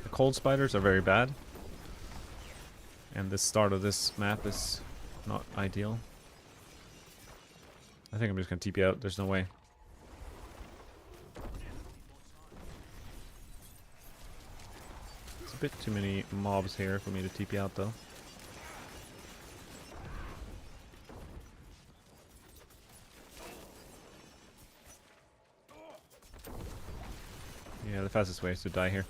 The cold spiders are very bad. And the start of this map is not ideal. I think I'm just gonna TP out, there's no way. It's a bit too many mobs here for me to TP out though. Yeah, the fastest way is to die here.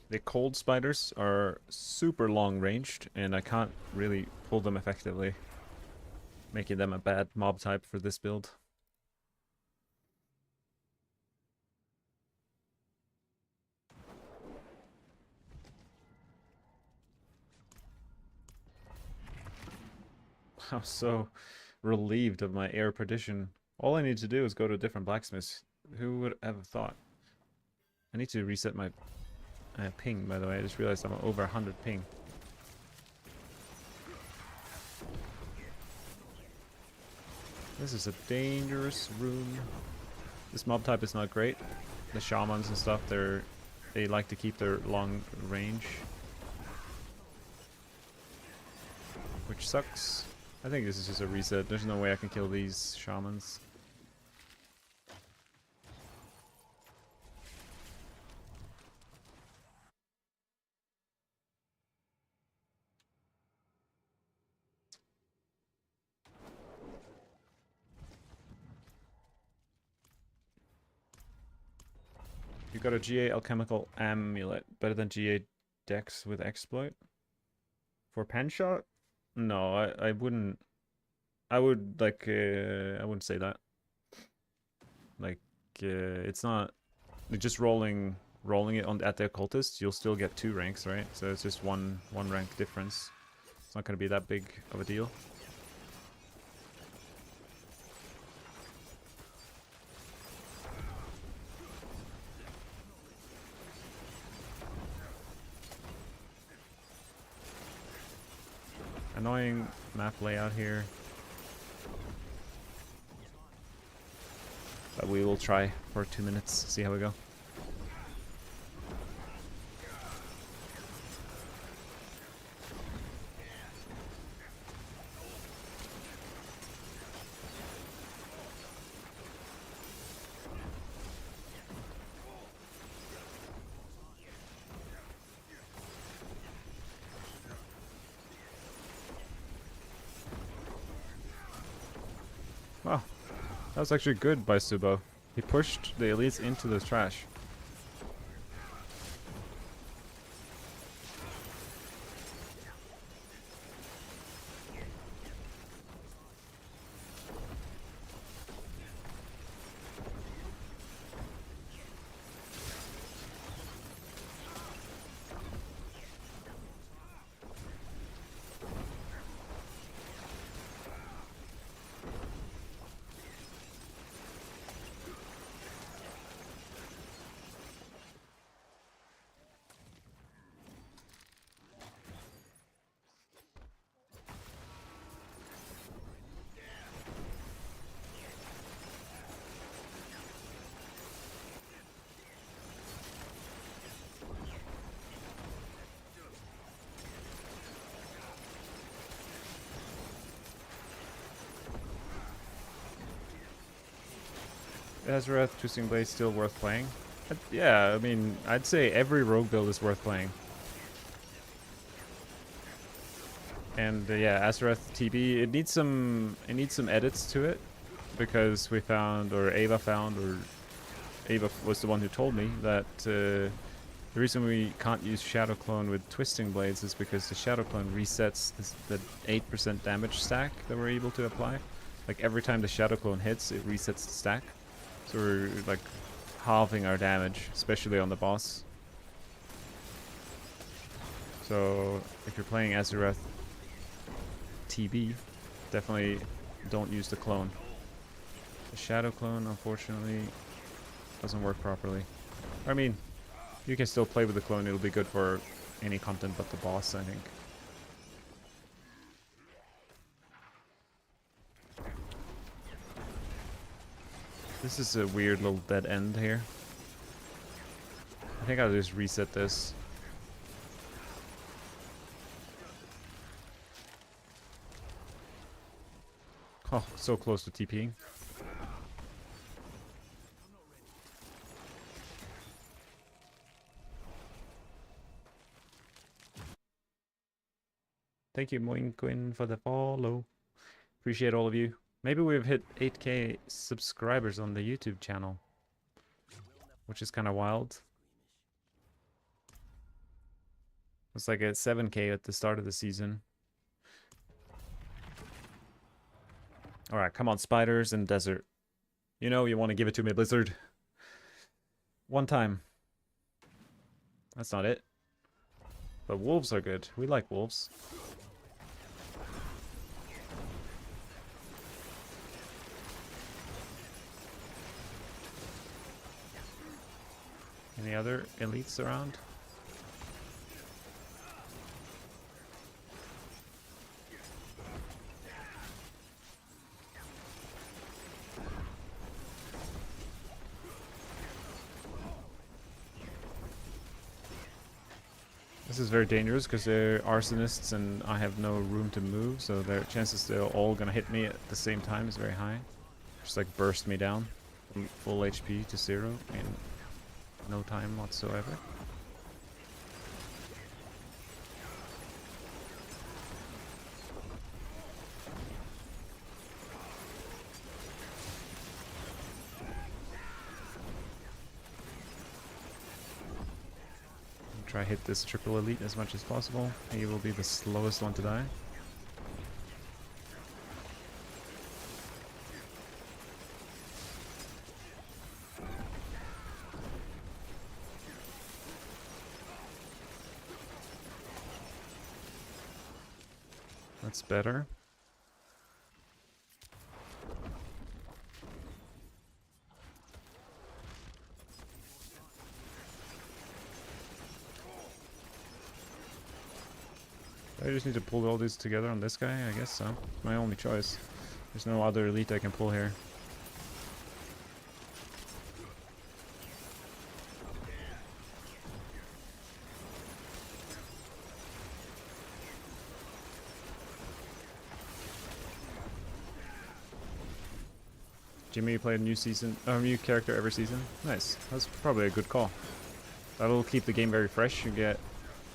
The cold spiders are super long ranged and I can't really pull them effectively, making them a bad mob type for this build. I'm so relieved of my air perdition. All I need to do is go to a different blacksmith. Who would have thought? I need to reset my ping, by the way. I just realized I'm over 100 ping. This is a dangerous room. This mob type is not great. The shamans and stuff, they like to keep their long range, which sucks. I think this is just a reset. There's no way I can kill these shamans. You got a GA alchemical amulet, better than GA dex with exploit. For pen shot? No, I wouldn't. I would like I wouldn't say that. Like it's not just rolling it on at the occultist. You'll still get 2 ranks, right? So it's just one rank difference. It's not going to be that big of a deal. Annoying map layout here. But we will try for 2 minutes, see how we go. Wow, that was actually good by Subo. He pushed the elites into the trash. Azrath, Twisting Blade still worth playing? Yeah, I mean, I'd say every rogue build is worth playing. And yeah, Azrath TB, it needs some edits to it, because we found, or Ava found, or Ava was the one who told me that the reason we can't use Shadow Clone with Twisting Blades is because the Shadow Clone resets the 8% damage stack that we're able to apply. Like every time the Shadow Clone hits, it resets the stack. So we're like halving our damage, especially on the boss. So if you're playing Azurath TB, definitely don't use the clone. The Shadow Clone, unfortunately, doesn't work properly. I mean, you can still play with the clone, it'll be good for any content but the boss, I think. This is a weird little dead end here. I think I'll just reset this. Oh, so close to TPing. Thank you, Moinquin, for the follow. Appreciate all of you. Maybe we've hit 8k subscribers on the YouTube channel, which is kind of wild. It's like at 7k at the start of the season. Alright, come on, spiders and desert. You know you want to give it to me, Blizzard. One time. That's not it. But wolves are good. We like wolves. Any other elites around? This is very dangerous because they're arsonists and I have no room to move, so their chances they're all gonna hit me at the same time is very high. Just like burst me down from full HP to 0 in no time whatsoever. Try hit this triple elite as much as possible. He will be the slowest one to die. That's better. I just need to pull all these together on this guy, I guess so. My only choice. There's no other elite I can pull here. Jimmy, you play a new season, new character every season. Nice. That's probably a good call. That'll keep the game very fresh. You get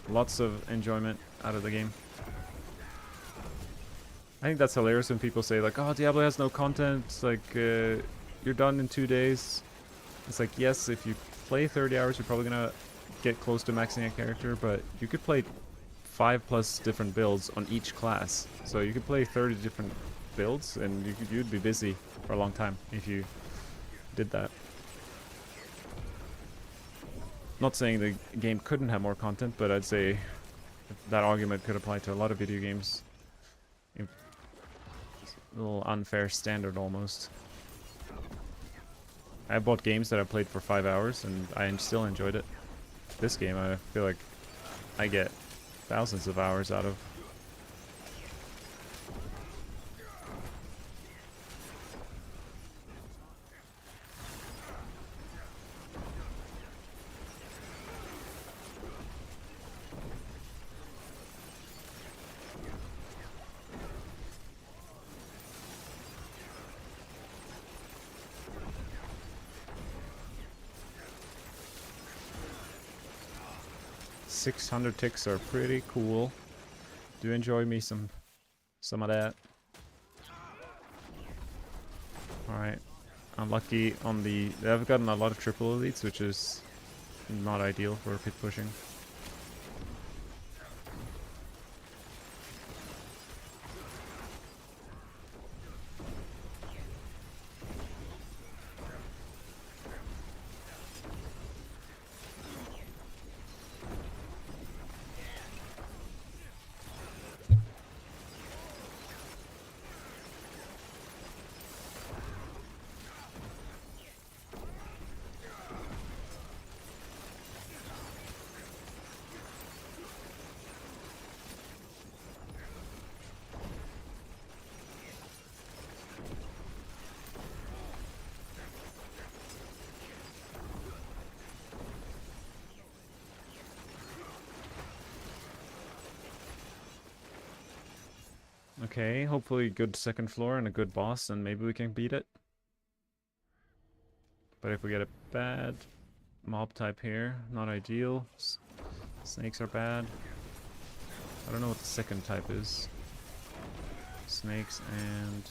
lots of enjoyment out of the game. I think that's hilarious when people say like, "Oh, Diablo has no content. It's like you're done in 2 days." It's like, yes, if you play 30 hours, you're probably gonna get close to maxing a character, but you could play 5+ different builds on each class. So you could play 30 different builds, and you'd be busy for a long time if you did that. Not saying the game couldn't have more content, but I'd say that argument could apply to a lot of video games. It's a little unfair standard almost. I bought games that I played for 5 hours and I still enjoyed it. This game I feel like I get thousands of hours out of. .600 ticks are pretty cool. Do enjoy me some of that. Alright. Unlucky on the... I've gotten a lot of triple elites, which is not ideal for pit pushing. Okay, hopefully good second floor and a good boss, and maybe we can beat it. But if we get a bad mob type here, not ideal. Snakes are bad. I don't know what the second type is. Snakes and...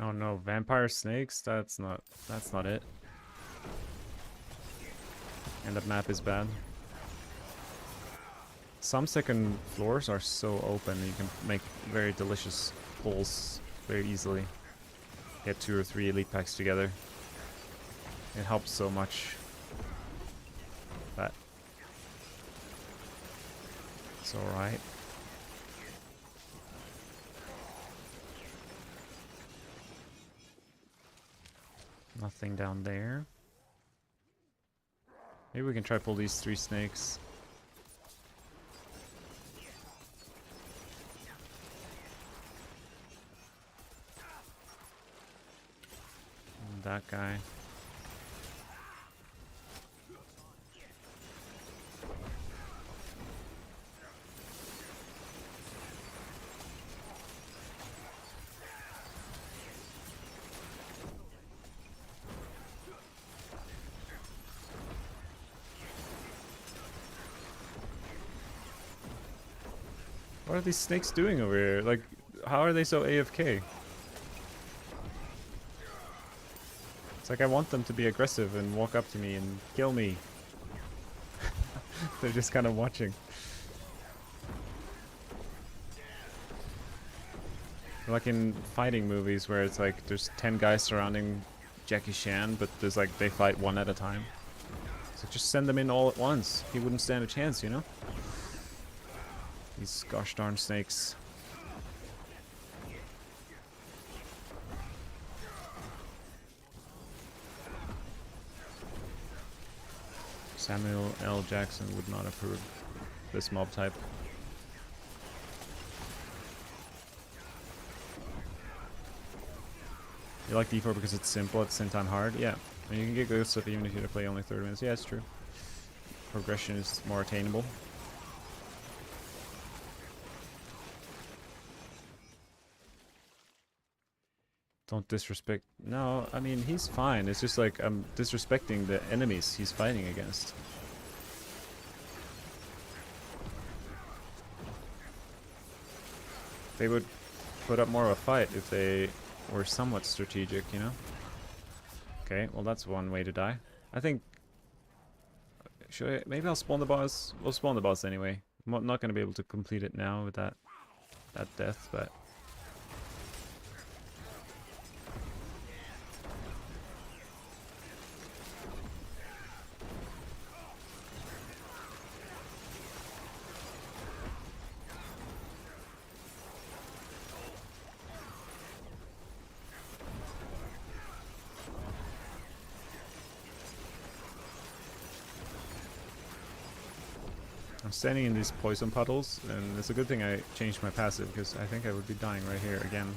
Oh no, vampire snakes? That's not it. And that map is bad. Some second floors are so open, you can make very delicious pulls very easily. Get 2 or 3 elite packs together. It helps so much. But it's alright. Nothing down there. Maybe we can try pull these 3 snakes. And that guy. What are these snakes doing over here? Like, how are they so AFK? It's like I want them to be aggressive and walk up to me and kill me. They're just kind of watching. Like in fighting movies where it's like there's 10 guys surrounding Jackie Chan, but there's like they fight one at a time. So just send them in all at once. He wouldn't stand a chance, you know? These gosh darn snakes. Samuel L. Jackson would not approve this mob type. You like D4 because it's simple at the same time hard? Yeah. And you can get good stuff even if you play only 30 minutes. Yeah, it's true. Progression is more attainable. Don't disrespect... No, I mean, he's fine. It's just like I'm disrespecting the enemies he's fighting against. They would put up more of a fight if they were somewhat strategic, you know? Okay, well that's one way to die. I think... Should I... Maybe I'll spawn the boss. We'll spawn the boss anyway. I'm not going to be able to complete it now with that death, but... I'm standing in these poison puddles, and it's a good thing I changed my passive, because I think I would be dying right here again.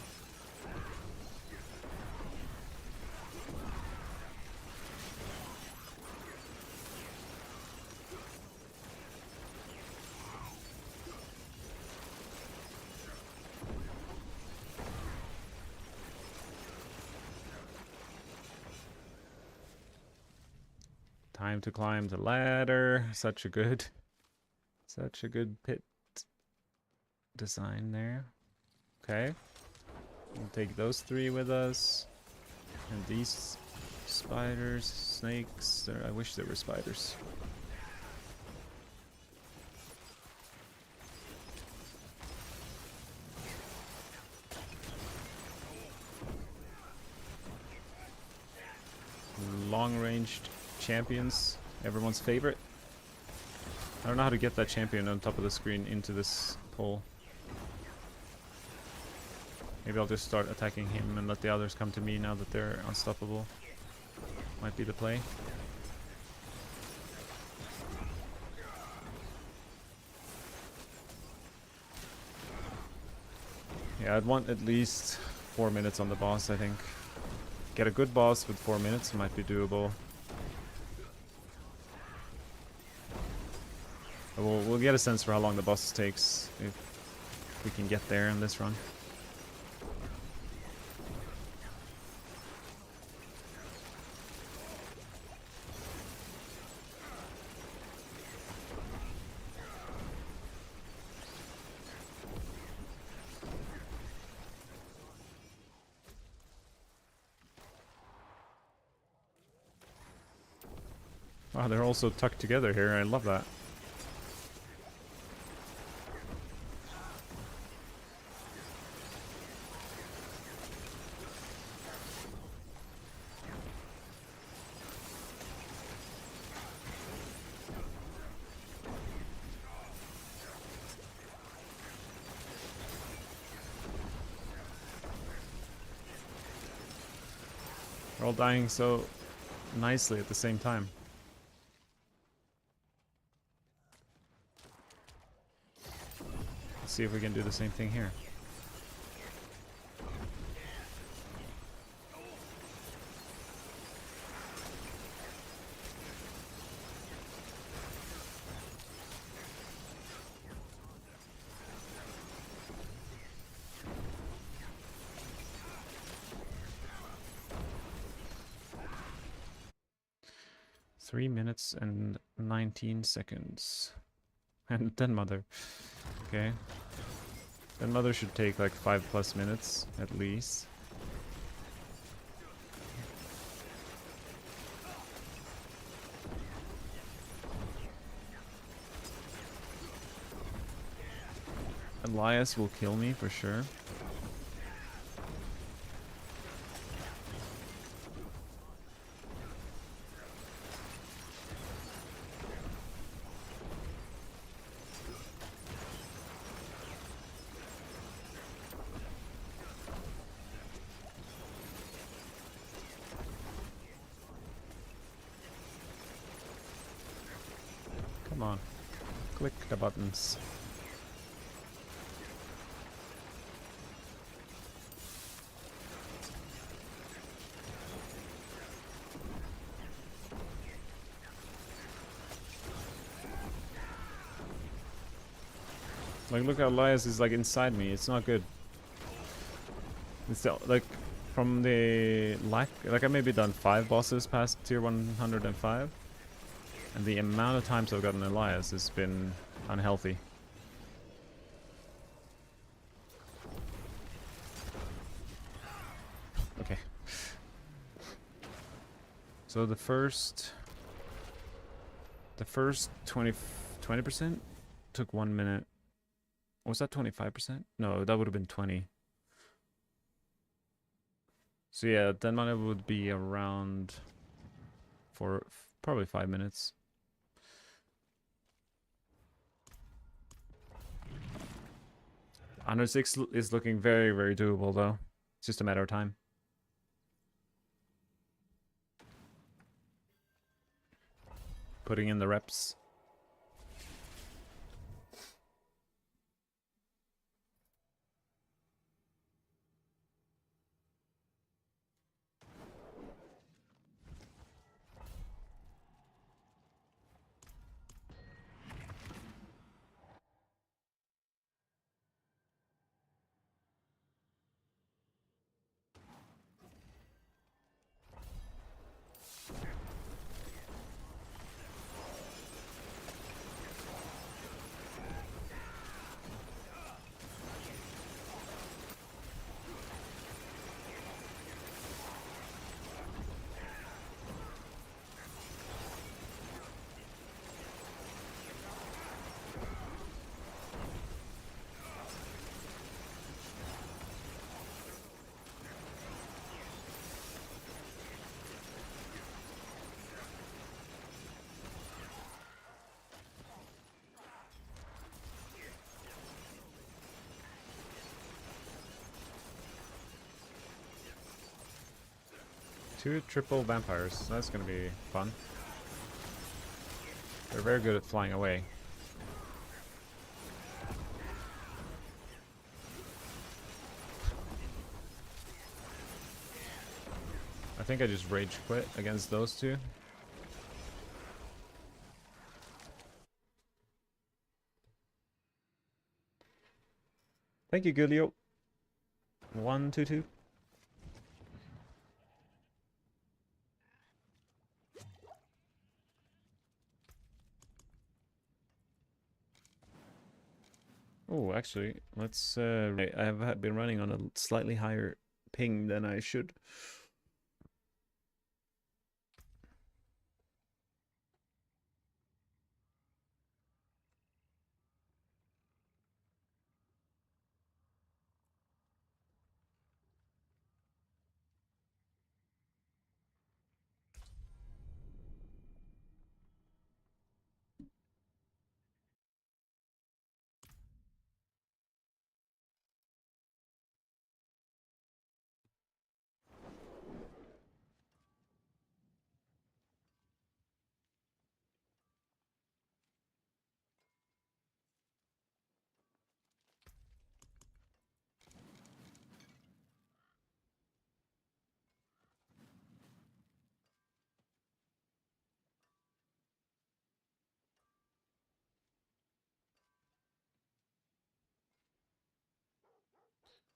Time to climb the ladder. Such a good pit design there. Okay. We'll take those 3 with us. And these spiders, snakes. I wish there were spiders. Long-ranged champions, everyone's favorite. I don't know how to get that champion on top of the screen into this pole. Maybe I'll just start attacking him and let the others come to me now that they're unstoppable. Might be the play. Yeah, I'd want at least 4 minutes on the boss, I think. Get a good boss with 4 minutes might be doable. But we'll get a sense for how long the boss takes if we can get there in this run. Wow, they're all so tucked together here. I love that. They're all dying so nicely at the same time. Let's see if we can do the same thing here. Three minutes and 19 seconds. And Den Mother. Okay. Den Mother should take like 5+ minutes at least. Elias will kill me for sure. Come on. Click the buttons. Like, look how Elias is like inside me. It's not good. It's like from the lack, like I maybe done 5 bosses past tier 105, and the amount of times I've gotten Elias has been unhealthy. Okay. So the first 20% took 1 minute. Was that 25%? No, that would have been 20. So yeah, Den Mother would be around for probably 5 minutes. Under 6 is looking very, very doable though. It's just a matter of time. Putting in the reps. Two triple vampires. That's gonna be fun. They're very good at flying away. I think I just rage quit against those two. Thank you, Gulio. 122. Oh, actually, let's. I have been running on a slightly higher ping than I should.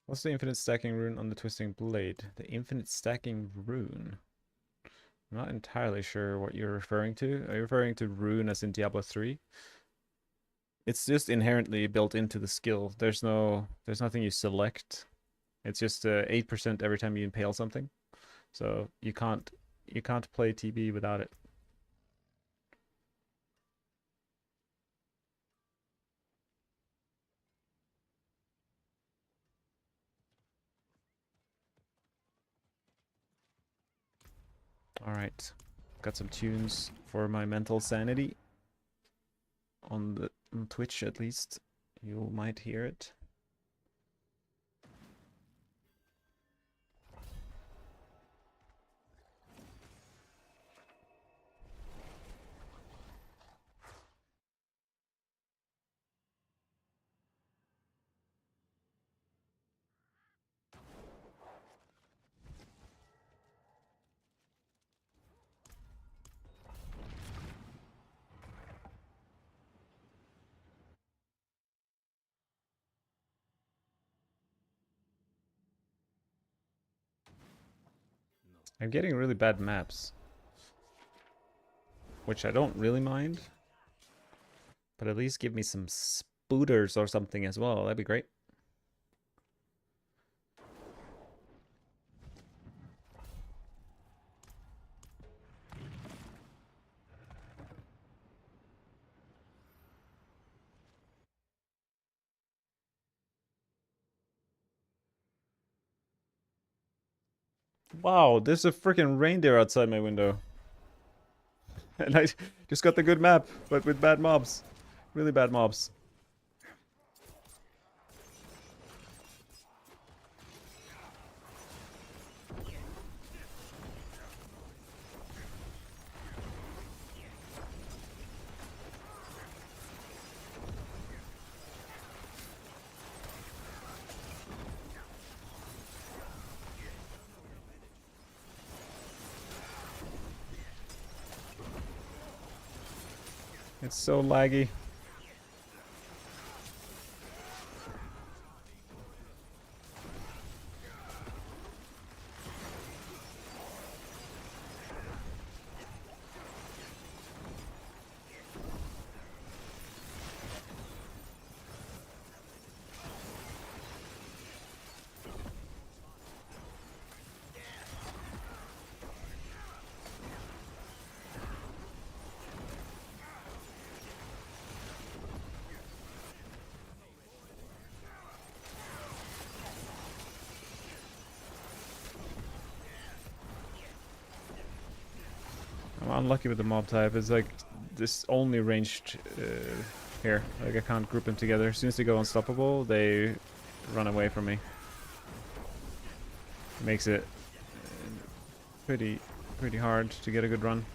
What's the infinite stacking rune on the twisting blade? The infinite stacking rune. I'm not entirely sure what you're referring to. Are you referring to rune as in Diablo 3? It's just inherently built into the skill. There's nothing you select. It's just 8% every time you impale something. So you can't play TB without it. All right, got some tunes for my mental sanity on Twitch at least. You might hear it. I'm getting really bad maps, which I don't really mind, but at least give me some spooters or something as well. That'd be great. Wow, there's a freaking reindeer outside my window. And I just got the good map, but with bad mobs. Really bad mobs. It's so laggy. I'm unlucky with the mob type. It's like this only ranged here. Like I can't group them together. As soon as they go unstoppable, they run away from me. Makes it pretty hard to get a good run.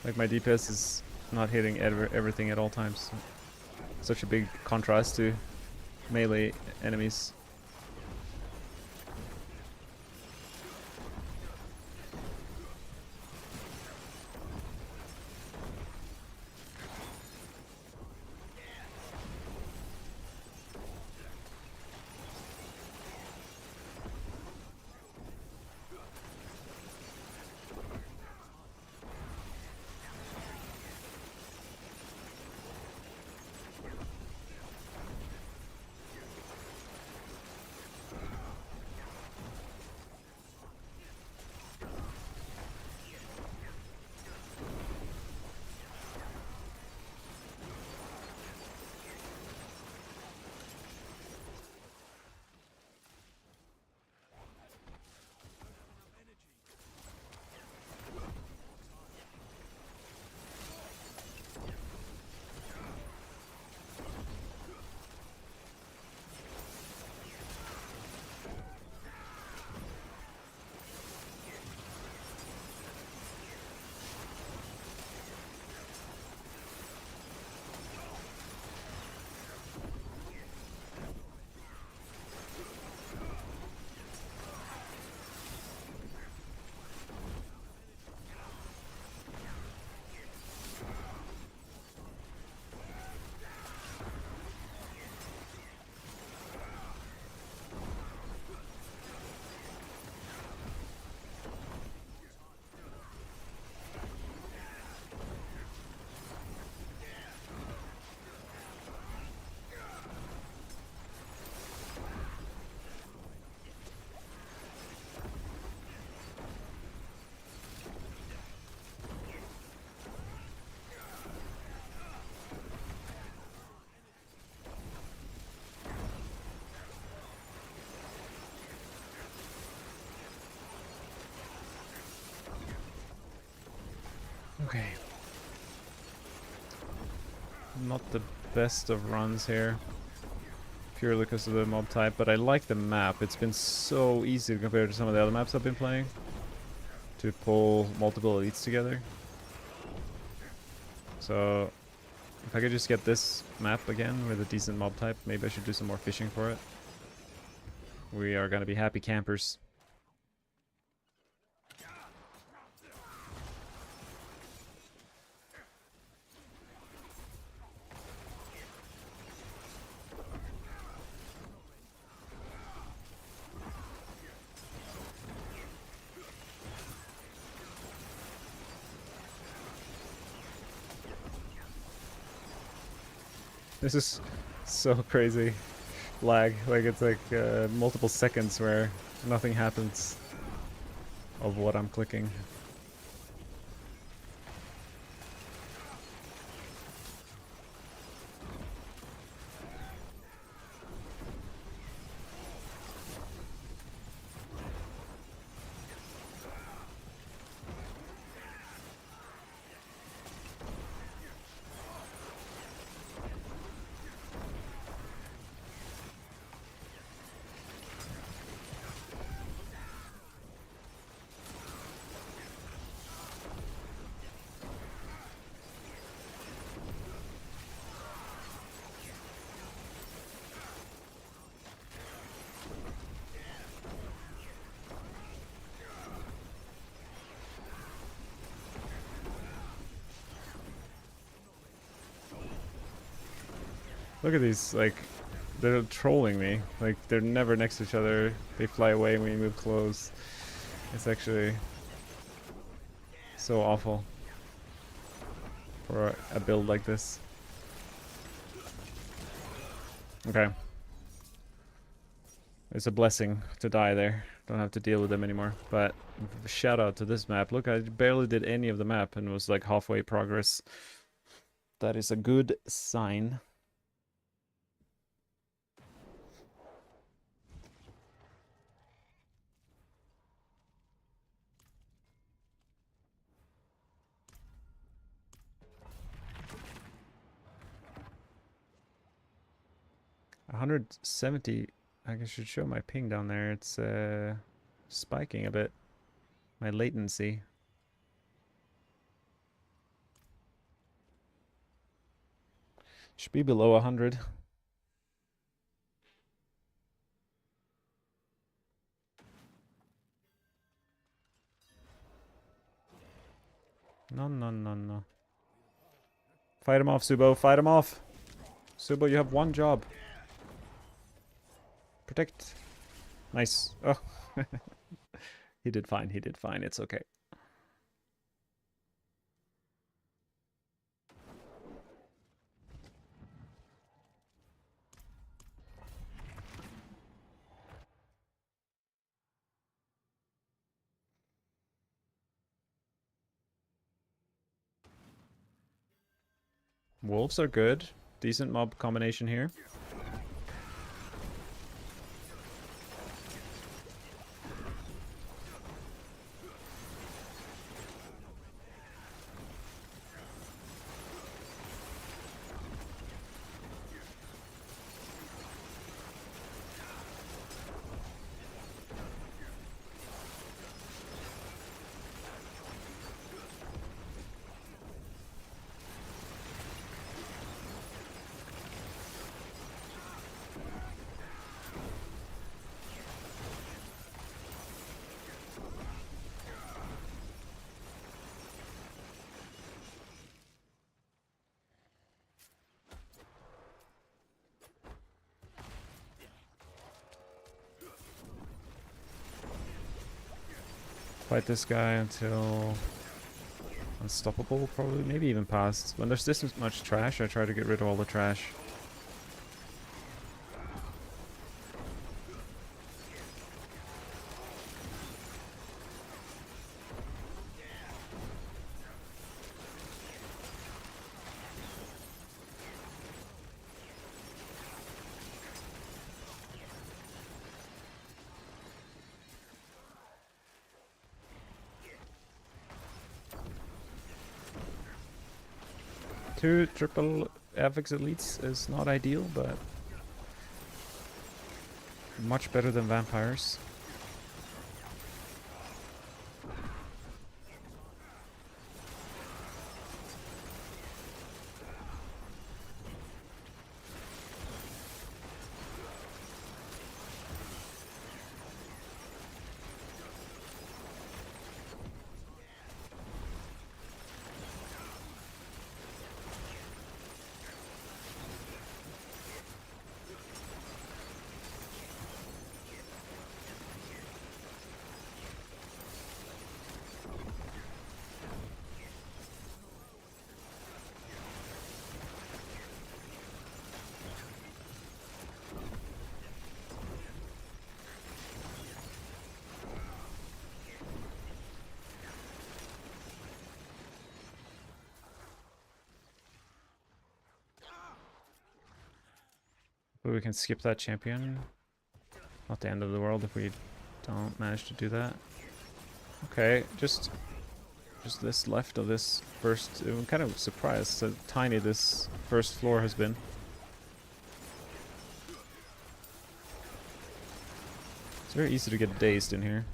Like my DPS is not hitting everything at all times. Such a big contrast to melee enemies. Okay. Not the best of runs here. Purely because of the mob type, but I like the map. It's been so easy compared to some of the other maps I've been playing to pull multiple elites together. So if I could just get this map again with a decent mob type, maybe I should do some more fishing for it. We are gonna be happy campers. This is so crazy. Lag. Like, it's like multiple seconds where nothing happens of what I'm clicking. Look at these, like, they're trolling me. Like, they're never next to each other. They fly away when you move close. It's actually so awful for a build like this. Okay. It's a blessing to die there. Don't have to deal with them anymore. But shout out to this map. Look, I barely did any of the map and was like halfway progress. That is a good sign. $170. I should show my ping down there. It's spiking a bit. My latency. Should be below 100. No, no, no, no. Fight him off, Subo. Fight him off. Subo, you have one job. Protect. Nice. Oh. He did fine. He did fine. It's okay. Wolves are good. Decent mob combination here. Fight this guy until unstoppable, probably, maybe even past. When there's this much trash, I try to get rid of all the trash. 2 triple FX elites is not ideal, but much better than vampires. But we can skip that champion. Not the end of the world if we don't manage to do that. Okay, just this left of this first. I'm kind of surprised how tiny this first floor has been. It's very easy to get dazed in here.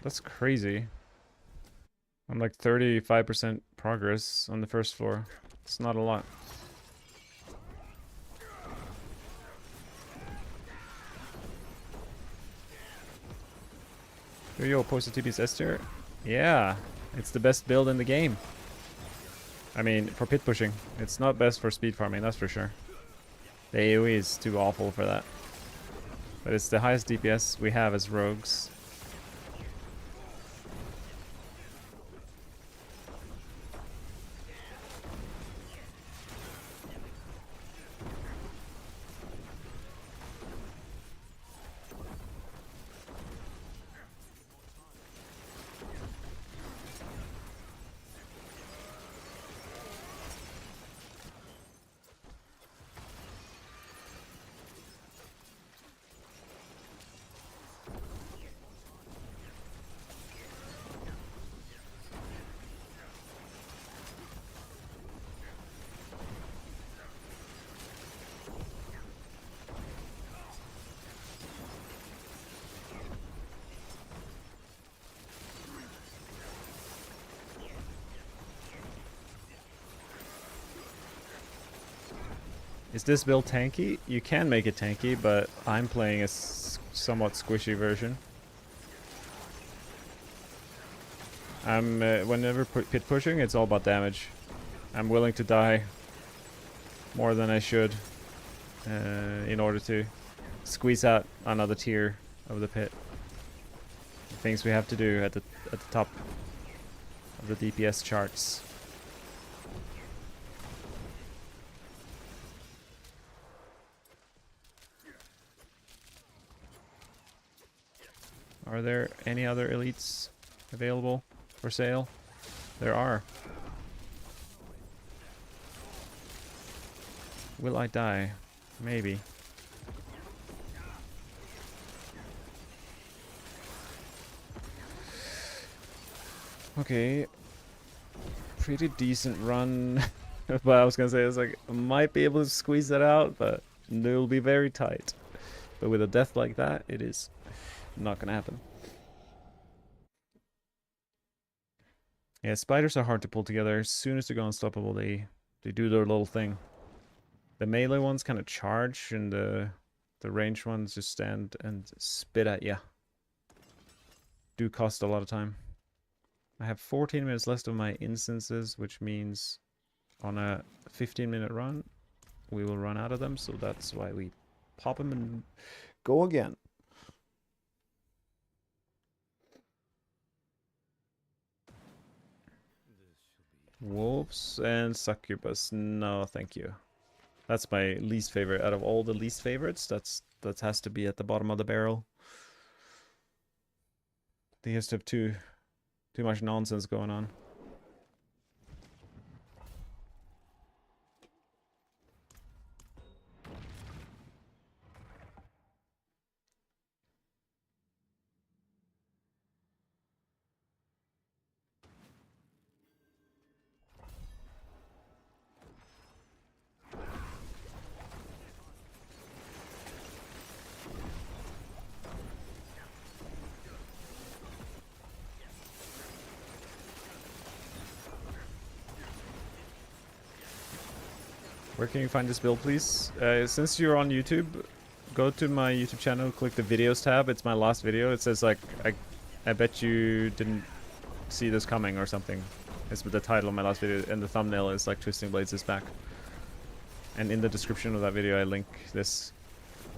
That's crazy. I'm like 35% progress on the first floor. It's not a lot. Yo, posted TP's S tier? Yeah, it's the best build in the game. I mean, for pit pushing. It's not best for speed farming, that's for sure. The AoE is too awful for that. But it's the highest DPS we have as rogues. Is this build tanky? You can make it tanky, but I'm playing a somewhat squishy version. I'm whenever pit pushing, it's all about damage. I'm willing to die more than I should in order to squeeze out another tier of the pit. The things we have to do at the top of the DPS charts. Are there any other elites available for sale? There are. Will I die? Maybe. Okay. Pretty decent run. But I was gonna say, it's like, I might be able to squeeze that out, but it'll be very tight. But with a death like that, it is not gonna happen. Yeah, spiders are hard to pull together. As soon as they go unstoppable, they do their little thing. The melee ones kind of charge, and the ranged ones just stand and spit at you. Do cost a lot of time. I have 14 minutes left of my instances, which means on a 15-minute run, we will run out of them. So that's why we pop them and go again. Wolves and succubus. No, thank you. That's my least favorite. Out of all the least favorites, that has to be at the bottom of the barrel. They just have too much nonsense going on. Where can you find this build, please? Since you're on YouTube, go to my YouTube channel, click the videos tab. It's my last video. It says like, I bet you didn't see this coming or something. It's the title of my last video, and the thumbnail is like Twisting Blades is back. And in the description of that video, I link this.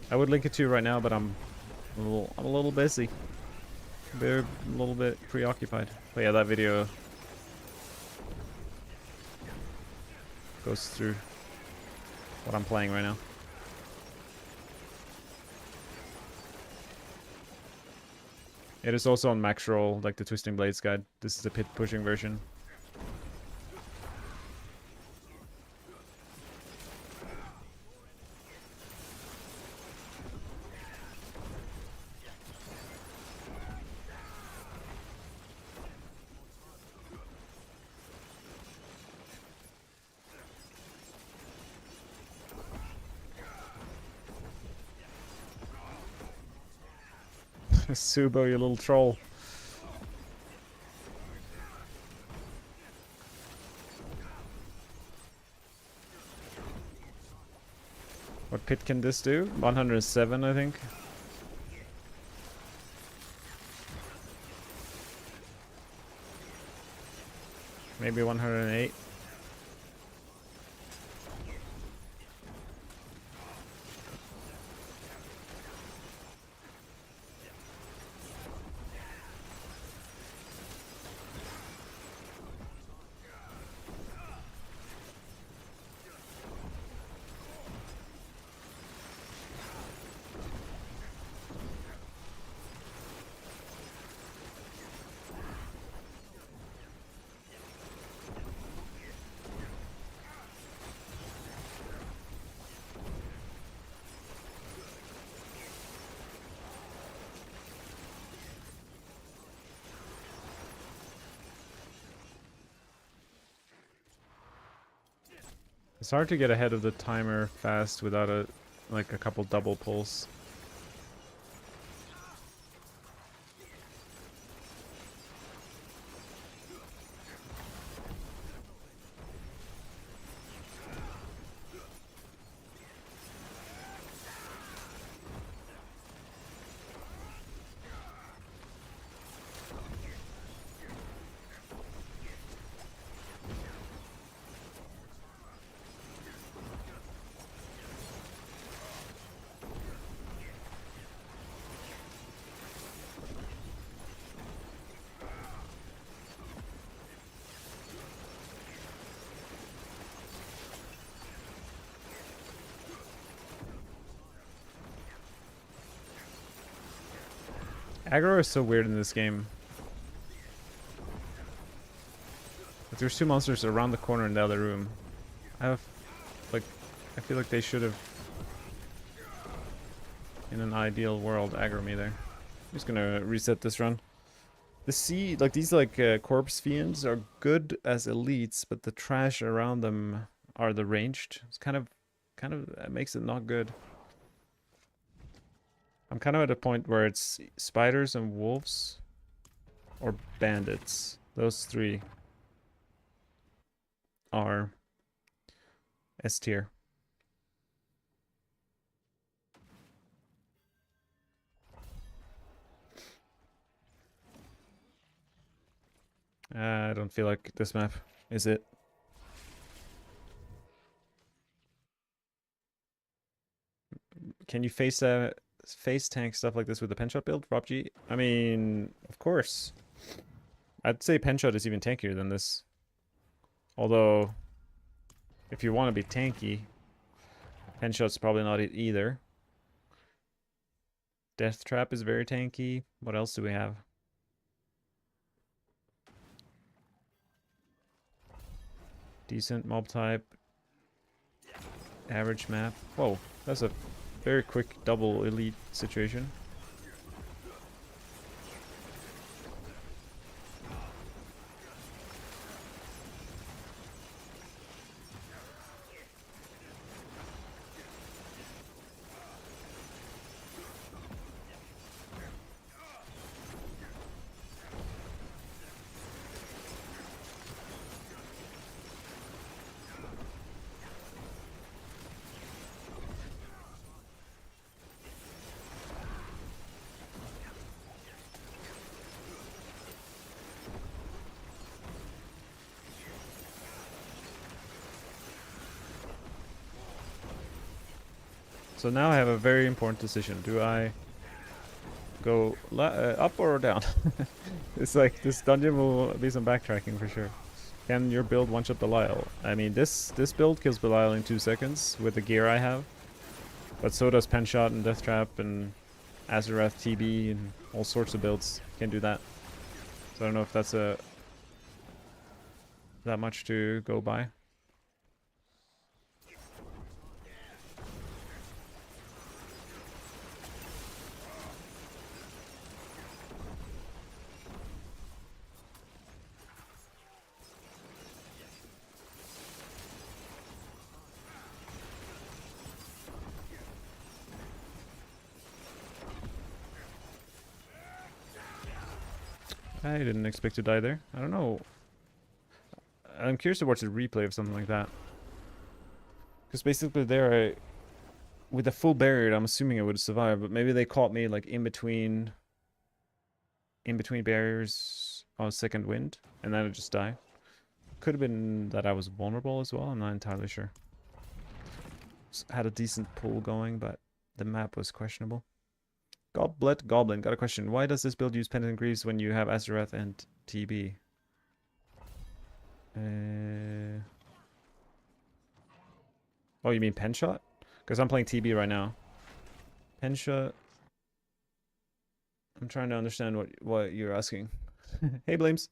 I would link it to you right now, but I'm a little busy. They're a little bit preoccupied. But yeah, that video goes through what I'm playing right now. It is also on max roll, like the Twisting Blades guide. This is the pit pushing version. Subo, you little troll. What pit can this do? 107, I think. Maybe 108. It's hard to get ahead of the timer fast without a couple double pulls. Aggro is so weird in this game. Like, there's two monsters around the corner in the other room. I feel like they should have, in an ideal world, aggro me there. I'm just gonna reset this run. These corpse fiends are good as elites, but the trash around them are the ranged. It's kind of makes it not good. I'm kind of at a point where it's spiders and wolves or bandits. Those three are S tier. I don't feel like this map is it. Can you face tank stuff like this with the pen shot build, Rob G? I mean, of course. I'd say pen shot is even tankier than this. Although, if you want to be tanky, pen shot's probably not it either. Death trap is very tanky. What else do we have? Decent mob type. Average map. Whoa, that's a very quick double elite situation. So now I have a very important decision. Do I go up or down? It's like this dungeon will be some backtracking for sure. Can your build one-shot Belial? I mean, this build kills Belial in 2 seconds with the gear I have. But so does Penshot and Death Trap and Azarath TB and all sorts of builds can do that. So I don't know if that's that much to go by. I didn't expect to die there. I don't know. I'm curious to watch a replay of something like that. Because basically there, with a full barrier, I'm assuming I would have survived, but maybe they caught me like in between barriers on second wind, and then I just die. Could have been that I was vulnerable as well, I'm not entirely sure. Had a decent pull going, but the map was questionable. Goblet Goblin got a question. Why does this build use Penitent Greaves when you have Azarath and TB? Oh, you mean Penshot? Because I'm playing TB right now. Penshot. I'm trying to understand what you're asking. Hey, Blames.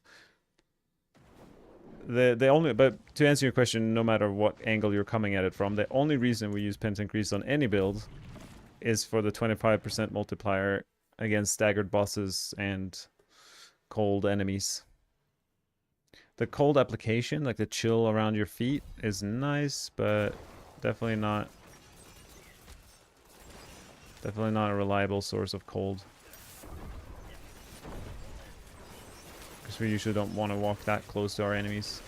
The only, but to answer your question, no matter what angle you're coming at it from, the only reason we use Penitent Greaves on any build is for the 25% multiplier against staggered bosses and cold enemies. The cold application, like the chill around your feet, is nice, but definitely not a reliable source of cold. Because we usually don't want to walk that close to our enemies.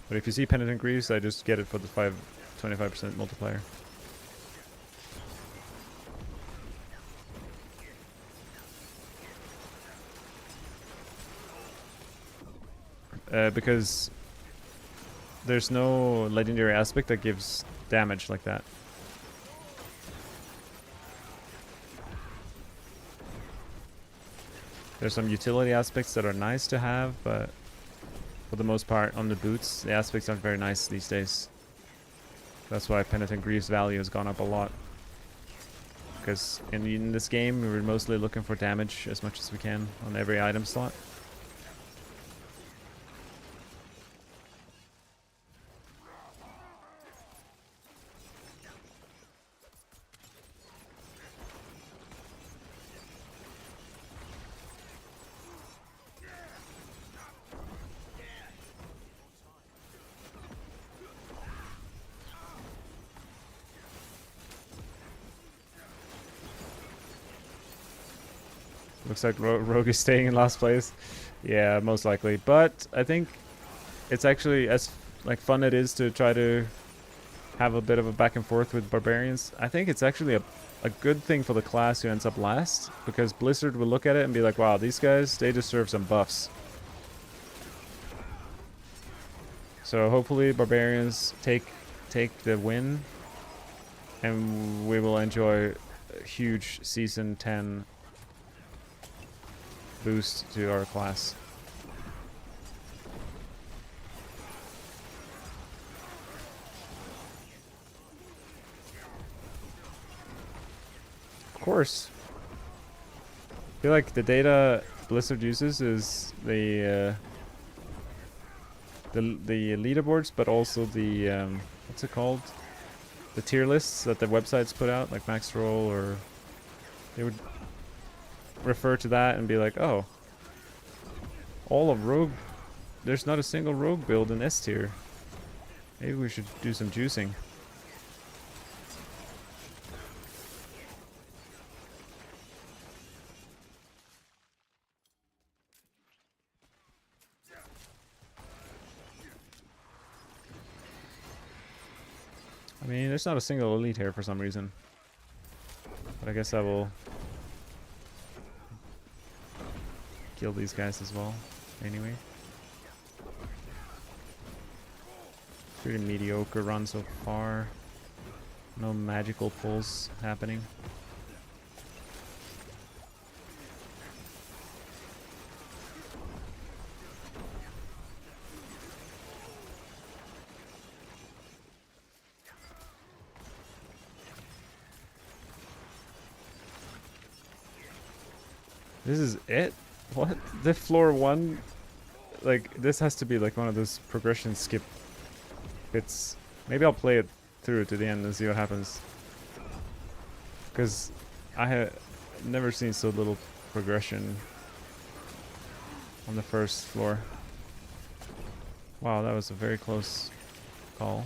But if you see Penitent Greaves, I just get it for the 25% multiplier. Because there's no legendary aspect that gives damage like that. There's some utility aspects that are nice to have, but for the most part, on the boots, the aspects aren't very nice these days. That's why Penitent Greaves' value has gone up a lot. Because in this game, we were mostly looking for damage as much as we can on every item slot. Looks like Rogue is staying in last place. Yeah, most likely. But I think it's actually, as like fun it is to try to have a bit of a back and forth with barbarians, I think it's actually a good thing for the class who ends up last, because Blizzard will look at it and be like, wow, these guys, they deserve some buffs. So hopefully barbarians take the win, and we will enjoy a huge season 10 boost to our class. Of course. I feel like the data Blizzard uses is the leaderboards, but also the what's it called? The tier lists that the websites put out, like Max Roll, or they would refer to that and be like, oh, all of Rogue, there's not a single Rogue build in S tier. Maybe we should do some juicing. I mean, there's not a single elite here for some reason. But I guess I will kill these guys as well. Anyway. Pretty mediocre run so far. No magical pulls happening. This is it? What? The floor 1? Like, this has to be like one of those progression skip bits. Maybe I'll play it through to the end and see what happens. Because I have never seen so little progression on the first floor. Wow, that was a very close call.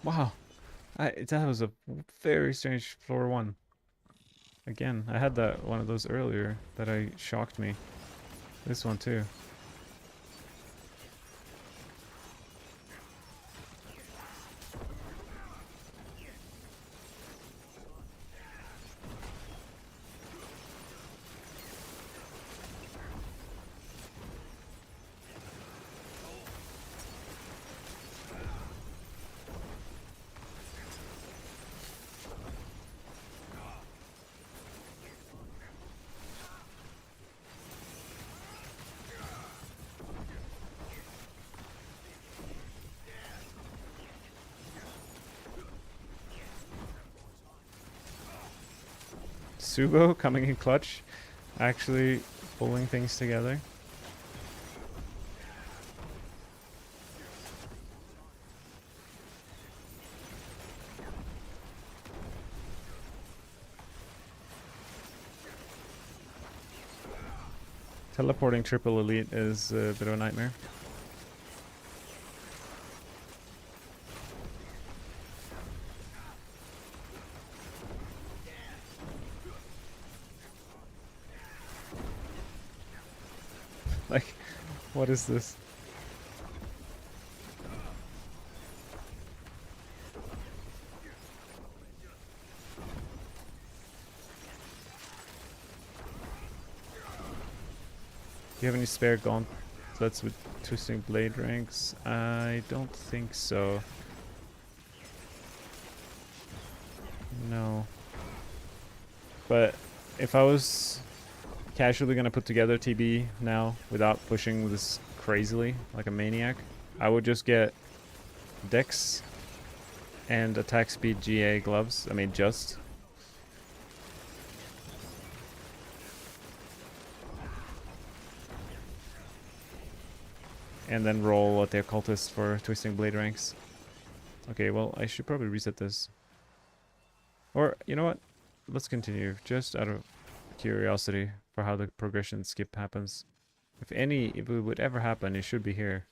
Wow, that was a very strange floor 1. Again, I had that one of those earlier that shocked me. This one too. Subo coming in clutch, actually pulling things together. Teleporting triple elite is a bit of a nightmare. Like, what is this? Do you have any spare gauntlets with twisting blade ranks? I don't think so. No. But if I was casually gonna put together TB now without pushing this crazily like a maniac, I would just get Dex and attack speed GA gloves. I mean, just. And then roll at the occultist for twisting blade ranks. Okay, well, I should probably reset this. Or, you know what? Let's continue, just out of curiosity for how the progression skip happens. If it would ever happen, it should be here.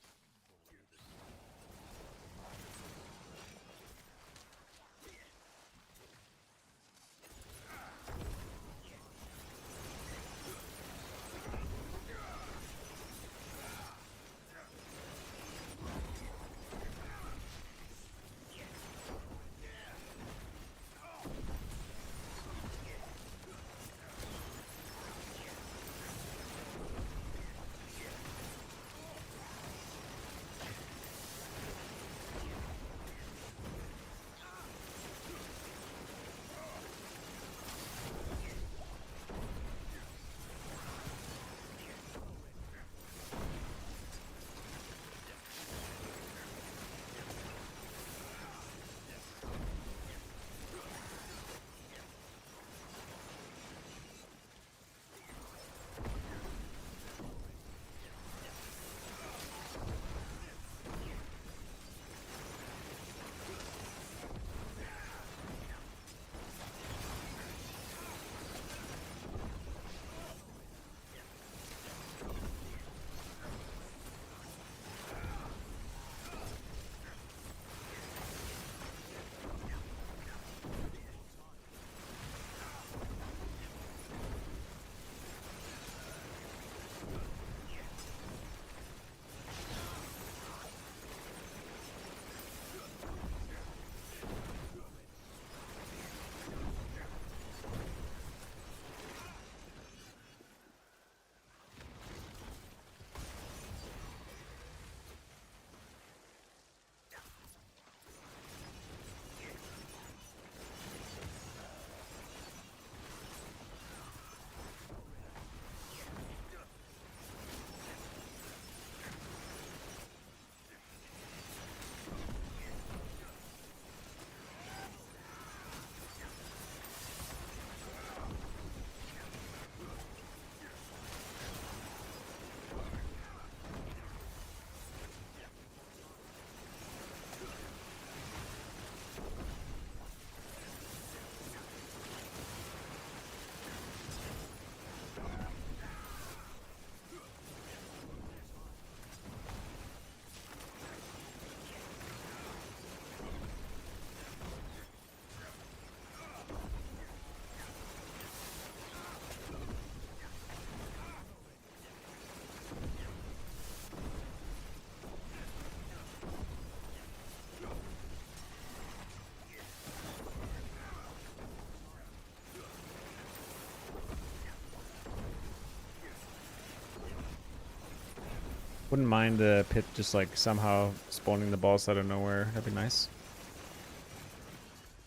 Wouldn't mind the pit just like somehow spawning the boss out of nowhere. That'd be nice.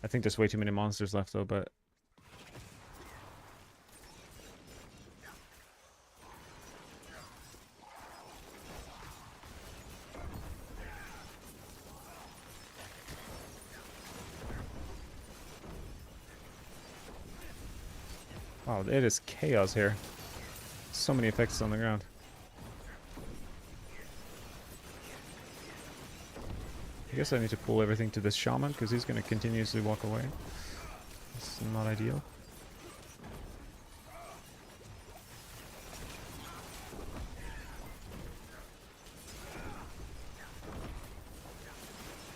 I think there's way too many monsters left though, but wow, it is chaos here. So many effects on the ground. I guess I need to pull everything to this shaman because he's going to continuously walk away. It's not ideal.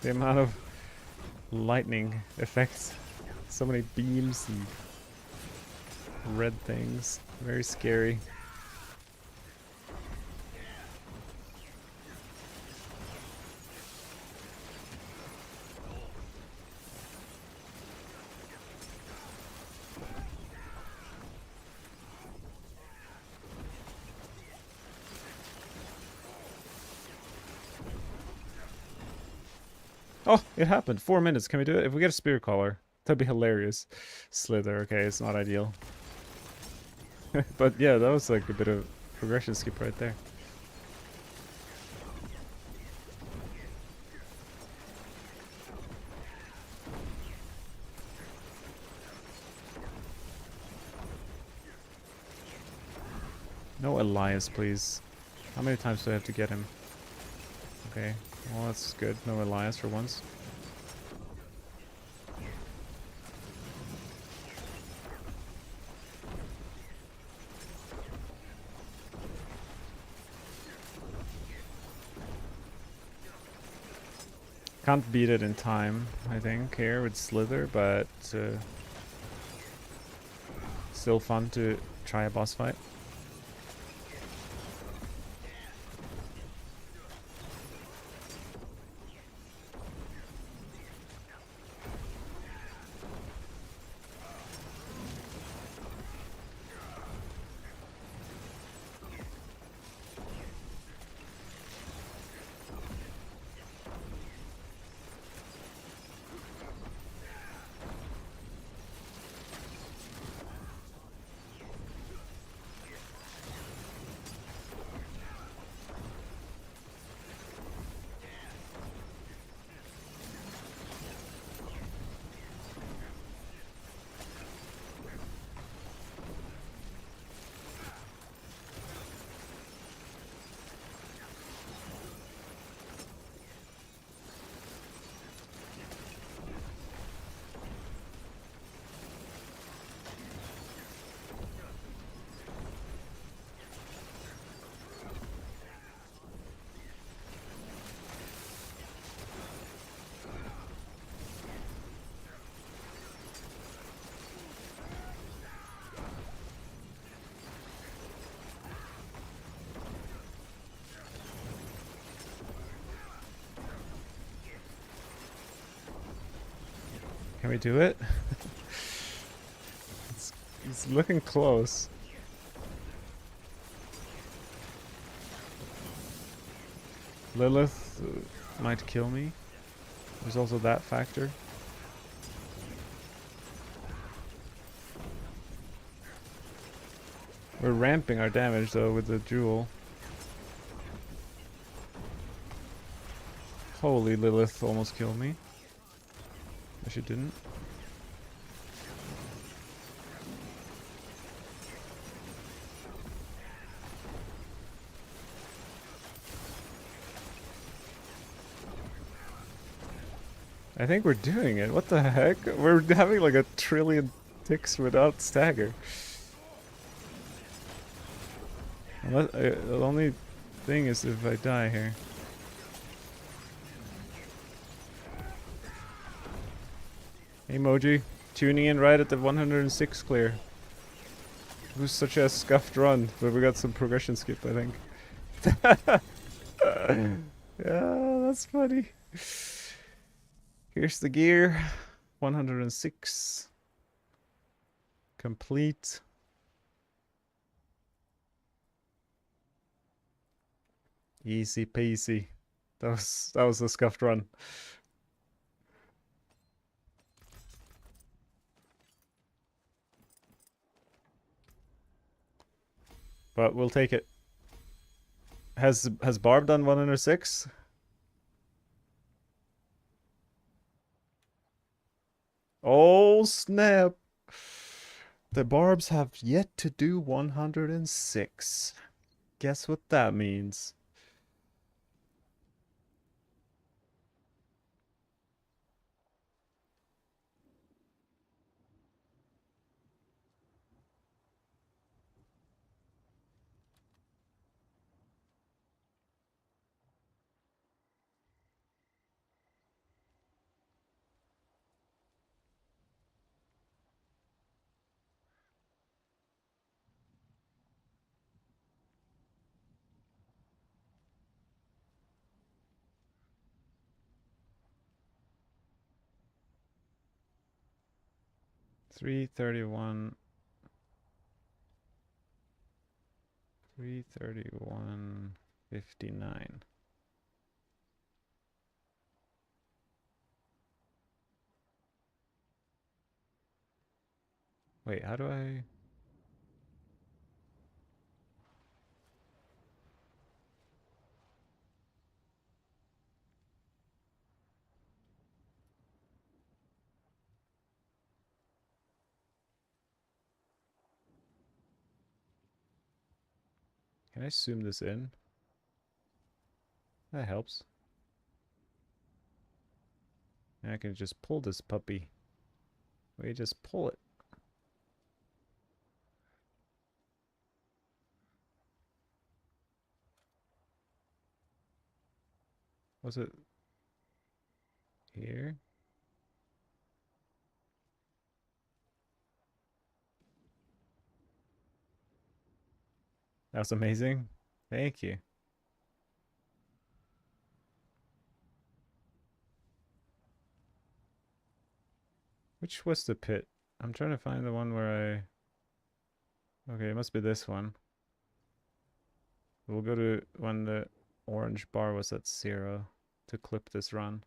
The amount of lightning effects. So many beams and red things. Very scary. Oh, it happened. 4 minutes. Can we do it? If we get a spear collar, that'd be hilarious. Slither. Okay, it's not ideal. But yeah, that was like a bit of progression skip right there. No Elias, please. How many times do I have to get him? Okay, well that's good. No Elias for once. Can't beat it in time, I think, here with Slither, but still fun to try a boss fight. Can we do it? It's looking close. Lilith might kill me. There's also that factor. We're ramping our damage though with the jewel. Holy, Lilith almost killed me. No, she didn't. I think we're doing it. What the heck? We're having like a trillion ticks without stagger. Unless, the only thing is if I die here. Emoji, tuning in right at the 106 clear. It was such a scuffed run, but we got some progression skip, I think. Yeah, that's funny. Here's the gear. 106. Complete. Easy peasy. That was a scuffed run. But we'll take it. Has Barb done 106? Oh snap! The Barbs have yet to do 106. Guess what that means? $331. $331.59. Wait, how do I... Can I zoom this in? That helps. And I can just pull this puppy. We just pull it. Was it here? That was amazing. Thank you. Which was the pit? I'm trying to find the one where I... Okay, it must be this one. We'll go to when the orange bar was at 0 to clip this run.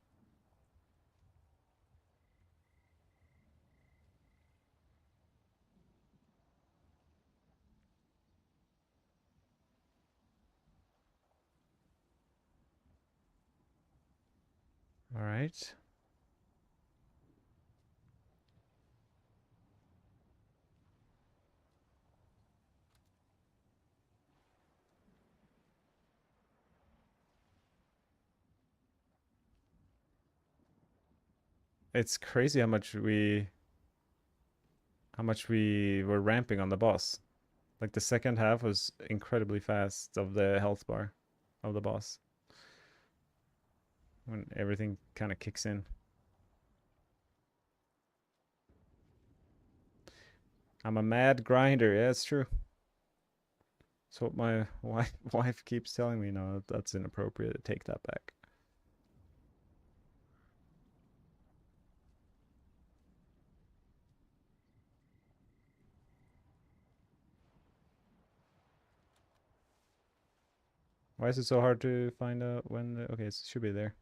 All right. It's crazy how much we were ramping on the boss. Like the second half was incredibly fast of the health bar of the boss. When everything kind of kicks in. I'm a mad grinder. Yeah, it's true. That's what my wife keeps telling me. No, that's inappropriate. Take that back. Why is it so hard to find out when the... Okay, it should be there.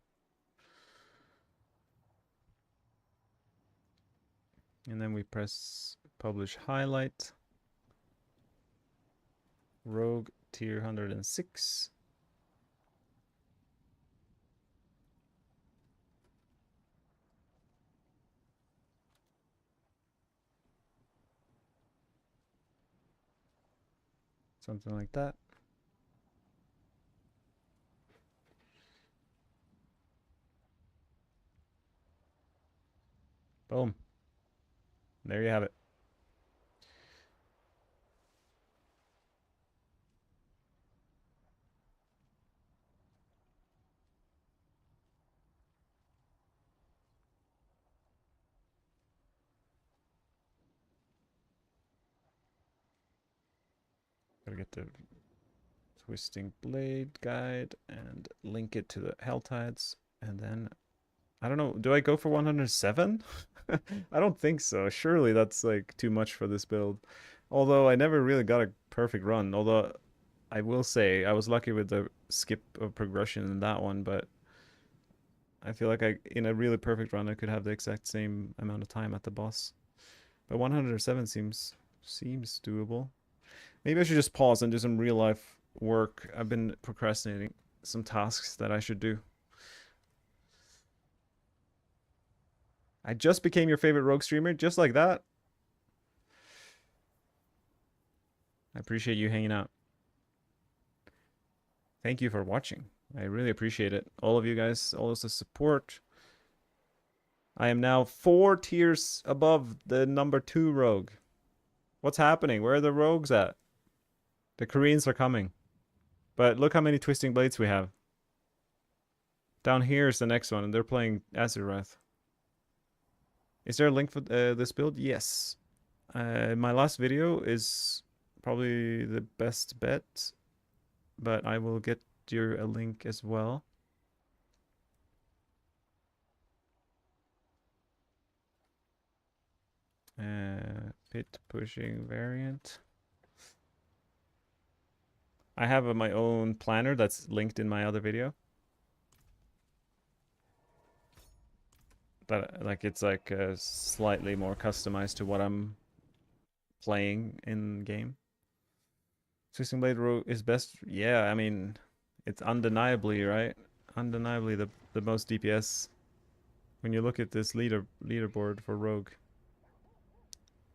And then we press publish highlight. Rogue tier 106. Something like that. Boom. There you have it. Gotta get the Twisting Blade guide and link it to the Hell Tides. And then, I don't know, do I go for 107? I don't think so. Surely that's like too much for this build. Although I never really got a perfect run. Although I will say I was lucky with the skip of progression in that one, but I feel like in a really perfect run I could have the exact same amount of time at the boss. But 107 seems doable. Maybe I should just pause and do some real life work. I've been procrastinating some tasks that I should do. I just became your favorite rogue streamer, just like that. I appreciate you hanging out. Thank you for watching. I really appreciate it. All of you guys, all of the support. I am now 4 tiers above the number 2 rogue. What's happening? Where are the rogues at? The Koreans are coming. But look how many Twisting Blades we have. Down here is the next one, and they're playing Azurath. Is there a link for this build? Yes. My last video is probably the best bet, but I will get you a link as well. Pit pushing variant. I have my own planner that's linked in my other video. That it's like slightly more customized to what I'm playing in game. Twisting Blade is best. Yeah, I mean, it's undeniably, right? Undeniably the most DPS. When you look at this leaderboard for Rogue,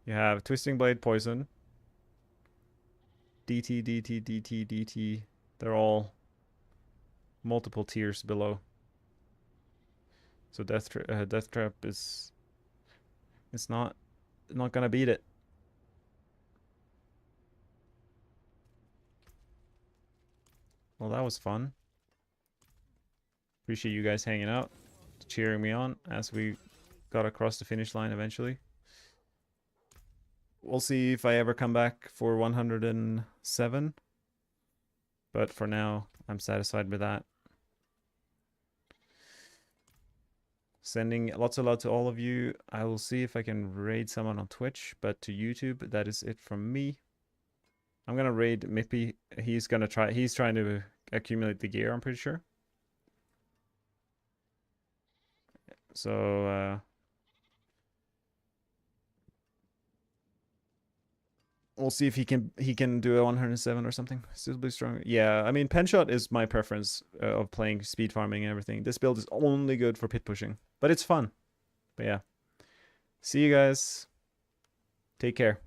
you have Twisting Blade, Poison, DT, DT, DT, DT. They're all multiple tiers below. So Death Trap is it's not gonna beat it. Well, that was fun. Appreciate you guys hanging out, cheering me on as we got across the finish line eventually. We'll see if I ever come back for 107. But for now, I'm satisfied with that. Sending lots of love to all of you. I will see if I can raid someone on Twitch, but to YouTube, that is it from me. I'm gonna raid Mippy. He's trying to accumulate the gear, I'm pretty sure. So we'll see if he can do a 107 or something. Suitably strong. Yeah, I mean, Penshot is my preference of playing speed farming and everything. This build is only good for pit pushing, but it's fun. But yeah. See you guys. Take care.